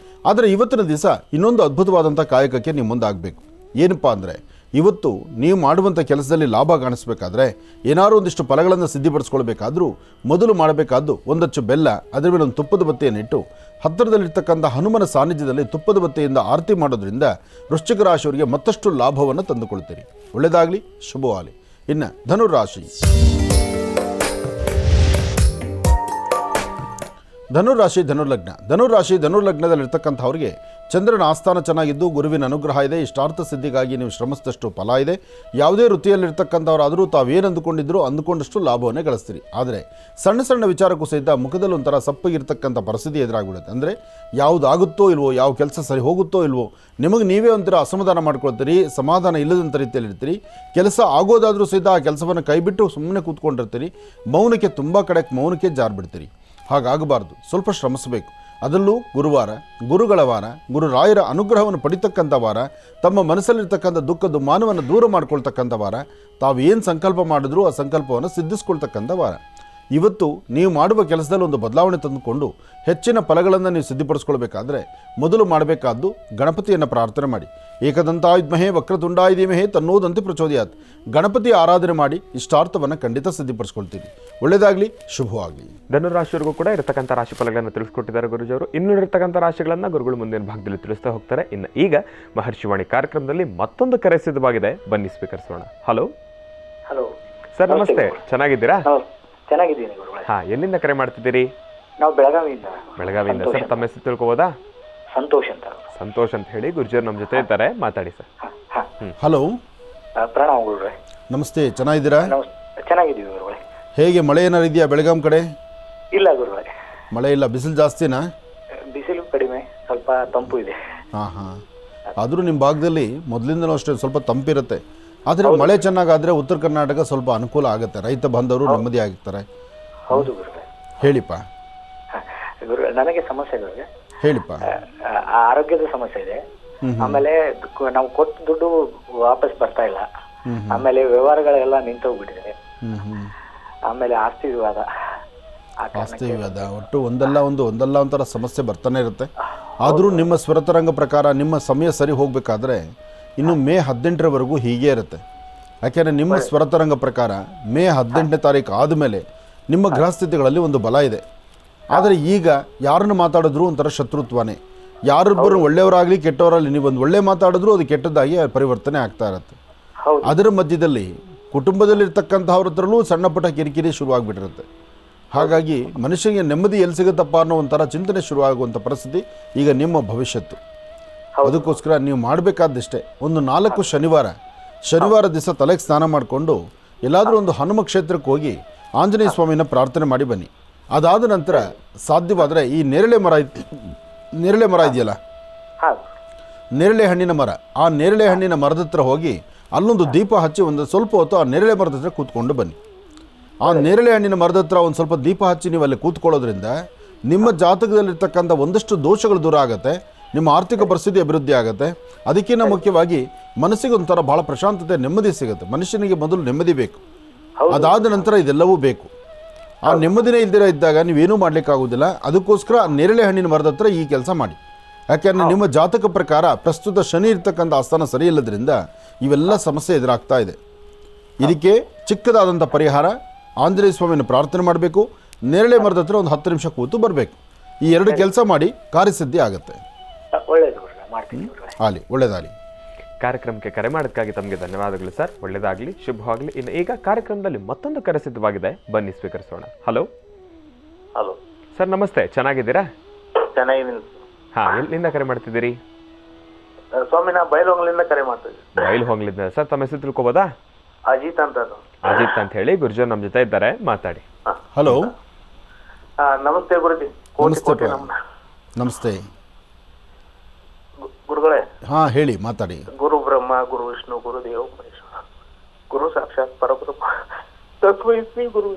ಆದರೆ ಇವತ್ತಿನ ದಿವಸ ಇನ್ನೊಂದು ಅದ್ಭುತವಾದಂಥ ಕಾಯಕಕ್ಕೆ ನೀವು ಮುಂದಾಗಬೇಕು. ಏನಪ್ಪ ಅಂದರೆ ಇವತ್ತು ನೀವು ಮಾಡುವಂಥ ಕೆಲಸದಲ್ಲಿ ಲಾಭ ಕಾಣಿಸ್ಬೇಕಾದ್ರೆ, ಏನಾದರೂ ಒಂದಿಷ್ಟು ಫಲಗಳನ್ನು ಸಿದ್ಧಪಡಿಸ್ಕೊಳ್ಬೇಕಾದ್ರೂ ಮೊದಲು ಮಾಡಬೇಕಾದ್ದು ಒಂದಚ್ಚು ಬೆಲ್ಲ, ಅದರ ಮೇಲೆ ಒಂದು ತುಪ್ಪದ ಬತ್ತೆಯನ್ನಿಟ್ಟು ಹತ್ತಿರದಲ್ಲಿರ್ತಕ್ಕಂಥ ಹನುಮನ ಸಾನ್ನಿಧ್ಯದಲ್ಲಿ ತುಪ್ಪದ ಬತ್ತೆಯಿಂದ ಆರತಿ ಮಾಡೋದ್ರಿಂದ ವೃಶ್ಚಿಕ ರಾಶಿಯವರಿಗೆ ಮತ್ತಷ್ಟು ಲಾಭವನ್ನು ತಂದುಕೊಳ್ತೀರಿ. ಒಳ್ಳೆಯದಾಗಲಿ, ಶುಭವಾಗಲಿ. ಇನ್ನು ಧನುರಾಶಿ, ಧನುರಾಶಿ ಧನುರ್ಲಗ್ನದಲ್ಲಿರ್ತಕ್ಕಂಥವ್ರಿಗೆ ಚಂದ್ರನ ಆಸ್ಥಾನ ಚೆನ್ನಾಗಿದ್ದು ಗುರುವಿನ ಅನುಗ್ರಹ ಇದೆ. ಇಷ್ಟಾರ್ಥ ಸಿದ್ಧಿಗಾಗಿ ನೀವು ಶ್ರಮಿಸಿದಷ್ಟು ಫಲ ಇದೆ. ಯಾವುದೇ ವೃತ್ತಿಯಲ್ಲಿರ್ತಕ್ಕಂಥವರಾದರೂ ತಾವೇನು ಅಂದುಕೊಂಡಿದ್ರು ಅಂದುಕೊಂಡಷ್ಟು ಲಾಭವನ್ನೇ ಗಳಿಸ್ತೀರಿ. ಆದರೆ ಸಣ್ಣ ಸಣ್ಣ ವಿಚಾರಕ್ಕೂ ಸಹಿತ ಮುಖದಲ್ಲಿ ಒಂಥರ ಸಪ್ಪಗಿರ್ತಕ್ಕಂಥ ಪರಿಸ್ಥಿತಿ ಎದುರಾಗ್ಬಿಡುತ್ತೆ. ಅಂದರೆ ಯಾವುದಾಗುತ್ತೋ ಇಲ್ವೋ, ಯಾವ ಕೆಲಸ ಸರಿ ಹೋಗುತ್ತೋ ಇಲ್ವೋ, ನಿಮಗೆ ನೀವೇ ಒಂಥರ ಅಸಮಾಧಾನ ಮಾಡ್ಕೊಳ್ತೀರಿ, ಸಮಾಧಾನ ಇಲ್ಲದಂಥ ರೀತಿಯಲ್ಲಿರ್ತೀರಿ. ಕೆಲಸ ಆಗೋದಾದರೂ ಸಹಿತ ಆ ಕೆಲಸವನ್ನು ಕೈಬಿಟ್ಟು ಸುಮ್ಮನೆ ಕೂತ್ಕೊಂಡಿರ್ತೀರಿ. ಮೌನಕ್ಕೆ ತುಂಬ ಕಡೆಗೆ ಮೌನಕ್ಕೆ ಜಾರ್ಬಿಡ್ತೀರಿ. ಹಾಗಾಗಬಾರ್ದು, ಸ್ವಲ್ಪ ಶ್ರಮಿಸಬೇಕು. ಅದರಲ್ಲೂ ಗುರುವಾರ, ಗುರುಗಳ ವಾರ, ಗುರುರಾಯರ ಅನುಗ್ರಹವನ್ನು ಪಡಿತಕ್ಕಂಥ ವಾರ, ತಮ್ಮ ಮನಸ್ಸಲ್ಲಿರ್ತಕ್ಕಂಥ ದುಃಖದ ಮಾನವನ್ನು ದೂರ ಮಾಡ್ಕೊಳ್ತಕ್ಕಂಥ ವಾರ, ತಾವೇನು ಸಂಕಲ್ಪ ಮಾಡಿದ್ರೂ ಆ ಸಂಕಲ್ಪವನ್ನು ಸಿದ್ಧಿಸ್ಕೊಳ್ತಕ್ಕಂಥ ವಾರ. ಇವತ್ತು ನೀವು ಮಾಡುವ ಕೆಲಸದಲ್ಲಿ ಒಂದು ಬದಲಾವಣೆ ತಂದುಕೊಂಡು ಹೆಚ್ಚಿನ ಫಲಗಳನ್ನು ನೀವು ಸಿದ್ಧಪಡಿಸ್ಕೊಳ್ಬೇಕಾದ್ರೆ ಮೊದಲು ಮಾಡಬೇಕಾದ್ದು ಗಣಪತಿಯನ್ನು ಪ್ರಾರ್ಥನೆ ಮಾಡಿ. ಏಕದಂತಾಯುಧ್ಮಹೇ ವಕ್ರತುಂಡಾಯ ಧೀಮಹಿ ತನ್ನೋದಂತೆ ಪ್ರಚೋದಯಾತ್. ಗಣಪತಿ ಆರಾಧನೆ ಮಾಡಿ ಇಷ್ಟಾರ್ಥವನ್ನು ಖಂಡಿತ ಸಿದ್ಧಪಡಿಸ್ಕೊಳ್ತೀರಿ. ಒಳ್ಳೆಯದಾಗಲಿ, ಶುಭವಾಗಲಿ. ಧನುರಾಶಿಯವರಿಗೂ ಕೂಡ ಇರತಕ್ಕಂಥ ರಾಶಿ ಫಲಗಳನ್ನು ತಿಳಿಸ್ಕೊಟ್ಟಿದ್ದಾರೆ ಗುರುಜಿಯವರು. ಇನ್ನೂ ಇರತಕ್ಕಂಥ ರಾಶಿಗಳನ್ನು ಗುರುಗಳು ಮುಂದಿನ ಭಾಗದಲ್ಲಿ ತಿಳಿಸ್ತಾ ಹೋಗ್ತಾರೆ. ಇನ್ನು ಈಗ ಮಹರ್ಷಿವಾಣಿ ಕಾರ್ಯಕ್ರಮದಲ್ಲಿ ಮತ್ತೊಂದು ಕರೆ ಸಿದ್ಧವಾಗಿದೆ, ಬನ್ನಿ ಸ್ವೀಕರಿಸೋಣ. ಹಲೋ ಹಲೋ ಸರ್, ನಮಸ್ತೆ. ಚೆನ್ನಾಗಿದ್ದೀರಾ? ಚೆನ್ನಾಗಿದ್ದೀನಿ ಗುರುಗಳೇ. ಹಾ, ಎಲ್ಲಿಂದ ಕರೆ ಮಾಡ್ತಿದ್ದೀರಿ? ನಾವು ಬೆಳಗಾವಿಯಿಂದ. ಸರ್, ತಮ್ಮ ಹೆಸರು ತಿಳ್ಕೊಬೋದಾ? ಸಂತೋಷ್ ಅಂತ. ಸಂತೋಷ್ ಅಂತ ಹೇಳಿ, ಗುರುಜಿಯವರು ನಮ್ಮ ಜೊತೆ ಇದ್ದಾರೆ, ಮಾತಾಡಿ ಸರ್. ಹಲೋ, ಪ್ರಣಾಮ ಗುರುಗಳೇ. ನಮಸ್ತೆ, ಚೆನ್ನಾಗಿದ್ದೀರಾ? ಚೆನ್ನಾಗಿದ್ದೀವಿ ಗುರುಗಳೇ. ಹೇಗೆ, ಮಳೆ ಏನಾರು ಇದೆಯಾ ಬೆಳಗಾಂ ಕಡೆ? ಇಲ್ಲ ಗುರುಗಳೇ, ಮಳೆ ಇಲ್ಲ. ಬಿಸಿಲು ಜಾಸ್ತಿನಾ? ಬಿಸಿಲು ಕಡಿಮೆ, ಸ್ವಲ್ಪ ತಂಪು ಇದೆ. ಹಾಂ. ಆದರೂ ನಿಮ್ಮ ಭಾಗದಲ್ಲಿ ಮೊದಲಿಂದಲೂ ಅಷ್ಟೇ ಸ್ವಲ್ಪ ತಂಪಿರುತ್ತೆ. ಆದರೆ ಮಳೆ ಚೆನ್ನಾಗಾದರೆ ಉತ್ತರ ಕರ್ನಾಟಕ ಸ್ವಲ್ಪ ಅನುಕೂಲ ಆಗುತ್ತೆ, ರೈತ ಬಾಂಧವರು ನೆಮ್ಮದಿ ಆಗಿರ್ತಾರೆ. ಹೌದು ಗುರುಗಳೇ. ಹೇಳಿಪ್ಪ. ಗುರು, ನನಗೆ ಸಮಸ್ಯೆಗಳಿಗೆ ಹೇಳಿಪ್ಪ. ಆರೋಗ್ಯದ ಸಮಸ್ಯೆ ಇದೆ. ಆಮೇಲೆ ನಾವು ಕೊಟ್ಟ ದುಡ್ಡು ವಾಪಸ್ ಬರ್ತಾ ಇಲ್ಲ. ಆಮೇಲೆ ವ್ಯವಹಾರಗಳೆಲ್ಲ ನಿಂತೋಗ್ಬಿಟ್ಟಿದೆ. ಆಮೇಲೆ ಆಸ್ತಿ ವಿವಾದ. ಒಟ್ಟು ಒಂದಲ್ಲ ಒಂಥರ ಸಮಸ್ಯೆ ಬರ್ತಾನೆ ಇರುತ್ತೆ. ಆದರೂ ನಿಮ್ಮ ಸ್ವರತರಂಗ ಪ್ರಕಾರ ನಿಮ್ಮ ಸಮಯ ಸರಿ ಹೋಗಬೇಕಾದ್ರೆ ಇನ್ನು ಮೇ 18ರವರೆಗೂ ಹೀಗೆ ಇರುತ್ತೆ. ಯಾಕೆಂದರೆ ನಿಮ್ಮ ಸ್ವರತರಂಗ ಪ್ರಕಾರ ಮೇ 18ನೇ ತಾರೀಕು ಆದಮೇಲೆ ನಿಮ್ಮ ಗ್ರಹಸ್ಥಿತಿಗಳಲ್ಲಿ ಒಂದು ಬಲ ಇದೆ. ಆದರೆ ಈಗ ಯಾರನ್ನು ಮಾತಾಡಿದ್ರು ಒಂಥರ ಶತ್ರುತ್ವನೇ. ಯಾರೊಬ್ಬರು ಒಳ್ಳೆಯವರಾಗಲಿ ಕೆಟ್ಟವರಾಗಲಿ, ನೀವು ಒಂದು ಒಳ್ಳೆ ಮಾತಾಡಿದ್ರು ಅದು ಕೆಟ್ಟದ್ದಾಗಿ ಪರಿವರ್ತನೆ ಆಗ್ತಾ ಇರುತ್ತೆ. ಅದರ ಮಧ್ಯದಲ್ಲಿ ಕುಟುಂಬದಲ್ಲಿರ್ತಕ್ಕಂಥವ್ರ ಹತ್ರಲ್ಲೂ ಸಣ್ಣ ಪುಟ್ಟ ಕಿರಿಕಿರಿ ಶುರುವಾಗ್ಬಿಟ್ಟಿರುತ್ತೆ. ಹಾಗಾಗಿ ಮನುಷ್ಯನಿಗೆ ನೆಮ್ಮದಿ ಎಲ್ಲಿ ಸಿಗುತ್ತಪ್ಪ ಅನ್ನೋ ಒಂಥರ ಚಿಂತನೆ ಶುರುವಾಗುವಂಥ ಪರಿಸ್ಥಿತಿ ಈಗ ನಿಮ್ಮ ಭವಿಷ್ಯತ್ತು. ಅದಕ್ಕೋಸ್ಕರ ನೀವು ಮಾಡಬೇಕಾದಷ್ಟೇ, ಒಂದು 4 ಶನಿವಾರ ದಿವಸ ತಲೆಗೆ ಸ್ನಾನ ಮಾಡಿಕೊಂಡು ಎಲ್ಲಾದರೂ ಒಂದು ಹನುಮ ಕ್ಷೇತ್ರಕ್ಕೆ ಹೋಗಿ ಆಂಜನೇಯ ಸ್ವಾಮಿನ ಪ್ರಾರ್ಥನೆ ಮಾಡಿ ಬನ್ನಿ. ಅದಾದ ನಂತರ ಸಾಧ್ಯವಾದರೆ ಈ ನೇರಳೆ ಮರ ಇದೆಯಲ್ಲ, ನೇರಳೆ ಹಣ್ಣಿನ ಮರ, ಆ ನೇರಳೆ ಹಣ್ಣಿನ ಮರದ ಹತ್ರ ಹೋಗಿ ಅಲ್ಲೊಂದು ದೀಪ ಹಚ್ಚಿ ಒಂದು ಸ್ವಲ್ಪ ಹೊತ್ತು ಆ ನೇರಳೆ ಮರದ ಹತ್ರ ಕೂತ್ಕೊಂಡು ಬನ್ನಿ. ಆ ನೇರಳೆ ಹಣ್ಣಿನ ಮರದ ಹತ್ರ ಒಂದು ಸ್ವಲ್ಪ ದೀಪ ಹಚ್ಚಿ ನೀವು ಅಲ್ಲಿ ಕೂತ್ಕೊಳ್ಳೋದ್ರಿಂದ ನಿಮ್ಮ ಜಾತಕದಲ್ಲಿರ್ತಕ್ಕಂಥ ಒಂದಷ್ಟು ದೋಷಗಳು ದೂರ ಆಗುತ್ತೆ, ನಿಮ್ಮ ಆರ್ಥಿಕ ಪರಿಸ್ಥಿತಿ ಅಭಿವೃದ್ಧಿ ಆಗುತ್ತೆ. ಅದಕ್ಕಿಂತ ಮುಖ್ಯವಾಗಿ ಮನಸ್ಸಿಗೆ ಒಂಥರ ಭಾಳ ಪ್ರಶಾಂತತೆ, ನೆಮ್ಮದಿ ಸಿಗುತ್ತೆ. ಮನುಷ್ಯನಿಗೆ ಮೊದಲು ನೆಮ್ಮದಿ ಬೇಕು, ಅದಾದ ನಂತರ ಇದೆಲ್ಲವೂ ಬೇಕು. ಆ ನೆಮ್ಮದಿನೇ ಇಲ್ದಿರ ಇದ್ದಾಗ ನೀವೇನೂ ಮಾಡಲಿಕ್ಕಾಗೋದಿಲ್ಲ. ಅದಕ್ಕೋಸ್ಕರ ನೇರಳೆ ಹಣ್ಣಿನ ಮರದ ಹತ್ರ ಈ ಕೆಲಸ ಮಾಡಿ. ಯಾಕೆಂದರೆ ನಿಮ್ಮ ಜಾತಕ ಪ್ರಕಾರ ಪ್ರಸ್ತುತ ಶನಿ ಇರ್ತಕ್ಕಂಥ ಆಸ್ಥಾನ ಸರಿ ಇಲ್ಲದ್ರಿಂದ ಇವೆಲ್ಲ ಸಮಸ್ಯೆ ಎದುರಾಗ್ತಾ ಇದೆ. ಇದಕ್ಕೆ ಚಿಕ್ಕದಾದಂಥ ಪರಿಹಾರ, ಆಂಜನೇಯ ಸ್ವಾಮಿಯನ್ನು ಪ್ರಾರ್ಥನೆ ಮಾಡಬೇಕು, ನೇರಳೆ ಮರದ ಹತ್ರ ಒಂದು 10 ನಿಮಿಷ ಕೂತು ಬರಬೇಕು. ಈ 2 ಕೆಲಸ ಮಾಡಿ ಕಾರ್ಯಸಿದ್ಧಿ ಆಗುತ್ತೆ. ಆಗಲಿ, ಒಳ್ಳೆಯದಾಗಲಿ. ಕಾರ್ಯಕ್ರಮಕ್ಕೆ ಕರೆ ಮಾಡೋದಕ್ಕಾಗಿ ತಮಗೆ ಧನ್ಯವಾದಗಳು ಸರ್. ಒಳ್ಳೆಯದಾಗಲಿ, ಶುಭವಾಗಲಿ. ಇನ್ನು ಈಗ ಕಾರ್ಯಕ್ರಮದಲ್ಲಿ ಮತ್ತೊಂದು ಕರೆ ಸಿದ್ಧವಾಗಿದೆ, ಬನ್ನಿ ಸ್ವೀಕರಿಸೋಣ. ಹಲೋ ಸರ್, ನಮಸ್ತೆ. ಚೆನ್ನಾಗಿದ್ದೀರಾ? ಚೆನ್ನಾಗಿದ್ದೀನಿ. ಹಾ, ಎಲ್ಲಿಂದ ಕರೆ ಮಾಡ್ತಿದ್ದೀರಿ? ಸ್ವಾಮಿ, ನಾ ಬೈಲಹೊಂಗಲಿಂದ ಕರೆ ಮಾಡ್ತಿದ್ದೀನಿ. ಬೈಲಹೊಂಗಲಿಂದ. ಸರ್, ತಮ್ಮ ಹೆಸರು ತಿಳ್ಕೊಬೋದಾ? ಅಜಿತ್ ಅಂತ ಹೇಳಿ, ಗುರುಜಿ ನಮ್ಮ ಜೊತೆ ಇದ್ದಾರೆ, ಮಾತಾಡಿ. ಹಲೋ, ನಮಸ್ತೆ ಗುರುಜಿ. ನಮಸ್ತೆ ಗುರುಗಳೇ. ಹಾಂ, ಹೇಳಿ, ಮಾತಾಡಿ. ಗುರು ಬ್ರಹ್ಮ, ಗುರು ವಿಷ್ಣು, ಗುರು ದೇವ ಮಹೇಶ್ವರ, ಗುರು ಸಾಕ್ಷಾತ್ ಪರಬ್ರಹ್ಮ ತತ್ವೈಸ್ಮಿ ಗುರು.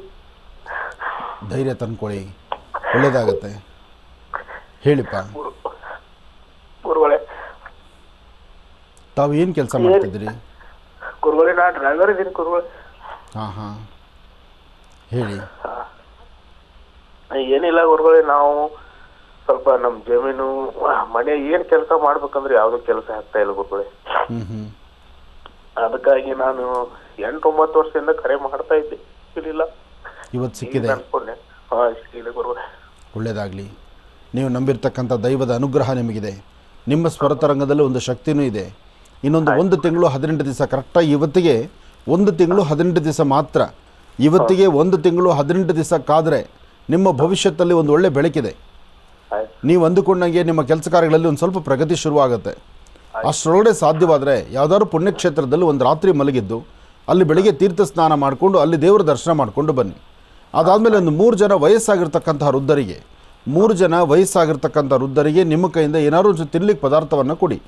ಧೈರ್ಯ ತಂದ್ಕೊಳ್ಳಿ, ಒಳ್ಳೇದಾಗತ್ತೆ. ಹೇಳಿಪ್ಪ. ಗುರುಗಳೇ, ತಾವು ಏನು ಕೆಲಸ ಮಾಡ್ತಿದ್ದೀರಿ? ಗುರುಗಳೇ, ನಾ ಡ್ರೈವರ್ ಇದ್ದೀನಿ ಗುರುಗಳೇ. ಹಾಂ, ಹೇಳಿ. ಏನಿಲ್ಲ ಗುರುಗಳೇ, ನಾವು ಸ್ವಲ್ಪ ನಮ್ಮ ಜಮೀನು ಮನೆ ಏನ್ ಕೆಲಸ ಮಾಡ್ಬೇಕಂದ್ರೆ ಯಾವ್ದು ಕೆಲಸ ಆಗ್ತಾ ಇಲ್ಲ ಗುರುಗಳೇ. ಅದಕ್ಕಾಗಿ ನಾನು 8-9 ವರ್ಷದಿಂದ ಕರೆ ಮಾಡ್ತಾ ಇದ್ದೆ, ಸಿಗಲಿಲ್ಲ. ಇವತ್ತು ಸಿಕ್ಕಿದೆ. ಅನ್ಕೊಂಡೆ. ಸಿಕ್ಕಿದೆ ಗುರುಗಳೇ. ಒಳ್ಳೇದಾಗಲಿ. ನೀವು ನಂಬಿರ್ತಕ್ಕಂಥ ದೈವದ ಅನುಗ್ರಹ ನಿಮಗಿದೆ. ನಿಮ್ಮ ಸ್ವರತರಂಗದಲ್ಲಿ ಒಂದು ಶಕ್ತಿನೂ ಇದೆ. ಇನ್ನೊಂದು 1 ತಿಂಗಳು 18 ದಿವಸ, ಕರೆಕ್ಟಾಗಿ ಇವತ್ತಿಗೆ 1 ತಿಂಗಳು 18 ದಿವಸ ಮಾತ್ರ. ಇವತ್ತಿಗೆ 1 ತಿಂಗಳು 18 ದಿವಸ ಕಾದರೆ ನಿಮ್ಮ ಭವಿಷ್ಯದಲ್ಲಿ ಒಂದು ಒಳ್ಳೆ ಬೆಳಕಿದೆ. ನೀವು ಅಂದುಕೊಂಡಂಗೆ ನಿಮ್ಮ ಕೆಲಸ ಕಾರ್ಯಗಳಲ್ಲಿ ಒಂದು ಸ್ವಲ್ಪ ಪ್ರಗತಿ ಶುರುವಾಗುತ್ತೆ. ಅಷ್ಟರೊಳಗಡೆ ಸಾಧ್ಯವಾದರೆ ಯಾವುದಾದ್ರು ಪುಣ್ಯಕ್ಷೇತ್ರದಲ್ಲಿ ಒಂದು ರಾತ್ರಿ ಮಲಗಿದ್ದು ಅಲ್ಲಿ ಬೆಳಿಗ್ಗೆ ತೀರ್ಥ ಸ್ನಾನ ಮಾಡಿಕೊಂಡು ಅಲ್ಲಿ ದೇವರ ದರ್ಶನ ಮಾಡಿಕೊಂಡು ಬನ್ನಿ. ಅದಾದಮೇಲೆ ಒಂದು 3 ಜನ ವಯಸ್ಸಾಗಿರ್ತಕ್ಕಂಥ ವೃದ್ಧರಿಗೆ ನಿಮ್ಮ ಕೈಯಿಂದ ಏನಾದ್ರು ಒಂದು ತಿನ್ನಲಿಕ್ಕೆ ಪದಾರ್ಥವನ್ನು ಕೊಡಿ.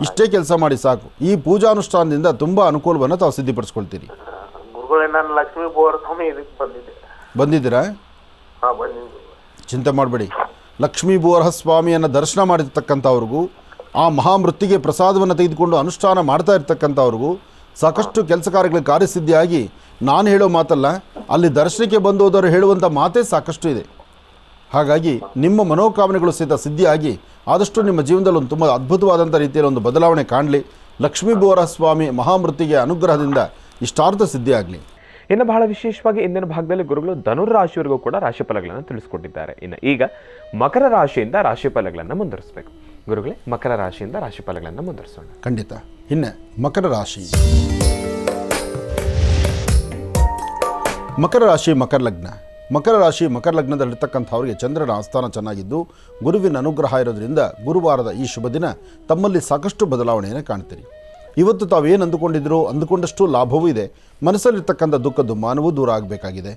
ಇಷ್ಟೇ ಕೆಲಸ ಮಾಡಿ ಸಾಕು. ಈ ಪೂಜಾನುಷ್ಠಾನದಿಂದ ತುಂಬ ಅನುಕೂಲವನ್ನು ತಾವು ಸಿದ್ಧಿಪಡಿಸ್ಕೊಳ್ತೀರಿ. ಗುರುಗಳೇ, ನಾನು ಲಕ್ಷ್ಮೀ ಬೋರಸ್ವಾಮಿ ಇದಕ್ಕೆ ಬಂದಿದ್ದೀರಾ? ಚಿಂತೆ ಮಾಡಬೇಡಿ. ಲಕ್ಷ್ಮೀ ಬೋರಸ್ವಾಮಿಯನ್ನು ದರ್ಶನ ಮಾಡಿರ್ತಕ್ಕಂಥವ್ರಿಗೂ ಆ ಮಹಾಮೃತ್ತಿಗೆ ಪ್ರಸಾದವನ್ನು ತೆಗೆದುಕೊಂಡು ಅನುಷ್ಠಾನ ಮಾಡ್ತಾ ಇರ್ತಕ್ಕಂಥವ್ರಿಗೂ ಸಾಕಷ್ಟು ಕೆಲಸ ಕಾರ್ಯಗಳ ಕಾರ್ಯಸಿದ್ಧಿಯಾಗಿ ನಾನು ಹೇಳೋ ಮಾತಲ್ಲ, ಅಲ್ಲಿ ದರ್ಶನಕ್ಕೆ ಬಂದು ಹೋದವರು ಹೇಳುವಂಥ ಮಾತೇ ಸಾಕಷ್ಟು ಇದೆ. ಹಾಗಾಗಿ ನಿಮ್ಮ ಮನೋಕಾಮನೆಗಳು ಸಹಿತ ಸಿದ್ಧಿಯಾಗಿ ಆದಷ್ಟು ನಿಮ್ಮ ಜೀವನದಲ್ಲಿ ಒಂದು ತುಂಬ ಅದ್ಭುತವಾದಂಥ ರೀತಿಯಲ್ಲಿ ಒಂದು ಬದಲಾವಣೆ ಕಾಣಲಿ. ಲಕ್ಷ್ಮೀ ಬೋರಸ್ವಾಮಿ ಮಹಾಮೃತ್ತಿಗೆ ಅನುಗ್ರಹದಿಂದ ಇಷ್ಟಾರ್ಥ ಸಿದ್ಧಿಯಾಗಲಿ. ಇನ್ನು ಬಹಳ ವಿಶೇಷವಾಗಿ ಇಂದಿನ ಭಾಗದಲ್ಲಿ ಗುರುಗಳು ಧನುರಾಶಿಯವರೆಗೂ ಕೂಡ ರಾಶಿಫಲಗಳನ್ನು ತಿಳಿಸ್ಕೊಟ್ಟಿದ್ದಾರೆ. ಇನ್ನು ಈಗ ಮಕರ ರಾಶಿಯಿಂದ ರಾಶಿಫಲಗಳನ್ನು ಮುಂದುವರಿಸಬೇಕು. ಗುರುಗಳೇ, ಮಕರ ರಾಶಿಯಿಂದ ರಾಶಿಫಲಗಳನ್ನು ಮುಂದುವರಿಸೋಣ. ಖಂಡಿತ. ಇನ್ನು ಮಕರ ರಾಶಿ, ಮಕರ ರಾಶಿ ಮಕರ ಲಗ್ನದಲ್ಲಿರ್ತಕ್ಕಂಥವ್ರಿಗೆ ಚಂದ್ರನ ಆಸ್ಥಾನ ಚೆನ್ನಾಗಿದ್ದು ಗುರುವಿನ ಅನುಗ್ರಹ ಇರೋದ್ರಿಂದ ಗುರುವಾರದ ಈ ಶುಭ ದಿನ ತಮ್ಮಲ್ಲಿ ಸಾಕಷ್ಟು ಬದಲಾವಣೆಯನ್ನು ಕಾಣ್ತೀರಿ. ಇವತ್ತು ತಾವೇನು ಅಂದುಕೊಂಡಷ್ಟು ಲಾಭವೂ ಇದೆ. ಮನಸ್ಸಲ್ಲಿರ್ತಕ್ಕಂಥ ದುಃಖ ದುಮ್ಮಾನವೂ ದೂರ ಆಗಬೇಕಾಗಿದೆ.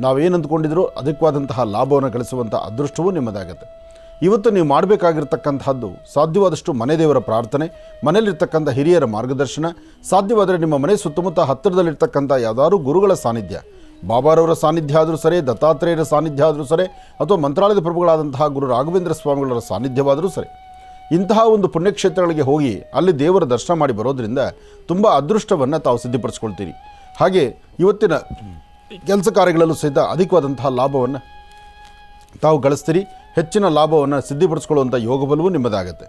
ನಾವೇನು ಅಂದುಕೊಂಡಿದ್ರೂ ಅದಕ್ವಾದಂತಹ ಲಾಭವನ್ನು ಗಳಿಸುವಂಥ ಅದೃಷ್ಟವೂ ನಿಮ್ಮದಾಗುತ್ತೆ. ಇವತ್ತು ನೀವು ಮಾಡಬೇಕಾಗಿರ್ತಕ್ಕಂಥದ್ದು ಸಾಧ್ಯವಾದಷ್ಟು ಮನೆ ದೇವರ ಪ್ರಾರ್ಥನೆ, ಮನೆಯಲ್ಲಿರ್ತಕ್ಕಂಥ ಹಿರಿಯರ ಮಾರ್ಗದರ್ಶನ, ಸಾಧ್ಯವಾದರೆ ನಿಮ್ಮ ಮನೆ ಸುತ್ತಮುತ್ತ ಹತ್ತಿರದಲ್ಲಿರ್ತಕ್ಕಂಥ ಯಾವುದಾದ್ರು ಗುರುಗಳ ಸಾನ್ನಿಧ್ಯ, ಬಾಬಾರವರ ಸಾನ್ನಿಧ್ಯ ಆದರೂ ಸರಿ, ದತ್ತಾತ್ರೇಯರ ಸಾನ್ನಿಧ್ಯ ಆದರೂ ಸರಿ, ಅಥವಾ ಮಂತ್ರಾಲಯದ ಪ್ರಭುಗಳಾದಂತಹ ಗುರು ರಾಘವೇಂದ್ರ ಸ್ವಾಮಿಗಳವರ ಸಾನ್ನಿಧ್ಯವಾದರೂ ಸರಿ, ಇಂತಹ ಒಂದು ಪುಣ್ಯಕ್ಷೇತ್ರಗಳಿಗೆ ಹೋಗಿ ಅಲ್ಲಿ ದೇವರ ದರ್ಶನ ಮಾಡಿ ಬರೋದರಿಂದ ತುಂಬ ಅದೃಷ್ಟವನ್ನು ತಾವು ಸಿದ್ಧಿಪಡಿಸ್ಕೊಳ್ತೀರಿ. ಹಾಗೆ ಇವತ್ತಿನ ಕೆಲಸ ಕಾರ್ಯಗಳಲ್ಲೂ ಸಹಿತ ಅಧಿಕವಾದಂತಹ ಲಾಭವನ್ನು ತಾವು ಗಳಿಸ್ತೀರಿ. ಹೆಚ್ಚಿನ ಲಾಭವನ್ನು ಸಿದ್ಧಿಪಡಿಸ್ಕೊಳ್ಳುವಂಥ ಯೋಗಬಲವೂ ನಿಮ್ಮದಾಗುತ್ತೆ.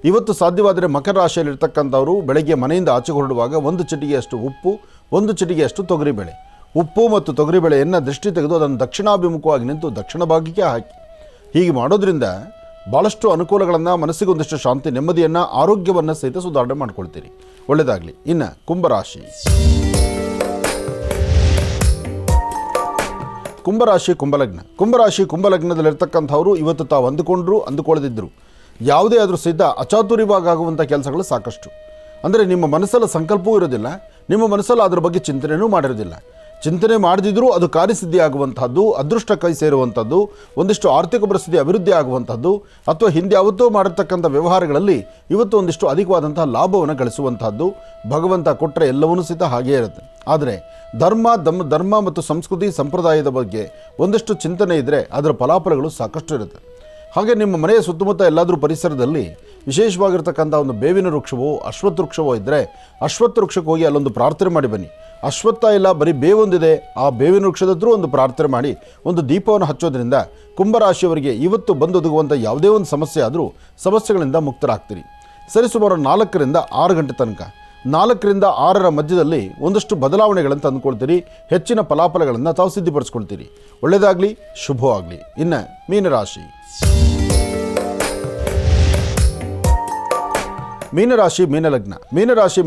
ಇವತ್ತು ಸಾಧ್ಯವಾದರೆ ಮಕರ ರಾಶಿಯಲ್ಲಿರ್ತಕ್ಕಂಥವರು ಬೆಳಗ್ಗೆ ಮನೆಯಿಂದ ಆಚೆ ಹೊರಡುವಾಗ 1 ಚಿಟಿಗೆಯಷ್ಟು ಉಪ್ಪು, 1 ಚಿಟಿಗೆಯಷ್ಟು ತೊಗರಿಬೇಳೆ, ಉಪ್ಪು ಮತ್ತು ತೊಗರಿಬೇಳೆಯನ್ನು ದೃಷ್ಟಿ ತೆಗೆದು ಅದನ್ನು ದಕ್ಷಿಣಾಭಿಮುಖವಾಗಿ ನಿಂತು ದಕ್ಷಿಣ ಭಾಗಕ್ಕೆ ಹಾಕಿ. ಹೀಗೆ ಮಾಡೋದ್ರಿಂದ ಭಾಳಷ್ಟು ಅನುಕೂಲಗಳನ್ನು, ಮನಸ್ಸಿಗೆ ಒಂದಿಷ್ಟು ಶಾಂತಿ, ನೆಮ್ಮದಿಯನ್ನು, ಆರೋಗ್ಯವನ್ನು ಸಹಿತ ಸುಧಾರಣೆ ಮಾಡ್ಕೊಳ್ತೀರಿ. ಒಳ್ಳೆಯದಾಗಲಿ. ಇನ್ನು ಕುಂಭರಾಶಿ, ಕುಂಭಲಗ್ನದಲ್ಲಿರ್ತಕ್ಕಂಥವರು ಇವತ್ತು ತಾವು ಅಂದುಕೊಳ್ಳದಿದ್ದರು ಯಾವುದೇ ಆದರೂ ಸಹಿತ ಅಚಾತುರ್ಯವಾಗುವಂಥ ಕೆಲಸಗಳು ಸಾಕಷ್ಟು. ಅಂದರೆ ನಿಮ್ಮ ಮನಸ್ಸಲ್ಲಿ ಸಂಕಲ್ಪವೂ ಇರೋದಿಲ್ಲ, ನಿಮ್ಮ ಮನಸ್ಸಲ್ಲಿ ಅದ್ರ ಬಗ್ಗೆ ಚಿಂತನೆಯೂ ಮಾಡಿರೋದಿಲ್ಲ. ಚಿಂತನೆ ಮಾಡದಿದ್ದರೂ ಅದು ಕಾರ್ಯಸಿದ್ಧಿ ಆಗುವಂಥದ್ದು, ಅದೃಷ್ಟ ಕೈ ಸೇರುವಂಥದ್ದು, ಒಂದಿಷ್ಟು ಆರ್ಥಿಕ ಪರಿಸ್ಥಿತಿ ಅಭಿವೃದ್ಧಿ ಆಗುವಂಥದ್ದು, ಅಥವಾ ಹಿಂದೆ ಯಾವತ್ತೂ ಮಾಡಿರ್ತಕ್ಕಂಥ ವ್ಯವಹಾರಗಳಲ್ಲಿ ಇವತ್ತು ಒಂದಿಷ್ಟು ಅಧಿಕವಾದಂತಹ ಲಾಭವನ್ನು ಗಳಿಸುವಂಥದ್ದು ಭಗವಂತ ಕೊಟ್ಟರೆ ಎಲ್ಲವನ್ನೂ ಸಹಿತ ಹಾಗೇ ಇರುತ್ತೆ. ಆದರೆ ಧರ್ಮ ಮತ್ತು ಸಂಸ್ಕೃತಿ ಸಂಪ್ರದಾಯದ ಬಗ್ಗೆ ಒಂದಷ್ಟು ಚಿಂತನೆ ಇದ್ದರೆ ಅದರ ಫಲಾಫಲಗಳು ಸಾಕಷ್ಟು ಇರುತ್ತೆ. ಹಾಗೆ ನಿಮ್ಮ ಮನೆಯ ಸುತ್ತಮುತ್ತ ಎಲ್ಲಾದರೂ ಪರಿಸರದಲ್ಲಿ ವಿಶೇಷವಾಗಿರ್ತಕ್ಕಂಥ ಒಂದು ಬೇವಿನ ವೃಕ್ಷವೋ ಅಶ್ವತ್ಥ ವೃಕ್ಷವೋ ಇದ್ದರೆ ಅಶ್ವತ್ಥ ವೃಕ್ಷಕ್ಕೆ ಹೋಗಿ ಅಲ್ಲೊಂದು ಪ್ರಾರ್ಥನೆ ಮಾಡಿ ಬನ್ನಿ. ಅಶ್ವತ್ಥ ಇಲ್ಲ, ಬರೀ ಬೇವೊಂದಿದೆ, ಆ ಬೇವಿನ ವೃಕ್ಷದ ಹತ್ರ ಒಂದು ಪ್ರಾರ್ಥನೆ ಮಾಡಿ ಒಂದು ದೀಪವನ್ನು ಹಚ್ಚೋದ್ರಿಂದ ಕುಂಭರಾಶಿಯವರಿಗೆ ಇವತ್ತು ಬಂದೊದಗುವಂಥ ಯಾವುದೇ ಒಂದು ಸಮಸ್ಯೆ ಆದರೂ ಸಮಸ್ಯೆಗಳಿಂದ ಮುಕ್ತರಾಗ್ತೀರಿ. ಸರಿಸುಮಾರು 4 ರಿಂದ 6 ಗಂಟೆ ತನಕ, 4 ರಿಂದ 6ರ ಮಧ್ಯದಲ್ಲಿ ಒಂದಷ್ಟು ಬದಲಾವಣೆಗಳನ್ನು ತಂದುಕೊಳ್ತೀರಿ. ಹೆಚ್ಚಿನ ಫಲಾಫಲಗಳನ್ನು ತಾವು ಸಿದ್ಧಿಪಡಿಸ್ಕೊಳ್ತೀರಿ. ಒಳ್ಳೆಯದಾಗಲಿ, ಶುಭವಾಗಲಿ. ಇನ್ನು ಮೀನರಾಶಿ,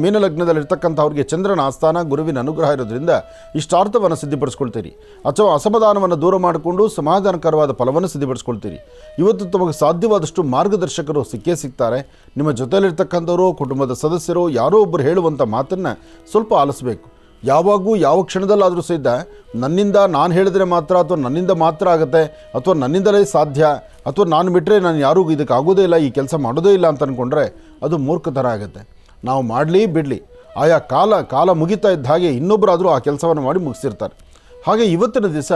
ಮೀನಲಗ್ನದಲ್ಲಿರ್ತಕ್ಕಂಥವ್ರಿಗೆ ಚಂದ್ರನ ಆಸ್ಥಾನ ಗುರುವಿನ ಅನುಗ್ರಹ ಇರೋದ್ರಿಂದ ಇಷ್ಟಾರ್ಥವನ್ನು ಸಿದ್ಧಿಪಡಿಸ್ಕೊಳ್ತೀರಿ. ಅಥವಾ ಅಸಮಾಧಾನವನ್ನು ದೂರ ಮಾಡಿಕೊಂಡು ಸಮಾಧಾನಕರವಾದ ಫಲವನ್ನು ಸಿದ್ಧಿಪಡಿಸ್ಕೊಳ್ತೀರಿ. ಇವತ್ತು ತಮಗೆ ಸಾಧ್ಯವಾದಷ್ಟು ಮಾರ್ಗದರ್ಶಕರು ಸಿಗ್ತಾರೆ. ನಿಮ್ಮ ಜೊತೆಯಲ್ಲಿರ್ತಕ್ಕಂಥವರು, ಕುಟುಂಬದ ಸದಸ್ಯರು ಯಾರೋ ಒಬ್ಬರು ಹೇಳುವಂಥ ಮಾತನ್ನು ಸ್ವಲ್ಪ ಆಲಿಸಬೇಕು. ಯಾವಾಗೂ ಯಾವ ಕ್ಷಣದಲ್ಲಾದರೂ ಸಹಿತ ನನ್ನಿಂದ ನಾನು ಹೇಳಿದ್ರೆ ಮಾತ್ರ, ಅಥವಾ ನನ್ನಿಂದ ಮಾತ್ರ ಆಗುತ್ತೆ, ಅಥವಾ ನನ್ನಿಂದಲೇ ಸಾಧ್ಯ, ಅಥವಾ ನಾನು ಬಿಟ್ಟರೆ ನಾನು ಯಾರಿಗೂ ಇದಕ್ಕೆ ಆಗೋದೇ ಇಲ್ಲ, ಈ ಕೆಲಸ ಮಾಡೋದೇ ಇಲ್ಲ ಅಂತ ಅಂದ್ಕೊಂಡ್ರೆ ಅದು ಮೂರ್ಖತನ ಆಗುತ್ತೆ. ನಾವು ಮಾಡಲಿ ಬಿಡಲಿ, ಆಯಾ ಕಾಲ ಮುಗಿತಾ ಇದ್ದ ಹಾಗೆ ಇನ್ನೊಬ್ಬರಾದರೂ ಆ ಕೆಲಸವನ್ನು ಮಾಡಿ ಮುಗಿಸಿರ್ತಾರೆ. ಹಾಗೆ ಇವತ್ತಿನ ದಿವಸ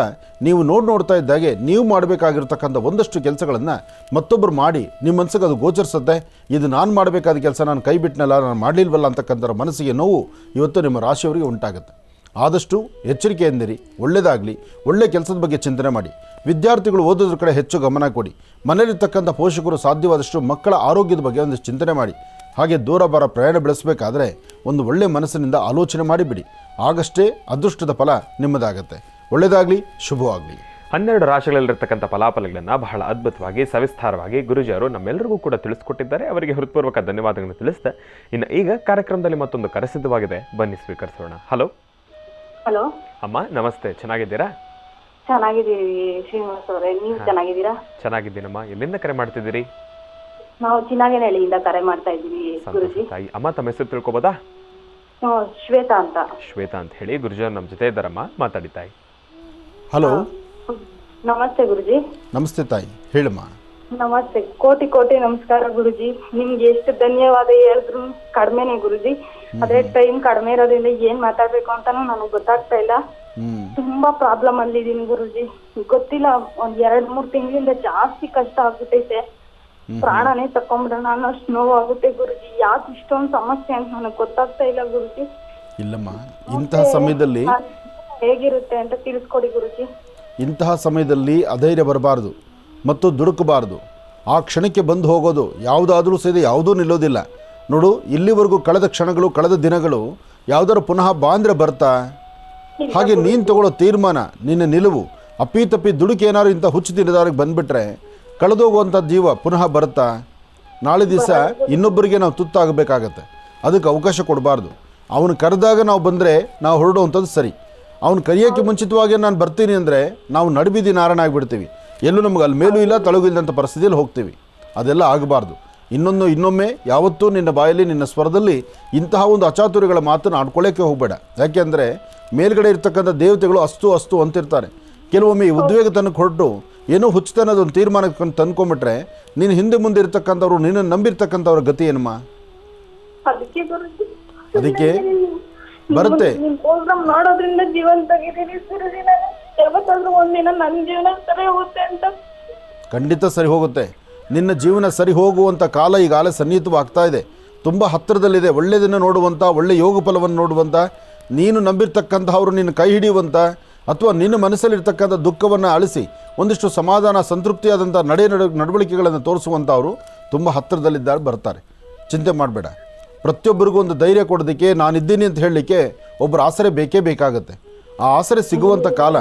ನೀವು ನೋಡ್ತಾ ಇದ್ದಾಗೆ ನೀವು ಮಾಡಬೇಕಾಗಿರ್ತಕ್ಕಂಥ ಒಂದಷ್ಟು ಕೆಲಸಗಳನ್ನು ಮತ್ತೊಬ್ಬರು ಮಾಡಿ ನಿಮ್ಮ ಮನಸ್ಸಿಗೆ ಅದು ಗೋಚರಿಸುತ್ತೆ. ಇದು ನಾನು ಮಾಡಬೇಕಾದ ಕೆಲಸ ನಾನು ಕೈ ಬಿಟ್ಟನಲ್ಲ, ನಾನು ಮಾಡಲಿಲ್ವಲ್ಲ ಅಂತಕ್ಕಂಥ ಮನಸ್ಸಿಗೆ ನೋವು ಇವತ್ತು ನಿಮ್ಮ ರಾಶಿಯವರಿಗೆ ಉಂಟಾಗುತ್ತೆ. ಆದಷ್ಟು ಎಚ್ಚರಿಕೆಯಿಂದಿರಿ. ಒಳ್ಳೆಯದಾಗಲಿ. ಒಳ್ಳೆ ಕೆಲಸದ ಬಗ್ಗೆ ಚಿಂತನೆ ಮಾಡಿ. ವಿದ್ಯಾರ್ಥಿಗಳು ಓದೋದ್ರ ಕಡೆ ಹೆಚ್ಚು ಗಮನ ಕೊಡಿ. ಮನೆಯಲ್ಲಿರ್ತಕ್ಕಂಥ ಪೋಷಕರು ಸಾಧ್ಯವಾದಷ್ಟು ಮಕ್ಕಳ ಆರೋಗ್ಯದ ಬಗ್ಗೆ ಒಂದಿಷ್ಟು ಚಿಂತನೆ ಮಾಡಿ. ಹಾಗೆ ದೂರ ಪ್ರಯಾಣ ಬೆಳೆಸಬೇಕಾದ್ರೆ ಒಂದು ಒಳ್ಳೆಯ ಮನಸ್ಸಿನಿಂದ ಆಲೋಚನೆ ಮಾಡಿಬಿಡಿ. ಆಗಷ್ಟೇ ಅದೃಷ್ಟದ ಫಲ ನಿಮ್ಮದಾಗತ್ತೆ. ಒಳ್ಳೆಯದಾಗಲಿ, ಶುಭವಾಗಲಿ. 12 ರಾಶಿಗಳಲ್ಲಿರ್ತಕ್ಕಂಥ ಫಲಾಫಲಗಳನ್ನು ಬಹಳ ಅದ್ಭುತವಾಗಿ ಸವಿಸ್ತಾರವಾಗಿ ಗುರುಜಿಯವರು ನಮ್ಮೆಲ್ಲರಿಗೂ ಕೂಡ ತಿಳಿಸ್ಕೊಟ್ಟಿದ್ದಾರೆ. ಅವರಿಗೆ ಹೃತ್ಪೂರ್ವಕ ಧನ್ಯವಾದಗಳನ್ನು ತಿಳಿಸ್ತಾ ಇನ್ನು ಈಗ ಕಾರ್ಯಕ್ರಮದಲ್ಲಿ ಮತ್ತೊಂದು ಕರೆ ಸಿದ್ಧವಾಗಿದೆ, ಬನ್ನಿ ಸ್ವೀಕರಿಸೋಣ. ಹಲೋ ಹಲೋ ಅಮ್ಮ, ನಮಸ್ತೆ. ಚೆನ್ನಾಗಿದ್ದೀರಾ? ಚೆನ್ನಾಗಿದ್ದೀವಿ ಶ್ರೀನಿವಾಸ್ ಅವರೇ, ನೀವು ಚೆನ್ನಾಗಿದ್ದೀರಾ? ಚೆನ್ನಾಗಿದ್ದೀನಮ್ಮ. ಎಲ್ಲಿಂದ ಕರೆ ಮಾಡ್ತಿದ್ದೀರಿ? ನಾವು ಚಿನ್ನಾಗೇನಹಳ್ಳಿಯಿಂದ ಕರೆ ಮಾಡ್ತಾ ಇದ್ದೀವಿ ಗುರುಜಿ. ತಾಯಿ. ಅಮ್ಮ ತಮ್ಮ ಹೆಸರು ತಿಳ್ಕೊಬೋದಾ? ಶ್ವೇತಾ ಅಂತ. ಶ್ವೇತಾ ಅಂತ ಹೇಳಿ. ಗುರುಜಿ ನಮ್ಮ ಜೊತೆ ಇದ್ದಾರಮ್ಮ, ಮಾತಾಡಿ ತಾಯಿ. ಹಲೋ, ನಮಸ್ತೆ ಗುರುಜಿ. ನಮಸ್ತೆ ತಾಯಿ, ಹೇಳಮ್ಮ. ನಮಸ್ತೆ, ಕೋಟಿ ಕೋಟಿ ನಮಸ್ಕಾರ ಗುರುಜಿ. ನಿಮ್ಗೆ ಎಷ್ಟು ಧನ್ಯವಾದ ಹೇಳಿದ್ರು ಕಡಿಮೆನೆ ಗುರುಜಿ. ಅದೇ ಟೈಮ್ ಕಡಿಮೆ ಇರೋದ್ರಿಂದ ಏನ್ ಮಾತಾಡ್ಬೇಕು ಅಂತಾನು ನನಗೆ ಗೊತ್ತಾಗ್ತಾ ಇಲ್ಲ. ತುಂಬಾ ಪ್ರಾಬ್ಲಮ್ ಅಲ್ಲಿದ್ದೀನಿ ಗುರುಜಿ. ಗೊತ್ತಿಲ್ಲ, ಒಂದ್ 2-3 ತಿಂಗಳಿಂದ ಜಾಸ್ತಿ ಕಷ್ಟ ಆಗ್ಬಿಟ್ಟೈತೆ. ಪ್ರಾಣನೇ ತಕೊಂಡ್ಬಿಡೋಣ ಅನ್ನೋಷ್ಟು ನೋವಾಗುತ್ತೆ ಗುರುಜಿ. ಯಾಕೆ ಇಷ್ಟೊಂದು ಸಮಸ್ಯೆ ಅಂತ ನನಗೆ ಗೊತ್ತಾಗ್ತಾ ಇಲ್ಲ ಗುರುಜಿ. ಇಲ್ಲಮ್ಮ, ಇಂತಹ ಸಮಯದಲ್ಲಿ ಹೇಗಿರುತ್ತೆ ಅಂತ ತಿಳಿಸ್ಕೊಡಿ ಗುರುಜಿ. ಇಂತಹ ಸಮಯದಲ್ಲಿ ಅಧೈರ್ಯ ಬರಬಾರ್ದು ಮತ್ತು ದುಡುಕಬಾರ್ದು. ಆ ಕ್ಷಣಕ್ಕೆ ಬಂದು ಹೋಗೋದು ಯಾವುದಾದ್ರೂ ಸೇರಿ ಯಾವುದೂ ನಿಲ್ಲೋದಿಲ್ಲ. ನೋಡು, ಇಲ್ಲಿವರೆಗೂ ಕಳೆದ ಕ್ಷಣಗಳು, ಕಳೆದ ದಿನಗಳು ಯಾವುದಾದ್ರು ಪುನಃ ಬಾಂದ್ರೆ ಬರ್ತಾ? ಹಾಗೆ ನೀನು ತಗೊಳ್ಳೋ ತೀರ್ಮಾನ, ನಿನ್ನ ನಿಲುವು ಅಪ್ಪಿತಪ್ಪಿ ದುಡುಕಿ ಏನಾದ್ರು ಇಂಥ ಹುಚ್ಚು ನಿರ್ಧಾರಕ್ಕೆ ಬಂದುಬಿಟ್ರೆ ಕಳೆದೋಗುವಂಥ ಜೀವ ಪುನಃ ಬರುತ್ತಾ? ನಾಳೆ ದಿವಸ ಇನ್ನೊಬ್ಬರಿಗೆ ನಾವು ತುತ್ತಾಗಬೇಕಾಗತ್ತೆ. ಅದಕ್ಕೆ ಅವಕಾಶ ಕೊಡಬಾರ್ದು. ಅವನು ಕರೆದಾಗ ನಾವು ಬಂದರೆ ನಾವು ಹೊರಡುವಂಥದ್ದು ಸರಿ. ಅವನು ಕರೆಯೋಕ್ಕೆ ಮುಂಚಿತವಾಗಿ ನಾನು ಬರ್ತೀನಿ ಅಂದರೆ ನಾವು ನಡುಬಿದಿ ನಾರಾಯಣ ಆಗಿಬಿಡ್ತೀವಿ. ಎಲ್ಲೂ ನಮಗೆ ಅಲ್ಲಿ ಮೇಲೂ ಇಲ್ಲ ತಳಗೂ ಇಲ್ಲದಂಥ ಪರಿಸ್ಥಿತಿಯಲ್ಲಿ ಹೋಗ್ತೀವಿ. ಅದೆಲ್ಲ ಆಗಬಾರ್ದು. ಇನ್ನೊಮ್ಮೆ ಯಾವತ್ತೂ ನಿನ್ನ ಬಾಯಲ್ಲಿ, ನಿನ್ನ ಸ್ವರದಲ್ಲಿ ಇಂತಹ ಒಂದು ಅಚಾತುರ್ಯಗಳ ಮಾತನ್ನು ಆಡ್ಕೊಳ್ಳೋಕ್ಕೆ ಹೋಗಬೇಡ. ಯಾಕೆಂದರೆ ಮೇಲ್ಗಡೆ ಇರ್ತಕ್ಕಂಥ ದೇವತೆಗಳು ಅಸ್ತು ಅಸ್ತು ಅಂತಿರ್ತಾರೆ. ಕೆಲವೊಮ್ಮೆ ಈ ಉದ್ವೇಗ ತನಕ ಹೊರಟು ಏನೋ ಹುಚ್ಚುತನದೊಂದು ತೀರ್ಮಾನಕ್ಕೆ ತಂದ್ಕೊಂಬಿಟ್ರೆ ನೀನು ಹಿಂದೆ ಮುಂದೆ ಇರ್ತಕ್ಕಂಥವ್ರು, ನಿನ್ನ ನಂಬಿರ್ತಕ್ಕಂಥವ್ರ ಗತಿ ಏನಮ್ಮ? ಅದಕ್ಕೆ ಬರುತ್ತೆ. ಪ್ರೋಗ್ರಾಮ್ ನೋಡೋದ್ರಿಂದ ಜೀವಂತಾಗಿದ್ದೀನಿ ಗುರುಜಿ. ನಾನು ಯಾವತ್ತಾದ್ರೂ ಒಂದಿನ ನನ್ನ ಜೀವನ ಸರಿ ಹೋಗುತ್ತೆ ಅಂತ. ಖಂಡಿತ ಸರಿ ಹೋಗುತ್ತೆ. ನಿನ್ನ ಜೀವನ ಸರಿ ಹೋಗುವಂಥ ಕಾಲ ಈಗಾಗಲೇ ಸನ್ನಿಹಿತವಾಗ್ತಾ ಇದೆ. ತುಂಬ ಹತ್ತಿರದಲ್ಲಿದೆ. ಒಳ್ಳೆಯದನ್ನು ನೋಡುವಂಥ, ಒಳ್ಳೆ ಯೋಗ ಫಲವನ್ನು ನೋಡುವಂಥ, ನೀನು ನಂಬಿರ್ತಕ್ಕಂಥವ್ರು ನಿನ್ನ ಕೈ ಹಿಡಿಯುವಂಥ, ಅಥವಾ ನಿನ್ನ ಮನಸ್ಸಲ್ಲಿರ್ತಕ್ಕಂಥ ದುಃಖವನ್ನು ಅಳಿಸಿ ಒಂದಿಷ್ಟು ಸಮಾಧಾನ, ಸಂತೃಪ್ತಿಯಾದಂಥ ನಡವಳಿಕೆಗಳನ್ನು ತೋರಿಸುವಂಥವರು ತುಂಬ ಹತ್ತಿರದಲ್ಲಿದ್ದಾರೆ, ಬರ್ತಾರೆ. ಚಿಂತೆ ಮಾಡಬೇಡ. ಪ್ರತಿಯೊಬ್ಬರಿಗೂ ಒಂದು ಧೈರ್ಯ ಕೊಡೋದಕ್ಕೆ, ನಾನಿದ್ದೀನಿ ಅಂತ ಹೇಳಲಿಕ್ಕೆ ಒಬ್ಬರು ಆಸರೆ ಬೇಕೇ ಬೇಕಾಗತ್ತೆ. ಆ ಆಸರೆ ಸಿಗುವಂಥ ಕಾಲ.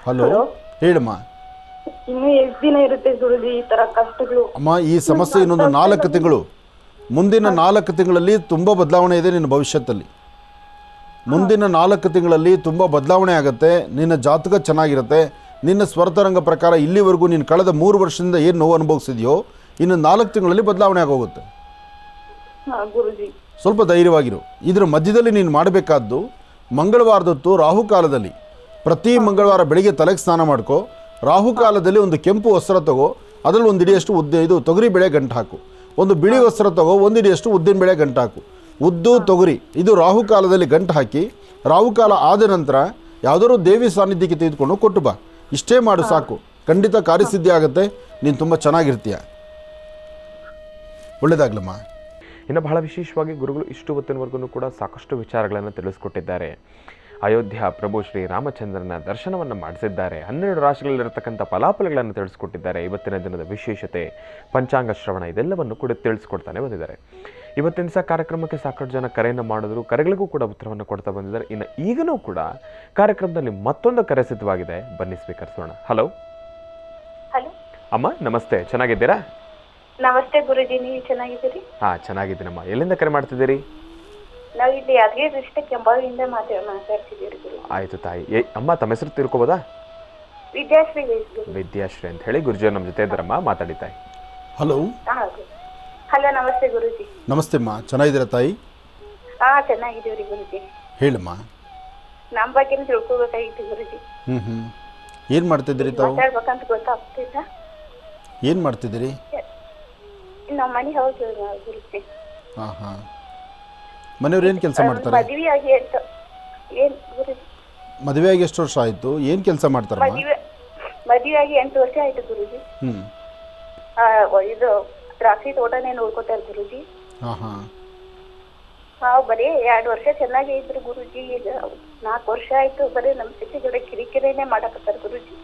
ಹಲೋ, ಹೇಳಮ್ಮ. ಇನ್ನು ಎಷ್ಟು ದಿನ ಇರುತ್ತೆ ಗುರುಜಿ ಈ ತರ ಕಷ್ಟಗಳು? ಅಮ್ಮ, ಈ ಸಮಸ್ಯೆ ಇನ್ನೊಂದು 4 ತಿಂಗಳು. ಮುಂದಿನ 4 ತಿಂಗಳಲ್ಲಿ ತುಂಬ ಬದಲಾವಣೆ ಇದೆ ನಿನ್ನ ಭವಿಷ್ಯದಲ್ಲಿ. ಮುಂದಿನ 4 ತಿಂಗಳಲ್ಲಿ ತುಂಬ ಬದಲಾವಣೆ ಆಗುತ್ತೆ. ನಿನ್ನ ಜಾತಕ ಚೆನ್ನಾಗಿರುತ್ತೆ. ನಿನ್ನ ಸ್ವರತರಂಗ ಪ್ರಕಾರ ಇಲ್ಲಿವರೆಗೂ ನೀನು ಕಳೆದ 3 ವರ್ಷದಿಂದ ಏನು ನೋವು ಅನುಭವಿಸಿದೆಯೋ ಇನ್ನು 4 ತಿಂಗಳಲ್ಲಿ ಬದಲಾವಣೆ ಆಗೋಗುತ್ತೆ. ಸ್ವಲ್ಪ ಧೈರ್ಯವಾಗಿರು. ಇದರ ಮಧ್ಯದಲ್ಲಿ ನೀನು ಮಾಡಬೇಕಾದ್ದು, ಮಂಗಳವಾರದೊತ್ತು ರಾಹುಕಾಲದಲ್ಲಿ ಪ್ರತಿ ಮಂಗಳವಾರ ಬೆಳಿಗ್ಗೆ ತಲೆಗೆ ಸ್ನಾನ ಮಾಡ್ಕೋ. ರಾಹುಕಾಲದಲ್ಲಿ ಒಂದು ಕೆಂಪು ವಸ್ತ್ರ ತಗೋ, ಅದರಲ್ಲಿ ಒಂದು ಇಡಿಯಷ್ಟು ತೊಗರಿ ಬೇಳೆ ಗಂಟು ಹಾಕು. ಒಂದು ಬಿಳಿ ವಸ್ತ್ರ ತಗೋ, ಒಂದು ಇಡಿಯಷ್ಟು ಉದ್ದಿನ ಬೇಳೆ ಗಂಟು ಹಾಕು. ಉದ್ದು ತೊಗರಿ ಇದು ರಾಹುಕಾಲದಲ್ಲಿ ಗಂಟು ಹಾಕಿ, ರಾಹುಕಾಲ ಆದ ನಂತರ ಯಾವುದಾದ್ರು ದೇವಿ ಸಾನ್ನಿಧ್ಯಕ್ಕೆ ತೆಗೆದುಕೊಂಡು ಕೊಟ್ಟು ಬಾ. ಇಷ್ಟೇ ಮಾಡು ಸಾಕು. ಖಂಡಿತ ಕಾರ್ಯಸಿದ್ಧಿ ಆಗುತ್ತೆ. ನೀನು ತುಂಬ ಚೆನ್ನಾಗಿರ್ತೀಯ. ಒಳ್ಳೆಯದಾಗ್ಲಮ್ಮ. ಇನ್ನು ಬಹಳ ವಿಶೇಷವಾಗಿ ಗುರುಗಳು ಇಷ್ಟು ಹೊತ್ತಿನವರೆಗೂ ಕೂಡ ಸಾಕಷ್ಟು ವಿಚಾರಗಳನ್ನು ತಿಳಿಸ್ಕೊಟ್ಟಿದ್ದಾರೆ. ಅಯೋಧ್ಯ ಪ್ರಭು ಶ್ರೀ ರಾಮಚಂದ್ರನ ದರ್ಶನವನ್ನು ಮಾಡಿಸಿದ್ದಾರೆ. 12 ರಾಶಿಗಳಲ್ಲಿರತಕ್ಕಂಥ ಫಲಾಫಲಗಳನ್ನು ತಿಳಿಸ್ಕೊಟ್ಟಿದ್ದಾರೆ. ಇವತ್ತಿನ ದಿನದ ವಿಶೇಷತೆ, ಪಂಚಾಂಗ ಶ್ರವಣ, ಇದೆಲ್ಲವನ್ನು ಕೂಡ ತಿಳಿಸ್ಕೊಡ್ತಾನೆ ಬಂದಿದ್ದಾರೆ. ಇವತ್ತಿನ ದಿವಸ ಕಾರ್ಯಕ್ರಮಕ್ಕೆ ಸಾಕಷ್ಟು ಜನ ಕರೆಯನ್ನು ಮಾಡಿದ್ರು. ಕರೆಗಳಿಗೂ ಕೂಡ ಉತ್ತರವನ್ನು ಕೊಡ್ತಾ ಬಂದಿದ್ದಾರೆ. ಇನ್ನು ಈಗಲೂ ಕೂಡ ಕಾರ್ಯಕ್ರಮದಲ್ಲಿ ಮತ್ತೊಂದು ಕರೆ ಸಿದ್ಧವಾಗಿದೆ. ಬನ್ನಿ ಸ್ವೀಕರಿಸೋಣ. ಹಲೋ ಅಮ್ಮ, ನಮಸ್ತೆ. ಚೆನ್ನಾಗಿದ್ದೀರಾ? ನಮಸ್ತೆ ಗುರುಜಿ, ನೀವು ಚೆನ್ನಾಗಿದ್ದೀರಿ? ಚೆನ್ನಾಗಿದ್ದೀನಮ್ಮ. ಎಲ್ಲಿಂದ ಕರೆ ಮಾಡ್ತಿದ್ದೀರಿ? ನಾವು ಇಲ್ಲಿ ಯಾದಗಿರಿ ಡಿಸ್ಟ್ರಿಕ್ಟ್ ಕೆಂಬಾವಿಯಿಂದ ಮಾತಾಡ್ತಿದ್ದೀರಿ ಗುರು. ಆಯ್ತು ತಾಯಿ. ಅಮ್ಮ ತಮ್ಮ ಹೆಸರು ತಿಳ್ಕೊಬೋದಾ? ವಿದ್ಯಾಶ್ರೀ. ವಿದ್ಯಾಶ್ರೀ ಅಂತ ಹೇಳಿ. ಗುರುಜಿ ನಮ್ಮ ಜೊತೆ ಇದ್ದಾರಮ್ಮ, ಮಾತಾಡಿ ತಾಯಿ. ಹಲೋ. ಹಲೋ, ನಮಸ್ತೆ ಗುರುಜಿ. ನಮಸ್ತೆ ಅಮ್ಮ, ಚೆನ್ನಾಗಿದ್ದೀರಾ ತಾಯಿ? ಚೆನ್ನಾಗಿದ್ದೀವ್ರಿ ಗುರುಜಿ. ಹೇಳಮ್ಮ. ನಮ್ಮ ಬಗ್ಗೆ ತಿಳ್ಕೊಬೇಕಾಗಿತ್ತು ಗುರುಜಿ. ಏನು ಮಾಡ್ತಿದ್ದೀರಿ ತಾವು? ಮಾತಾಡ್ಬೇಕಂತ ಗೊತ್ತಾಗ್ತಿಲ್ಲ. ಏನು ಮಾಡ್ತಿದ್ದೀರಿ? ನಮ್ಮ ಮನೆ ಹೌದು ಗುರುಜಿ. ಮನೆಯವ್ರು ಏನು ಕೆಲಸ ಮಾಡ್ತಾರೆ? ಮದುವೆಯಾಗಿ ಎಷ್ಟು ವರ್ಷ ಆಯಿತು? ಏನು ಕೆಲಸ ಮಾಡ್ತಾರೆ? ಮದುವೆಯಾಗಿ 8 ವರ್ಷ ಆಯ್ತು ಗುರುಜಿ. ಇದು ದ್ರಾಕ್ಷಿ ತೋಟನೇ ನೋಡ್ಕೊತಾರೆ ಗುರುಜಿ. ಬರೀ 2 ವರ್ಷ ಚೆನ್ನಾಗಿ ಇದ್ರು ಗುರುಜಿ. ಈಗ 4 ವರ್ಷ ಆಯ್ತು ಬರೀ ನಮ್ಮ ಜೊತೆ ಜೋಡಿ ಕಿರಿಕಿರಿನೇ ಮಾಡಕತ್ತಾರ ಗುರುಜಿ.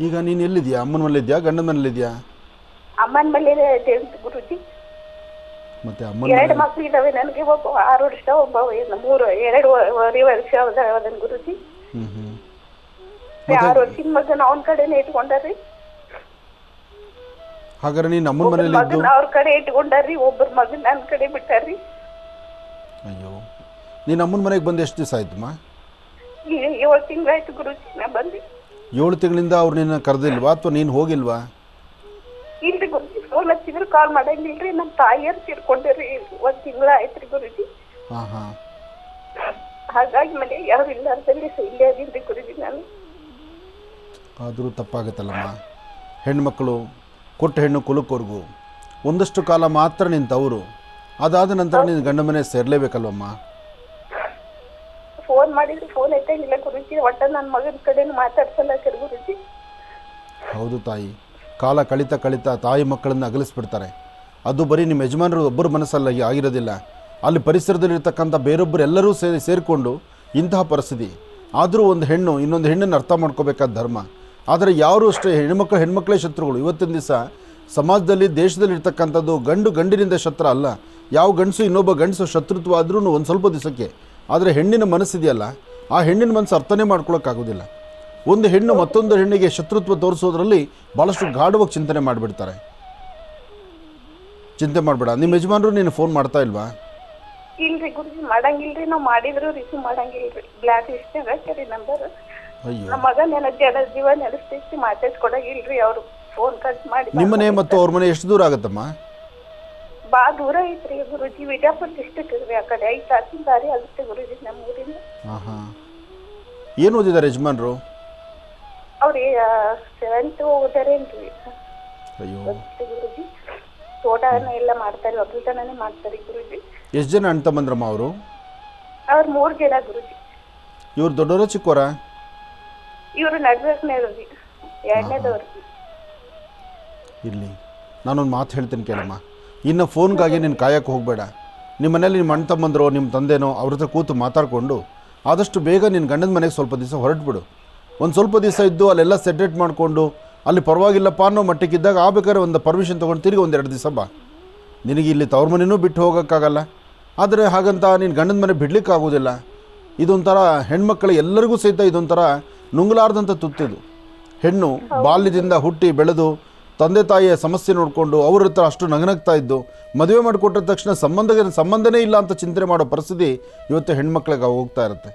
ಈಗ ನೀನು ಎಲ್ಲಿದ್ಯಾ? ಅಮ್ಮನ ಮನೇಲಿದ್ಯಾ, ಗಂಡನ ಮನೇಲಿದ್ಯಾ? ಅಮ್ಮನ ಮನೇಲಿ ಗುರುಜಿ. ಮತ್ತೆ 2 ಮಕ್ಳು ಇದಾವೆ ನನಗೆ. ಒಬ್ಬ 6 ವರ್ಷ, ಒಬ್ಬ 2.5 ವರ್ಷ ಅದನ್ ಗುರುಜಿ. 6 ವರ್ಷದ ಮಗನ ಅವನ ಕಡೆನೇ ಇಟ್ಕೊಂಡಾರ್ರಿ. ಹಾಗಾದ್ರೆ ನೀನು ಅಮ್ಮನ ಮನೇಲಿ ಇದ್ದು ಅವ್ರ ಕಡೆ ಇಟ್ಕೊಂಡಾರ್ರಿ, ಒಬ್ಬರ ಮಗನ ನನ್ನ ಕಡೆ ಬಿಟ್ಟಾರ್ರಿ. ಅಯ್ಯೋ, ನೀನು ಅಮ್ಮನ ಮನೆಗೆ ಬಂದು ಎಷ್ಟು ದಿವಸ ಆಯ್ತಮ್ಮ? ಈಗ 7 ತಿಂಗಳಾಯ್ತು ಗುರುಜಿ ನಾ ಬಂದು. 7 ತಿಂಗಳಿಂದ ಅವ್ರು ನಿನ್ನ ಕರೆದಿಲ್ವಾ ಅಥವಾ ನೀನು ಹೋಗಿಲ್ವಾ? ಇಲ್ರಿ ಗುರುಜಿ, ಫೋನ್ ಹಚ್ಚಿದ್ರು ಕಾಲ್ ಮಾಡಂಗಿಲ್ರಿ. ನಮ್ಮ ತಾಯಿಯರು ತೀರ್ಕೊಂಡಿರಿ 1 ತಿಂಗಳ ಆಯ್ತ್ರಿ ಗುರುಜಿ. ಹಾಂ ಹಾಂ. ಹಾಗಾಗಿ ಮನೆ ಯಾರು ಇಲ್ಲಾರ್ದಲ್ಲಿ ಇಲ್ಲೇ ಅದೀನ್ರಿ ಗುರುಜಿ ನಾನು. ಆದರೂ ತಪ್ಪಾಗುತ್ತಲ್ಲಮ್ಮ. ಹೆಣ್ಮಕ್ಳು ಕೊಟ್ಟ ಹೆಣ್ಣು ಕುಲಕ್ಕೋರ್ಗು ಒಂದಷ್ಟು ಕಾಲ ಮಾತ್ರ ನಿನ್ನ ತವರು, ಅದಾದ ನಂತರ ನೀನು ಗಂಡ ಮನೆ ಸೇರಲೇಬೇಕಲ್ವಮ್ಮ? ಫೋನ್ ಮಾಡಿದ್ರೆ ಫೋನ್ ಎತ್ತಂಗಿಲ್ಲ ಗುರುಜಿ. ಒಟ್ಟ ನನ್ನ ಮಗನ ಕಡೆನೂ ಮಾತಾಡ್ಸಲ್ಲ ಗುರುಜಿ. ಹೌದು ತಾಯಿ, ಕಾಲ ಕಳಿತಾ ಕಳಿತಾ ತಾಯಿ ಮಕ್ಕಳನ್ನು ಅಗಲಿಸ್ಬಿಡ್ತಾರೆ. ಅದು ಬರೀ ನಿಮ್ಮ ಯಜಮಾನರು ಒಬ್ಬರು ಮನಸ್ಸಲ್ಲ ಆಗಿರೋದಿಲ್ಲ, ಅಲ್ಲಿ ಪರಿಸರದಲ್ಲಿರ್ತಕ್ಕಂಥ ಬೇರೊಬ್ಬರು ಎಲ್ಲರೂ ಸೇರಿಕೊಂಡು ಇಂತಹ ಪರಿಸ್ಥಿತಿ. ಆದರೂ ಒಂದು ಹೆಣ್ಣು ಇನ್ನೊಂದು ಹೆಣ್ಣನ್ನು ಅರ್ಥ ಮಾಡ್ಕೋಬೇಕಾದ ಧರ್ಮ. ಆದರೆ ಯಾರು ಅಷ್ಟೇ ಹೆಣ್ಮಕ್ಳೇ ಶತ್ರುಗಳು. ಇವತ್ತಿನ ದಿವಸ ಸಮಾಜದಲ್ಲಿ ದೇಶದಲ್ಲಿ ಇರ್ತಕ್ಕಂಥದ್ದು ಗಂಡಿನಿಂದ ಶತ್ರು ಅಲ್ಲ. ಯಾವ ಗಂಡಸು ಇನ್ನೊಬ್ಬ ಗಂಡಸು ಶತ್ರುತ್ವ ಆದ್ರೂ ಒಂದು ಸ್ವಲ್ಪ ದಿವಸಕ್ಕೆ. ಆದರೆ ಹೆಣ್ಣಿನ ಮನಸ್ಸಿದೆಯಲ್ಲ, ಆ ಹೆಣ್ಣಿನ ಮನಸ್ಸು ಅರ್ಥನೇ ಮಾಡ್ಕೊಳ್ಳೋಕ್ಕಾಗೋದಿಲ್ಲ. ಒಂದು ಹೆಣ್ಣು ಮತ್ತೊಂದು ಹೆಣ್ಣಿಗೆ ಶತ್ರುತ್ವ ತೋರಿಸೋದ್ರಲ್ಲಿ ಭಾಳಷ್ಟು ಗಾಢವಾಗಿ ಚಿಂತನೆ ಮಾಡಿಬಿಡ್ತಾರೆ. ಚಿಂತೆ ಮಾಡಬೇಡ. ನಿಮ್ಮ ಯಜಮಾನರು ನೀನು ಫೋನ್ ಮಾಡ್ತಾ ಇಲ್ವಾ? ಇಲ್ರಿ ಗುರುಜಿ, ಮಾಡಂಗಿಲ್ರಿ. ನಾವು ಮಾಡಿದ್ರು ರಿಸೀವ್ ಮಾಡಂಗಿಲ್ರಿ. ಬ್ಲಾಕ್ ಲಿಸ್ಟ್ನಾಗ ಹಾಕ್ಯಾರಿ ನಂಬರ್. ಅಯ್ಯೋ, ನಮ್ಮ ಮಗ ಜೀವ ನೆನೆಸ್ತೈತಿ, ಮಾತಾಡ್ಸ್ಕೊಡಂಗಿಲ್ರಿ. ಅವ್ರು ಫೋನ್ ಕಟ್ ಮಾಡಿ. ನಿಮ್ಮನೆ ಮತ್ತು ಅವ್ರ ಮನೆ ಎಷ್ಟು ದೂರ ಆಗುತ್ತಮ್ಮ? ಭಾಳ ದೂರ ಐತ್ರಿ ಗುರುಜಿ. ವಿಜಯಪುರ ಡಿಸ್ಟ್ರಿಕ್ಟ್ ಇದ್ರಿ. ಆ ಕಡೆ 5 ತಾಸಿನ ದಾರಿ ಆಗುತ್ತೆ ಗುರುಜಿ ನಮ್ಮ ಊರಿಂದ. ಹಾಂ ಹಾಂ. ಏನು ಓದಿದ್ದಾರೆ ಯಜಮಾನರು? ಅವ್ರಿ 7th ಓದಾರೇನ್ರಿ ಅಯ್ಯೋ, ಗುರುಜಿ. ತೋಟನ ಎಲ್ಲ ಮಾಡ್ತಾರೆ, ಒಕ್ಕಲ್ತನನೇ ಮಾಡ್ತಾರೆ ಗುರುಜಿ. ಎಷ್ಟು ಜನ ಅಣ್ಣ ತಮ್ಮಂದ್ರಮ್ಮ ಅವರು? ಅವ್ರು 3 ಜನ ಗುರುಜಿ. ಇವ್ರು ದೊಡ್ಡವರ ಚಿಕ್ಕವರ? ಇವ್ರು ನಡ್ಬೇಕ್ನೇವ್ರಿ, 2ನೇದವ್ರಿ. ಇರಲಿ, ನಾನೊಂದು ಮಾತು ಹೇಳ್ತೀನಿ ಕೇಳಮ್ಮ. ಇನ್ನು ಫೋನ್ಗಾಗಿ ನೀನು ಕಾಯಕ್ಕೆ ಹೋಗಬೇಡ. ನಿಮ್ಮ ಮನೇಲಿ ನಿಮ್ಮ ಅಣ್ಣ ತಮ್ಮಂದರೋ ನಿಮ್ಮ ತಂದೆನೋ ಅವ್ರ ಹತ್ರ ಕೂತು ಮಾತಾಡಿಕೊಂಡು ಆದಷ್ಟು ಬೇಗ ನಿನ್ನ ಗಂಡನ ಮನೆಗೆ ಸ್ವಲ್ಪ ದಿವಸ ಹೊರಟ್ಬಿಡು. ಒಂದು ಸ್ವಲ್ಪ ದಿವಸ ಇದ್ದು ಅಲ್ಲೆಲ್ಲ ಸೆಟ್ರೇಟ್ ಮಾಡಿಕೊಂಡು ಅಲ್ಲಿ ಪರವಾಗಿಲ್ಲಪ್ಪ ಅನ್ನೋ ಮಟ್ಟಕ್ಕಿದ್ದಾಗ ಬೇಕಾದ್ರೆ ಒಂದು ಪರ್ಮಿಷನ್ ತೊಗೊಂಡು ತಿರುಗಿ 1-2 ದಿವಸ ಬಾ. ನಿನಗೆ ಇಲ್ಲಿ ತವ್ರ ಮನೆಯೂ ಬಿಟ್ಟು ಹೋಗೋಕ್ಕಾಗಲ್ಲ. ಆದರೆ ಹಾಗಂತ ನೀನು ಗಂಡನ ಮನೆ ಬಿಡಲಿಕ್ಕಾಗೋದಿಲ್ಲ. ಇದೊಂಥರ ಹೆಣ್ಮಕ್ಳು ಎಲ್ಲರಿಗೂ ಸಹಿತ ಇದೊಂಥರ ನುಂಗಲಾರ್ದಂಥ ತುತ್ತಿದು. ಹೆಣ್ಣು ಬಾಲ್ಯದಿಂದ ಹುಟ್ಟಿ ಬೆಳೆದು ತಂದೆ ತಾಯಿಯ ಸಮಸ್ಯೆ ನೋಡಿಕೊಂಡು ಅವ್ರ ಹತ್ರ ಅಷ್ಟು ನಗನಗ್ತಾ ಇದ್ದು ಮದುವೆ ಮಾಡಿಕೊಟ್ಟ ತಕ್ಷಣ ಸಂಬಂಧನೇ ಇಲ್ಲ ಅಂತ ಚಿಂತನೆ ಮಾಡೋ ಪರಿಸ್ಥಿತಿ ಇವತ್ತು ಹೆಣ್ಮಕ್ಳಿಗೆ ಹೋಗ್ತಾ ಇರುತ್ತೆ.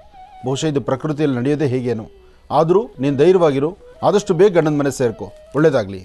ಬಹುಶಃ ಇದು ಪ್ರಕೃತಿಯಲ್ಲಿ ನಡೆಯೋದೇ ಹೇಗೇನು. ಆದರೂ ನೀನು ಧೈರ್ಯವಾಗಿರು. ಆದಷ್ಟು ಬೇಗ ಗಂಡನ ಮನೆ ಸೇರ್ಕೊ. ಒಳ್ಳೆಯದಾಗಲಿ.